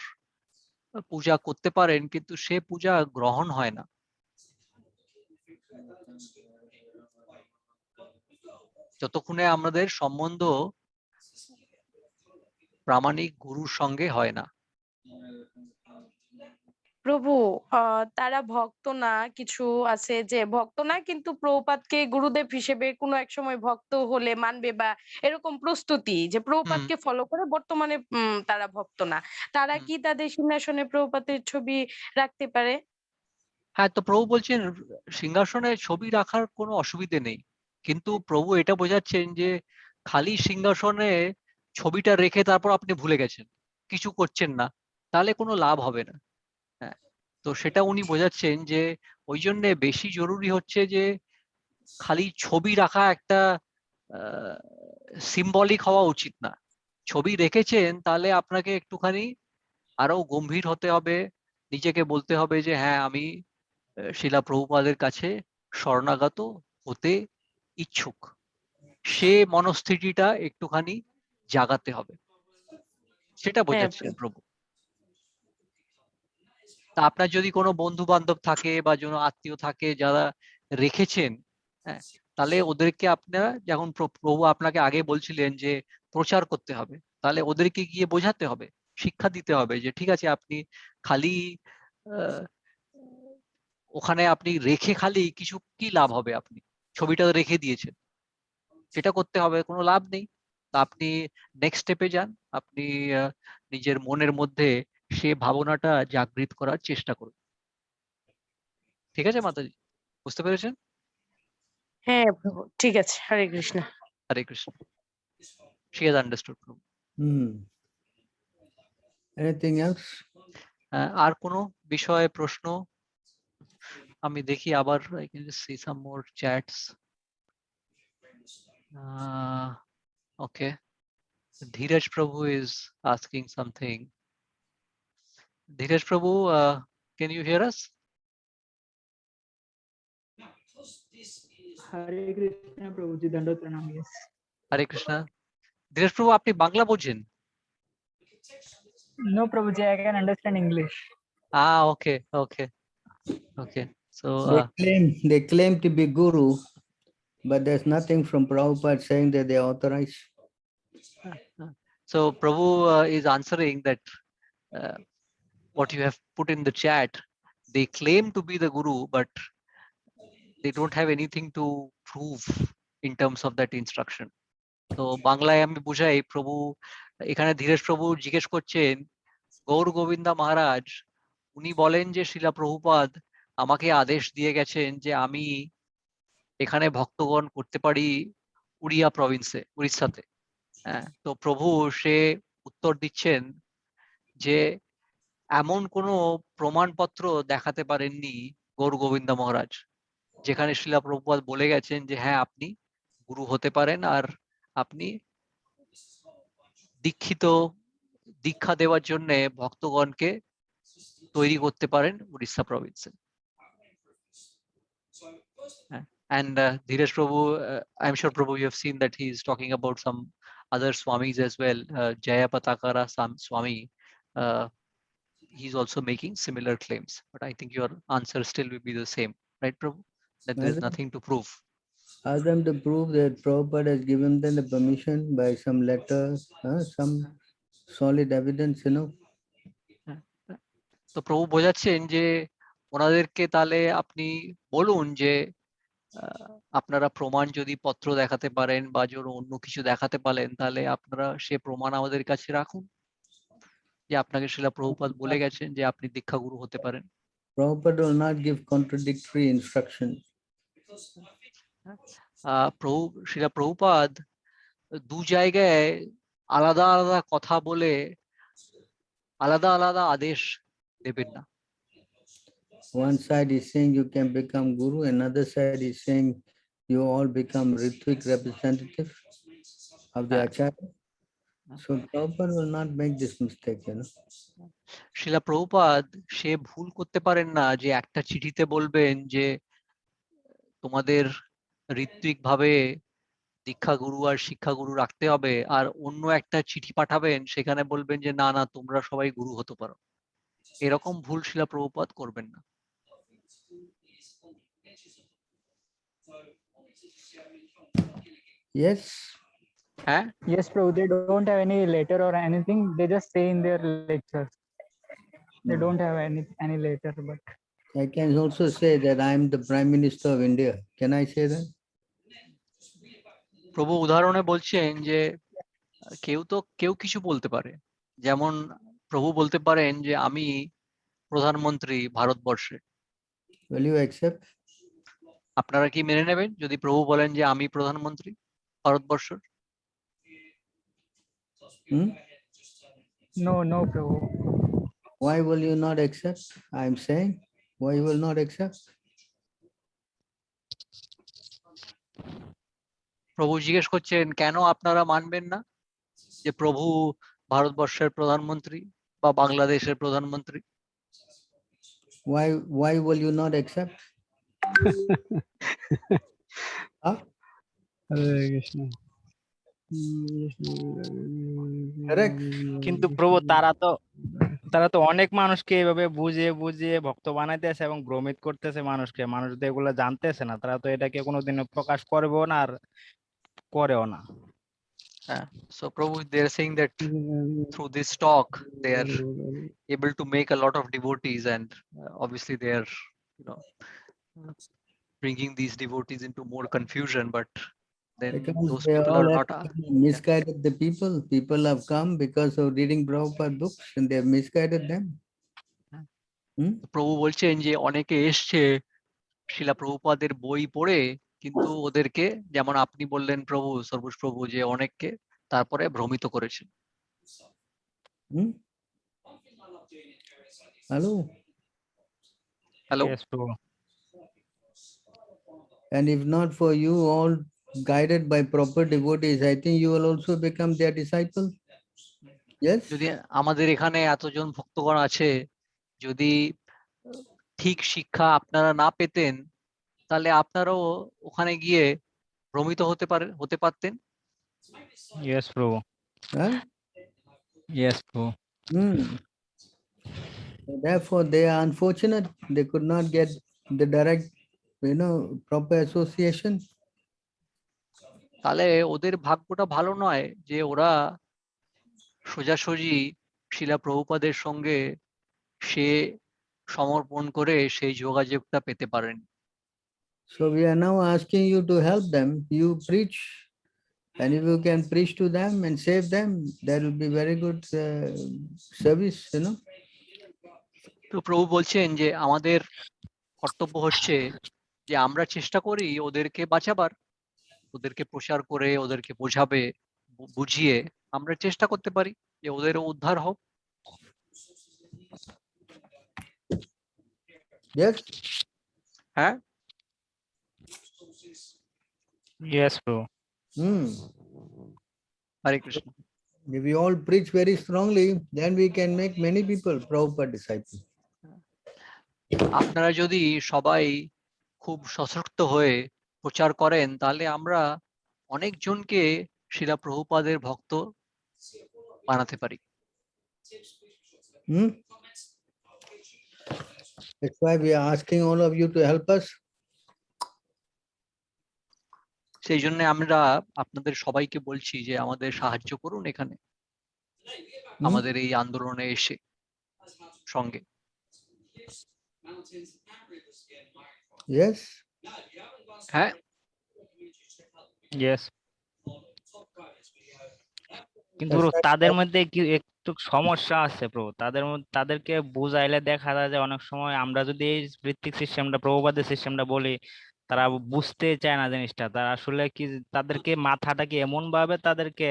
পূজা করতে পারেন, কিন্তু সে পূজা গ্রহণ হয় না। যতক্ষণে আমাদের সম্বন্ধ প্রামাণিক গুরুর সঙ্গে হয় না। প্রভু, তারা ভক্ত না, কিছু আছে যে ভক্ত না কিন্তু প্রভুপাদকে গুরুদেব হিসেবে কোনো এক সময় ভক্ত হলে মানবে, বা এরকম প্রস্তুতি যে প্রভুপাদকে ফলো করে বর্তমানে তারা ভক্ত না, তারা কি তাদের সিংহাসনে প্রভুপাদের ছবি রাখতে পারে? হ্যাঁ, তো প্রভু বলছেন সিংহাসনে ছবি রাখার কোনো অসুবিধে নেই, কিন্তু প্রভু এটা বোঝাচ্ছেন যে খালি সিংহাসনে ছবিটা রেখে তারপর আপনি ভুলে গেছেন, কিছু করছেন না, তাহলে কোনো লাভ হবে না। হ্যাঁ, তো সেটা উনি বোঝাচ্ছেন যে ওই জন্য বেশি জরুরি হচ্ছে যে খালি ছবি রাখা একটা সিম্বলিক হওয়া উচিত না। ছবি রেখেছেন তাহলে আপনাকে একটুখানি আরো গম্ভীর হতে হবে, নিজেকে বলতে হবে যে হ্যাঁ আমি শিলা প্রভুপাদের কাছে শরণাগত হতে ইচ্ছুক, সে মনস্থিতিটা একটুখানি জাগাতে হবে, সেটা হ্যাঁ বোঝাচ্ছেন প্রভু। তা আপনার যদি কোনো বন্ধু বান্ধব থাকে বা কোনো আত্মীয় থাকে যারা রেখেছেন, হ্যাঁ, তাহলে ওদেরকে আপনারা, যখন প্রভু আপনাকে আগে বলছিলেন যে প্রচার করতে হবে, তাহলে ওদেরকে গিয়ে বোঝাতে হবে, শিক্ষা দিতে হবে যে ঠিক আছে আপনি খালি আহ, ওখানে আপনি রেখে খালি কিছু কি লাভ হবে, আপনি ছবিটা রেখে দিয়েছেন, সেটা করতে হবে, কোনো লাভ নেই। তা আপনি নেক্সট স্টেপে যান, আপনি নিজের মনের মধ্যে সে ভাবনাটা জাগৃত করার চেষ্টা করুন। ঠিক আছে মাতাজি, বুঝতে পেরেছেন? হ্যাঁ প্রভু, ঠিক আছে। হরে কৃষ্ণ। হরে কৃষ্ণ। She has understood. প্রভু। Anything else? আর কোনো বিষয়ে প্রশ্ন? আমি দেখি আবার, I can just see some more chats. Okay. Dheeraj Prabhu is asking something. Dheeraj Prabhu, can you hear us? হরে কৃষ্ণ প্রভুজি, দণ্ডবত প্রণাম। Yes. হরে কৃষ্ণ। ধীরেশ প্রভু আপনি বাংলা বোঝেন? No প্রভুজি, I can understand English. Okay, okay, okay. So They claim to be guru, but there's nothing from Prabhupada saying that they authorize. so Prabhu is answering that what you have put in the chat, they claim to be the guru, but they don't have anything to prove in terms of that instruction. তো বাংলায় আমি বুঝাই, প্রভু এখানে ধীরেশ প্রভু জিজ্ঞেস করছেন, গৌর গোবিন্দা মহারাজ উনি বলেন যে শিলা প্রভুপাদ আমাকে আদেশ দিয়ে গেছেন যে আমি এখানে ভক্তগণ করতে পারি উড়িয়া প্রভিন্সে, উড়িষ্যাতে। হ্যাঁ, তো প্রভু সে উত্তর দিচ্ছেন যে এমন কোনো প্রমাণপত্র দেখাতে পারেননি গৌর গোবিন্দা মহারাজ যেখানে শিলা প্রভুপাদ বলে গেছেন যে হ্যাঁ আপনি গুরু হতে পারেন আর আপনি দীক্ষা দেওয়ার জন্য ভক্তগণকে তৈরি করতে পারেন Orissa প্রভিন্সে। And Dheeraj Prabhu, I'm sure Prabhu you have seen that he is talking about some other swamis as well. Jaya Patakara Swami, he's also making similar claims, but I think your answer still will be the same, right Prabhu? That there's nothing to prove. Ask them to prove that Prabhupada has given them the permission by some letter, some solid evidence, you know. তো প্রভু বোঝাচ্ছেন যে ওনাদেরকে তাহলে আপনি বলুন যে আপনারা প্রমাণ যদি পত্র দেখাতে পারেন বা অন্য কিছু দেখাতে পারেন, তাহলে আপনারা সে প্রমাণ আমাদের কাছে রাখুন যে আপনাকে শিলা প্রভুপাদ বলে গেছেন যে আপনি দীক্ষাগুরু হতে পারেন। Prabhupada will not give contradictory instruction. প্রভু শিলা প্রভুপাদ দু জায়গায় আলাদা আলাদা কথা বলে আলাদা আলাদা আদেশ দেবেন না। One side is saying you can become guru, another side is saying you all become Ritvik representative of the Acharya. So Prabhupada will not make this mistake, you know. শিলা প্রভুপাদ সে ভুল করতে পারেন না যে একটা চিঠিতে বলবেন যে তোমাদের ঋত্বিক ভাবে দীক্ষাগুরু আর শিক্ষাগুরু রাখতে হবে, আর অন্য একটা চিঠি পাঠাবেন সেখানে বলবেন যে না না তোমরা সবাই গুরু হতে পারো। এরকম ভুল শিলা প্রভুপাদ করবেন না। Yes. Yes, Prabhu, they don't have any letter or anything. They just say in their lectures. They don't have any letter, but I can also say that I am the Prime Minister of India. Can I say that? প্রভু উদাহরণে বলছেন যে কেউ কিছু বলতে পারে, যেমন প্রভু বলতে পারেন যে আমি প্রধানমন্ত্রী ভারতবর্ষে, Will you accept? আপনারা কি মেনে নেবেন যদি প্রভু বলেন যে আমি প্রধানমন্ত্রী ভারতবর্ষের? Hmm? No, no, Prabhu. Why will you not accept? I'm saying, why you will not accept? প্রভু জিজ্ঞেস করছেন কেন আপনারা মানবেন না যে প্রভু ভারতবর্ষের প্রধানমন্ত্রী বা বাংলাদেশের প্রধানমন্ত্রী? Why will you not accept? Huh? Hare Krishna. Correct. কিন্তু প্রভু তারা তো অনেক মানুষকে এইভাবে বুঝিয়ে বুঝিয়ে ভক্ত বানাইতেছে এবং ভ্রমিত করতেছে মানুষকে। মানুষ তো এগুলো জানতেছে না, তারা তো এটাকে কোনোদিনও প্রকাশ করবেও না আর করেও না। So Prabhu, they are saying that through this talk they are able to make a lot of devotees, and obviously they are, bringing these devotees into more confusion, but then Because those they people all are have not misguided the people. People have come because of reading Prabhupada books and they have misguided them. Hmm? প্রভু বলছেন যে অনেকে এসছে শিলা প্রভুপাদের বই পড়ে, কিন্তু ওদেরকে, যেমন আপনি বললেন প্রভু, সর্বশ প্রভু, যে অনেককে তারপরে ভ্রমিত করেছেন। Hmm? Hello. হ্যালো। Yes, প্রভু। And if not for you all guided by proper devotees, I think you will also become their disciple. Yes? যদি আমাদের এখানে এতজন ভক্তগণ আছে, যদি ঠিক শিক্ষা আপনারা না পেতেন, তাহলে আপনারাও ওখানে গিয়ে ভ্রমিত হতে পারতেন। Yes, প্রভু। Huh? Yes, প্রভু। Therefore, they are unfortunate. They could not get the direct, proper association. তাহলে ওদের ভাগ্যটা ভালো নয় যে ওরা সোজাসুজি শিলা প্রভুপাদের সঙ্গে সে সমর্পণ করে সেই যোগাযোগটা পেতে পারেন। So we are now asking you to help them. You preach, and if you can preach to them and save them, that will be very good service, তো প্রভু বলছেন যে আমাদের কর্তব্য হচ্ছে যে আমরা চেষ্টা করি ওদেরকে বাঁচাবার, ওদেরকে প্রচার করে, ওদেরকে বুঝিয়ে আমরা চেষ্টা করতে পারি যে ওদের উদ্ধার হোক। Yes? হ্যাঁ। Yes, প্রভু। হরে Krishna. If we all preach very strongly, then we can make many people Prabhupada disciples. আপনারা যদি সবাই খুব সশক্ত হয়ে প্রচার করেন, তাহলে আমরা অনেকজনকে শিলা প্রভুপাদের ভক্ত বানাতে পারি। That's why we are asking all of you to help us. সেই জন্য আমরা আপনাদের সবাইকে বলছি যে আমাদের সাহায্য করুন এখানে, আমাদের এই আন্দোলনে এসে সঙ্গে। Yes? হ্যাঁ। Yes. কিন্তু তাদের মধ্যে কি একটু সমস্যা আছে প্রভু, তাদেরকে বুঝাইলে দেখা যায় যে অনেক সময় আমরা যদি এই ভিত্তিক সিস্টেমটা, প্রভুপাদের সিস্টেমটা বলি, তারা বুঝতে চায় না জিনিসটা। তারা আসলে কি, তাদেরকে মাথাটাকে এমন ভাবে তাদেরকে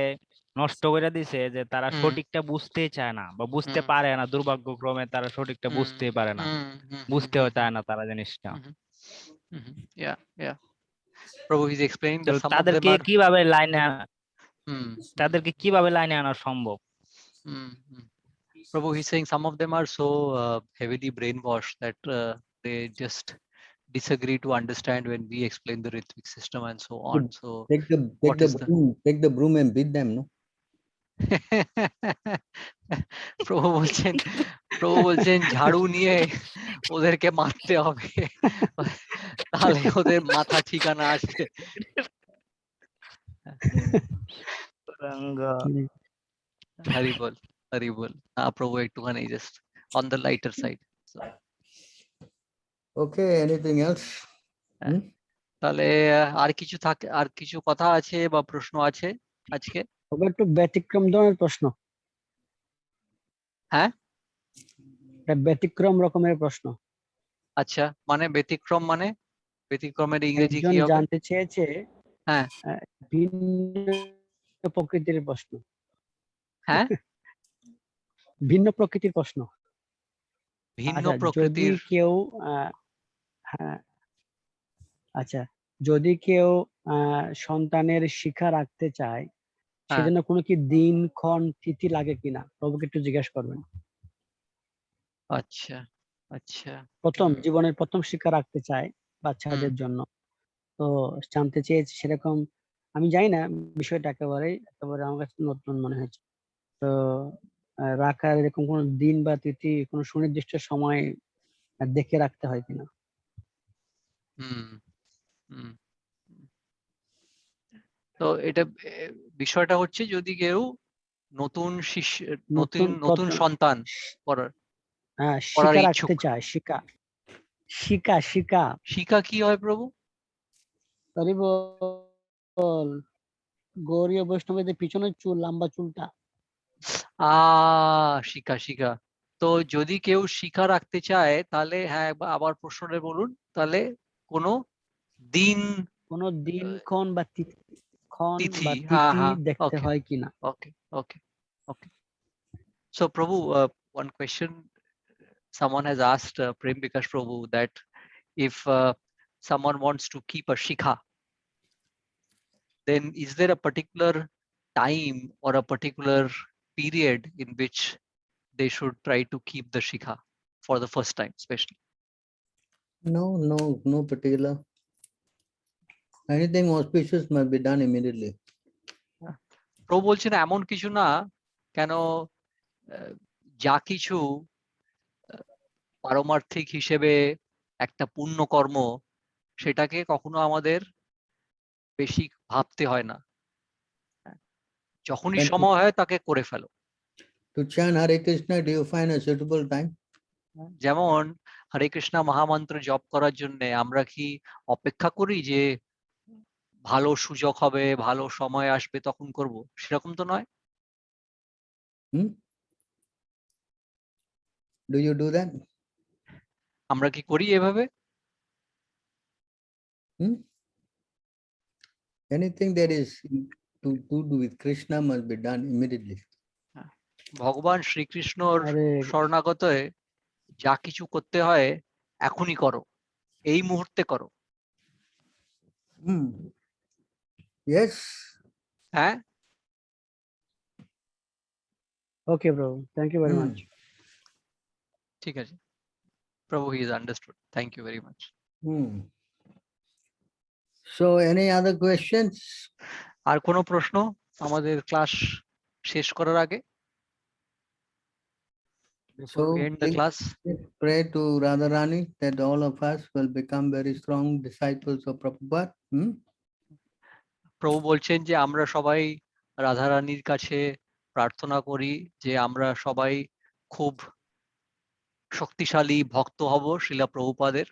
নষ্ট করে দিছে যে তারা সঠিকটা বুঝতেই চায় না বা বুঝতে পারে না। দুর্ভাগ্যক্রমে তারা সঠিকটা বুঝতেই পারে না, বুঝতেও চায় না তারা জিনিসটা। Prabhu is explaining that some of them তাদেরকে are তাদেরকে কিভাবে লাইনে আনা সম্ভব? Prabhu, he's saying some of them are so heavily brainwashed that they just disagree to understand when we explain the rhythmic system and so on. So take the broom and beat them, no? প্রভু বলছেন ঝাড়ু নিয়ে ওদেরকে মারতে হবে, তাহলে ওদের মাথা ঠিকানা আসবে। হরি বল, হরি বল। প্রভু একটুখানি just on the lighter side. Okay, anything else? তাহলে আর কিছু কথা আছে বা প্রশ্ন আছে আজকে? একটু ব্যতিক্রম ধরনের প্রশ্ন। হ্যাঁ, ব্যতিক্রম রকমের প্রশ্ন। আচ্ছা, মানে ব্যতিক্রম মানে ব্যতিক্রমের ইংরেজি একজন কি হবে? জানতে চেয়েছে হ্যাঁ ভিন্ন প্রকৃতির প্রশ্ন। হ্যাঁ ভিন্ন প্রকৃতির প্রশ্ন। ভিন্ন আচ্ছা, যদি প্রকৃতির কেউ হ্যাঁ, আচ্ছা, যদি কেউ সন্তানের শিক্ষা রাখতে চায়, হ্যাঁ সেজন্য কোনো কি দিন ক্ষণ তিথি লাগে কিনা, প্রভুকে একটু জিজ্ঞেস করবেন। আচ্ছা আচ্ছা জীবনের প্রথম শিক্ষা রাখতে চায় হুম বাচ্চাদের জন্য, তো জানতে চেয়েছি সেরকম। আমি জানি না বিষয়টা, একেবারে আমার কাছে নতুন মনে হয়েছে। তো রাখার এরকম কোনো দিন বা তিথি, কোনো সুনির্দিষ্ট সময় দেখে রাখতে হয় কিনা। হুম হুম তো এটা বিষয়টা হচ্ছে যদি কেউ নতুন শিষ্য নতুন নতুন প্রথম সন্তান করার করার শিক্ষা রাখতে ইচ্ছুক। চায়, শিকা শিকা শিকা কি হয় প্রভু? হরি বল। গৌরীয় বৈষ্ণবদের পিছনের চুল, লম্বা চুলটা। শিকা শিকা। তো যদি কেউ শিখা রাখতে চায় তাহলে হ্যাঁ আবার প্রশ্নটা বলুন তাহলে কোনো দিন কোনো দিন ক্ষণ বা তিথি হ্যাঁ তিথি হ্যাঁ দেখতে ওকে হয় কিনা। ওকে ওকে ওকে So Prabhu, one question someone has asked Prem Bikash Prabhu that if someone wants to keep a shikha, then is there a particular time or a particular period in which they should try to keep the shikha for the first time, especially? No particular. Anything auspicious must be done immediately. প্রভু বলছেন এমন কিছু না, কেন যা কিছু পারমার্থিক হিসেবে একটা পুণ্য কর্ম, সেটাকে কখনো আমাদের বেশি ভাবতে হয় না, যখনই And সময় হয় তাকে করে ফেলো। to chant Hare Krishna, do you find a suitable time? যেমন হরে কৃষ্ণ মহামন্ত্র জপ করার জন্য আমরা কি অপেক্ষা করি যে ভালো সুযোগ হবে, ভালো সময় আসবে তখন করব? সেরকম তো নয়। Do you do that? আমরা কি করি এভাবে? Anything that is to do with Krishna must be done immediately. ভগবান শ্রীকৃষ্ণর শরণাগত হয়ে যা কিছু করতে হয় এখনই করো, এই মুহূর্তে করো। Yes. হ্যাঁ ওকে প্রভু, থ্যাংক ইউ ভেরি মাচ। ঠিক আছে প্রভু, he is understood. Thank you very much. So any other questions? আর কোনো প্রশ্ন আমাদের ক্লাস শেষ করার আগে? So end the class. Pray to Radharani that all of us will become very strong disciples of Prabhupada. প্রভু বলছেন যে আমরা সবাই রাধারানীর কাছে প্রার্থনা করি যে আমরা সবাই খুব শক্তিশালী ভক্ত হব শ্রীলা প্রভুপাদের।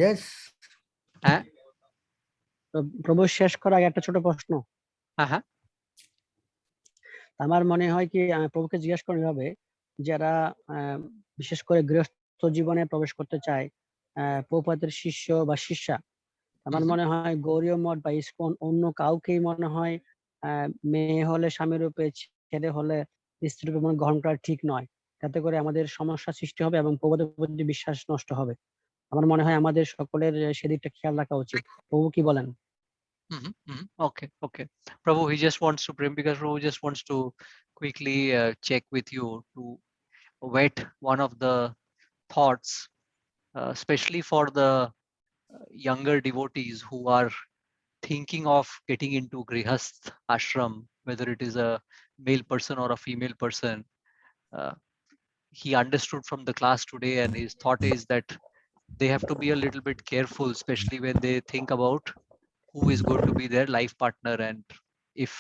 Yes. হ্যাঁ প্রভু, শেষ করার আগে একটা ছোট প্রশ্ন। হ্যাঁ আমার মনে হয় কি, আমি প্রভুকে জিজ্ঞেস করি হবে, যারা বিশেষ করে গৃহস্থ জীবনে প্রবেশ করতে চায়, প্রভুপাদের শিষ্য বা শিষ্যা, আমার মনে হয় গৌরীয় মঠ বা ইসকন অন্য কাউকেই মনে হয় মেয়ে হলে স্বামী রূপে, ছেলে হলে স্ত্রী রূপে মনে গ্রহণ করা ঠিক নয়। তাতে করে আমাদের সমস্যা সৃষ্টি হবে এবং প্রভুদের প্রতি বিশ্বাস নষ্ট হবে। আমার মনে হয় আমাদের সকলের সেদিকটা খেয়াল রাখা উচিত। প্রভু কি বলেন? Okay. Prabhu, he just wants to, Prem because Prabhu just wants to quickly check with you to whet one of the thoughts, especially for the younger devotees who are thinking of getting into grihast ashram, whether it is a male person or a female person. He understood from the class today, and his thought is that they have to be a little bit careful, especially when they think about who is going to be their life partner. And if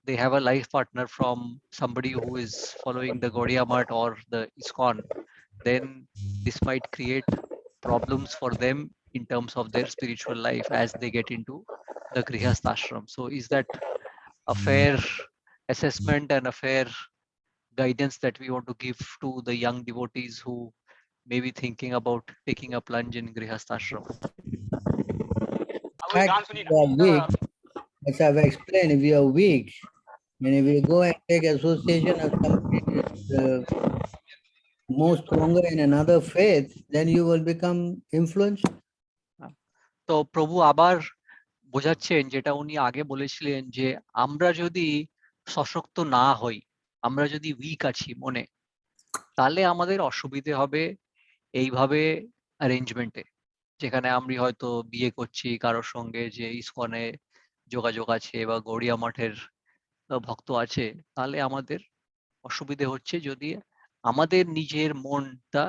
they have a life partner from somebody who is following the Gaudiya Math or the ISKCON, then this might create problems for them in terms of their spiritual life as they get into the Grihastha ashram. So is that a fair assessment and a fair guidance that we want to give to the young devotees who may be thinking about taking a plunge in Grihasthashram? Fact, we are weak. As I've explained, if we are weak, and if we go and take association of somebody who is more stronger in another faith, then you will become influenced. তো প্রভু আবার বোঝাচ্ছেন যেটা উনি আগে বলেছিলেন যে আমরা যদি সশক্ত না হই, আমরা যদি উইক আছি মনে, তাহলে আমাদের অসুবিধে হবে এইভাবে অ্যারেঞ্জমেন্টে, যেখানে আমি হয়তো বিয়ে করছি কারোর সঙ্গে যে ইসকনে যোগাযোগ আছে বা গড়িয়া মঠের ভক্ত আছে, তাহলে আমাদের অসুবিধে হচ্ছে যদি আমাদের নিজের মনটা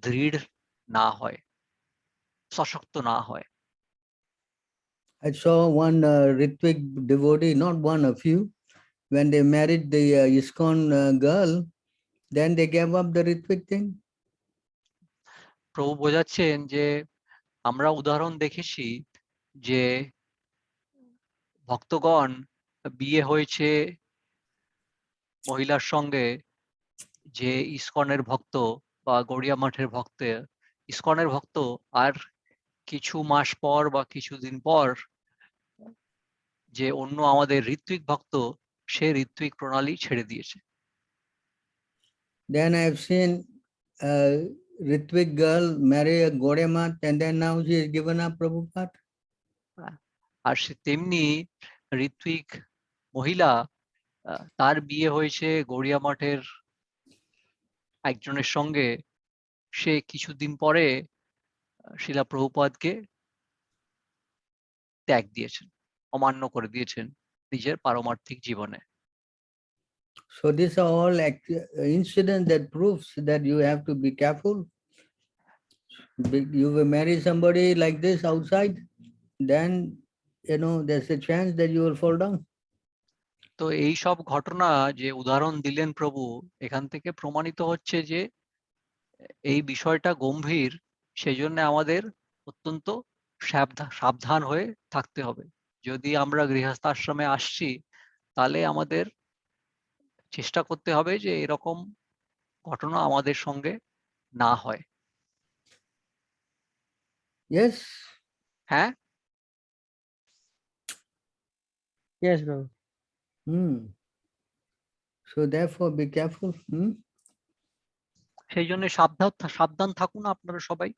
দৃঢ় না হয়, সশক্ত না হয়। I saw one Ritvik devotee, not one, a few, when they married the ISKCON girl, then they gave up the Ritvik thing. প্রভু বোঝাচ্ছেন যে আমরা উদাহরণ দেখেছি যে ভক্তগণ বিয়ে হয়েছে মহিলার সঙ্গে যে ইসকনের ভক্ত বা গড়িয়া মঠের ভক্ত, ইসকনের ভক্ত, আর কিছু মাস পর বা কিছুদিন পর যে অন্য আমাদের ঋত্বিক ভক্ত, সে ঋত্বিক প্রণালী ছেড়ে দিয়েছে। Then I've seen a Ritvik girl marry a Gaudiya Math, and then now she has given up Prabhupada. আর সে তেমনি ঋত্বিক মহিলা, তার বিয়ে হয়েছে গড়িয়া মঠের একজনের সঙ্গে, সে কিছুদিন পরে শিলা প্রভুপাদকে ত্যাগ দিয়েছেন, অমান্য করে দিয়েছেন নিজের পারমার্থিক জীবনে। So these are all incidents that proves that you have to be careful. You will marry somebody like this outside, then there's a chance that you will fall down. তো এই সব ঘটনা যে উদাহরণ দিলেন প্রভু, এখান থেকে প্রমাণিত হচ্ছে যে এই বিষয়টা গম্ভীর, সেই জন্য আমাদের অত্যন্ত সাবধান হয়ে থাকতে হবে। যদি আমরা গৃহস্থাশ্রমে আসছি, তাহলে আমাদের চেষ্টা করতে হবে যে এরকম ঘটনা আমাদের সঙ্গে না হয়। Yes. হ্যাঁ। Yes, bro. So therefore be careful. সেই জন্য সাবধান থাকুন আপনারা সবাই।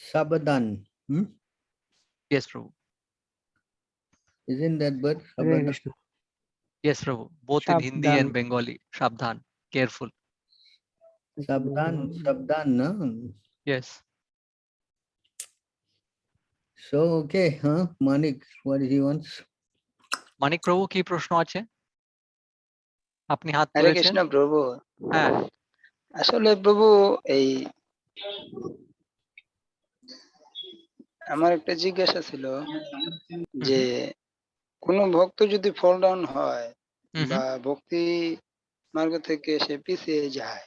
Sabadan. Yes, Prabhu. Isn't that word? Hare Krishna. Yes, Prabhu. Both in Hindi and Bengali. Sabdhan. Careful. Sabdan, no? Yes. So, okay, Manik, what he wants? মানিক প্রভু, কি প্রশ্ন আছে? আপনি হাত হরে তুলেছেন। কৃষ্ণ প্রভু। হ্যাঁ, আসলে প্রভু এই আমার একটা জিজ্ঞাসা ছিল যে কোনো ভক্ত যদি ফল ডাউন হয় বা ভক্তি মার্গ থেকে সে পিছিয়ে যায়,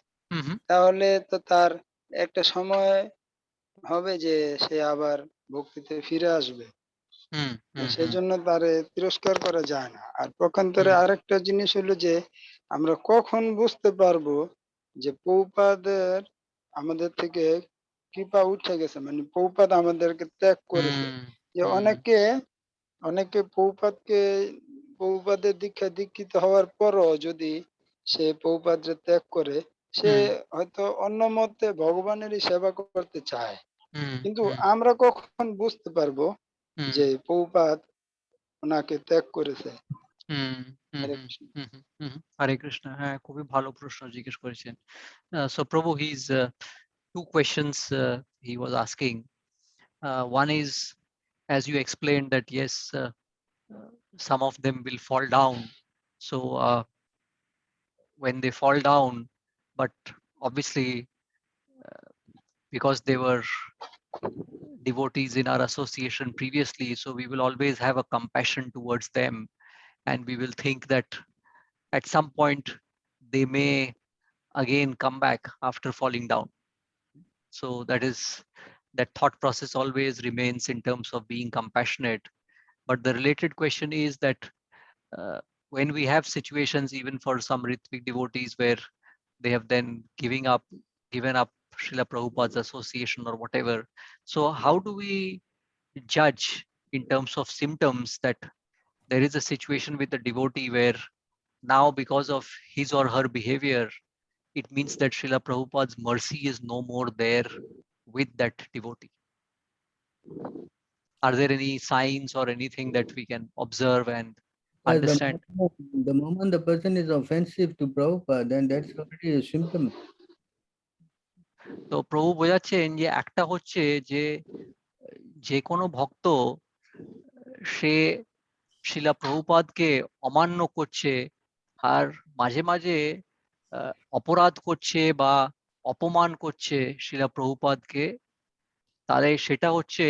তাহলে তো তার একটা সময় হবে যে সে আবার ভক্তিতে ফিরে আসবে, সেজন্য তারে তিরস্কার করা যায় না। আর পক্ষান্তরে আরেকটা জিনিস হলো যে আমরা কখন বুঝতে পারবো যে প্রভুপাদের আমাদের থেকে কৃপা উঠে গেছে, মানে প্রভুপাদ আমাদেরকে ত্যাগ করেছে। যে অনেকে প্রভুপাদের দীক্ষিত হওয়ার পরও যদি সে প্রভুপাদের ত্যাগ করে, সে হয়তো অন্য মতে ভগবানেরই সেবা করতে চায়, কিন্তু আমরা কখন বুঝতে পারবো যে প্রভুপাদ ওনাকে ত্যাগ করেছে? হরে কৃষ্ণ। হ্যাঁ, খুবই ভালো প্রশ্ন জিজ্ঞেস করেছেন। So Prabhu, he's two questions he was asking. One is, as you explained, that yes, some of them will fall down. So when they fall down, but obviously because they were devotees in our association previously, so we will always have a compassion towards them, and we will think that at some point they may again come back after falling down. So that thought process always remains in terms of being compassionate. But the related question is that when we have situations, even for some Ritvik devotees, where they have then given up Srila Prabhupada's association or whatever. So how do we judge in terms of symptoms that there is a situation with the devotee where now, because of his or her behavior, it means that Srila Prabhupada's mercy is no more there with that devotee? Are there any signs or anything that we can observe and Well, understand? the moment the person is offensive to Prabhupada, then that's already a symptom. তো প্রভু বোঝাচ্ছেন যে একটা হচ্ছে যে যে কোনো ভক্ত সে শিলা প্রভুপাদকে অমান্য করছে আর মাঝে মাঝে অপরাধ করছে বা অপমান করছে শিলা প্রভুপাদকে, তাহলে সেটা হচ্ছে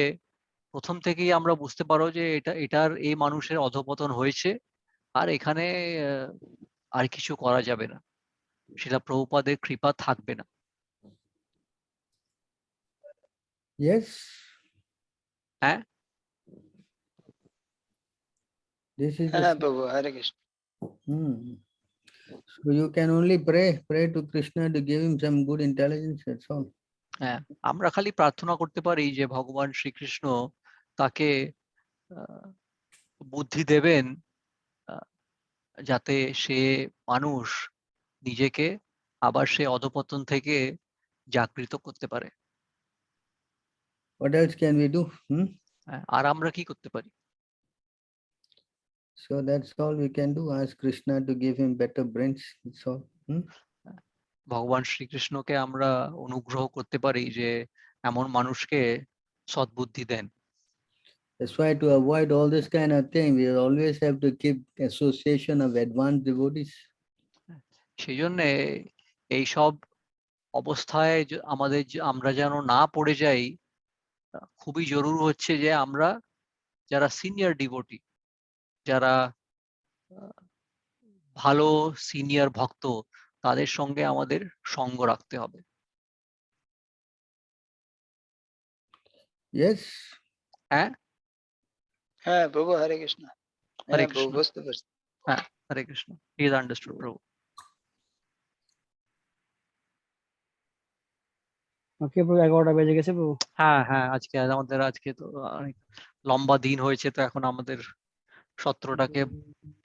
প্রথম থেকেই আমরা বুঝতে পারো যে এটার এই মানুষের অধঃপতন হয়েছে, আর এখানে আর কিছু করা যাবে না, শিলা প্রভুপাদের কৃপা থাকবে না। Yes. হ্যাঁ, This is হ্যাঁ প্রভু, হরে Krishna. So you can only pray to Krishna to give him some good intelligence, that's all. হ্যাঁ, আমরা খালি প্রার্থনা করতে পারি যে ভগবান শ্রীকৃষ্ণ তাকে বুদ্ধি দেবেন, যাতে সে মানুষ নিজেকে আবার সে অধঃপতন থেকে জাগৃত করতে পারে। What else can we do? আর আমরা কি করতে পারি? So that's all we can do. Ask Krishna to give him better brains. That's all. ভগবান শ্রীকৃষ্ণকে আমরা অনুগ্রহ করতে পারি যে এমন মানুষকে সদ্বুদ্ধি দেন। That's why to avoid all this kind of thing, we always have to keep association of advanced devotees. সেই জন্যে এইসব অবস্থায় আমরা যেন না পড়ে যাই, খুবই জরুরি হচ্ছে যে আমরা যারা সিনিয়র ডিভোটি, যারা ভালো সিনিয়র ভক্ত, তাদের সঙ্গে আমাদের সঙ্গ রাখতে হবে। Yes. হ্যাঁ, হ্যাঁ প্রভু, হরে কৃষ্ণ। হরে হ্যাঁ প্রভু, কৃষ্ণ। বুঝতে পারছি। হ্যাঁ, হরে কৃষ্ণ। He is understood, প্রভু। ওকে প্রভু, 11টা বেজে গেছে প্রভু। হ্যাঁ হ্যাঁ, আজকে তো অনেক লম্বা দিন হয়েছে, তো এখন আমাদের সত্রটাকে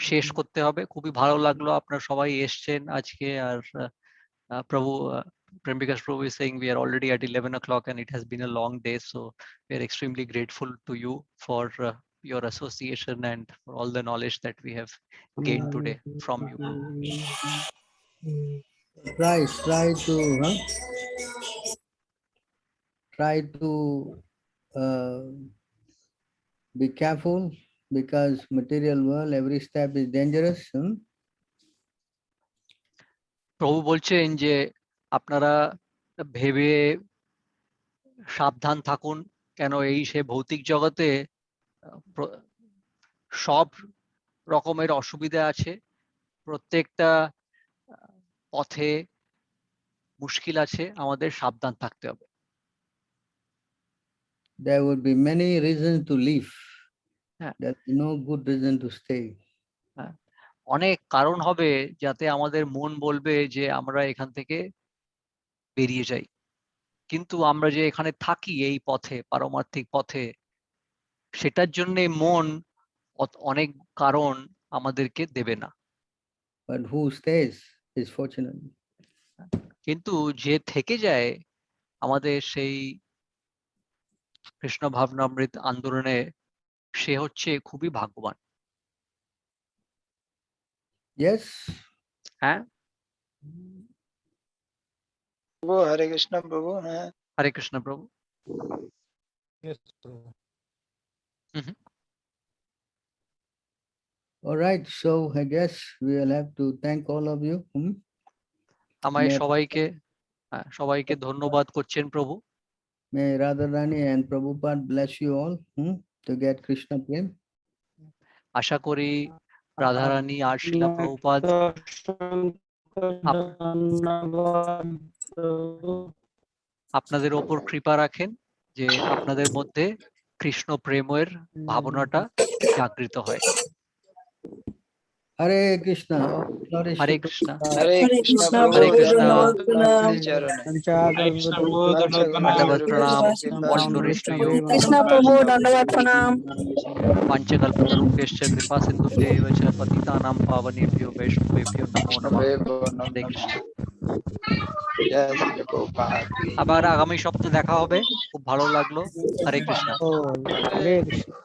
শেষ করতে হবে। খুবই ভালো লাগলো আপনারা সবাই এসছেন আজকে। আর প্রভু, Prabhu's Prabhu is saying we are already at 11 o'clock and it has been a long day, so we are extremely grateful to you for your association and for all the knowledge that we have gained today from you, Prabhu. Try to be careful, because material world, every step is dangerous. প্রভু বলছেন যে আপনারা ভেবে সাবধান থাকুন, কেন এই সে ভৌতিক জগতে সব রকমের অসুবিধা আছে, প্রত্যেকটা পথে মুশকিল আছে, আমাদের সাবধান থাকতে হবে। There would be many reasons to leave. There's no good reason to stay. অনেক কারণ হবে যাতে আমাদের মন বলবে যে আমরা এখান থেকে বেরিয়ে যাই, কিন্তু আমরা যে এখানে থাকি এই পথে, পারমার্থিক পথে, সেটার জন্য মন অনেক কারণ আমাদেরকে দেবে না। But who stays is fortunate. কিন্তু যে থেকে যায় আমাদের সেই কৃষ্ণ ভাবনামৃত আন্দোলনে, সে হচ্ছে খুবই ভাগ্যবান। Yes. হ্যাঁ প্রভু, হরে কৃষ্ণ প্রভু। হ্যাঁ, হরে কৃষ্ণ প্রভু। Yes, Prabhu. All right, so I guess we will have to thank all of you. আমায় সবাইকে ধন্যবাদ করছেন প্রভু। May Radharani and Prabhupada bless you all to get Krishna prem. আশা করি রাধারানী আর শিলা প্রভুপাদ আপনাদের ওপর কৃপা রাখেন, যে আপনাদের মধ্যে কৃষ্ণ প্রেমের ভাবনাটা জাগৃত হয়। Hare Krishna. Oh, glory Hare to Krishna. Prabhupada. Hare Krishna Krishna, প্রভু Hare Krishna. ধন্যবাদ Prabhu, প্রভুপাদ Prabhu, চরণে Hare Krishna, Prabhu, Dandavat পঞ্চগণ pranam, কৃপা Vaishnavarishtayo, Krishna Prabhu, Dandavat Pranam. Panchakalpatarubhyascha kripa sindhubhya eva cha patitanam pavanebhyo vaishnavebhyo namo namah. Hare Krishna. জয় শ্রী গোপাল আবার আগামী সপ্তাহে দেখা হবে, খুব ভালো লাগলো। হরে কৃষ্ণ। Hare Krishna.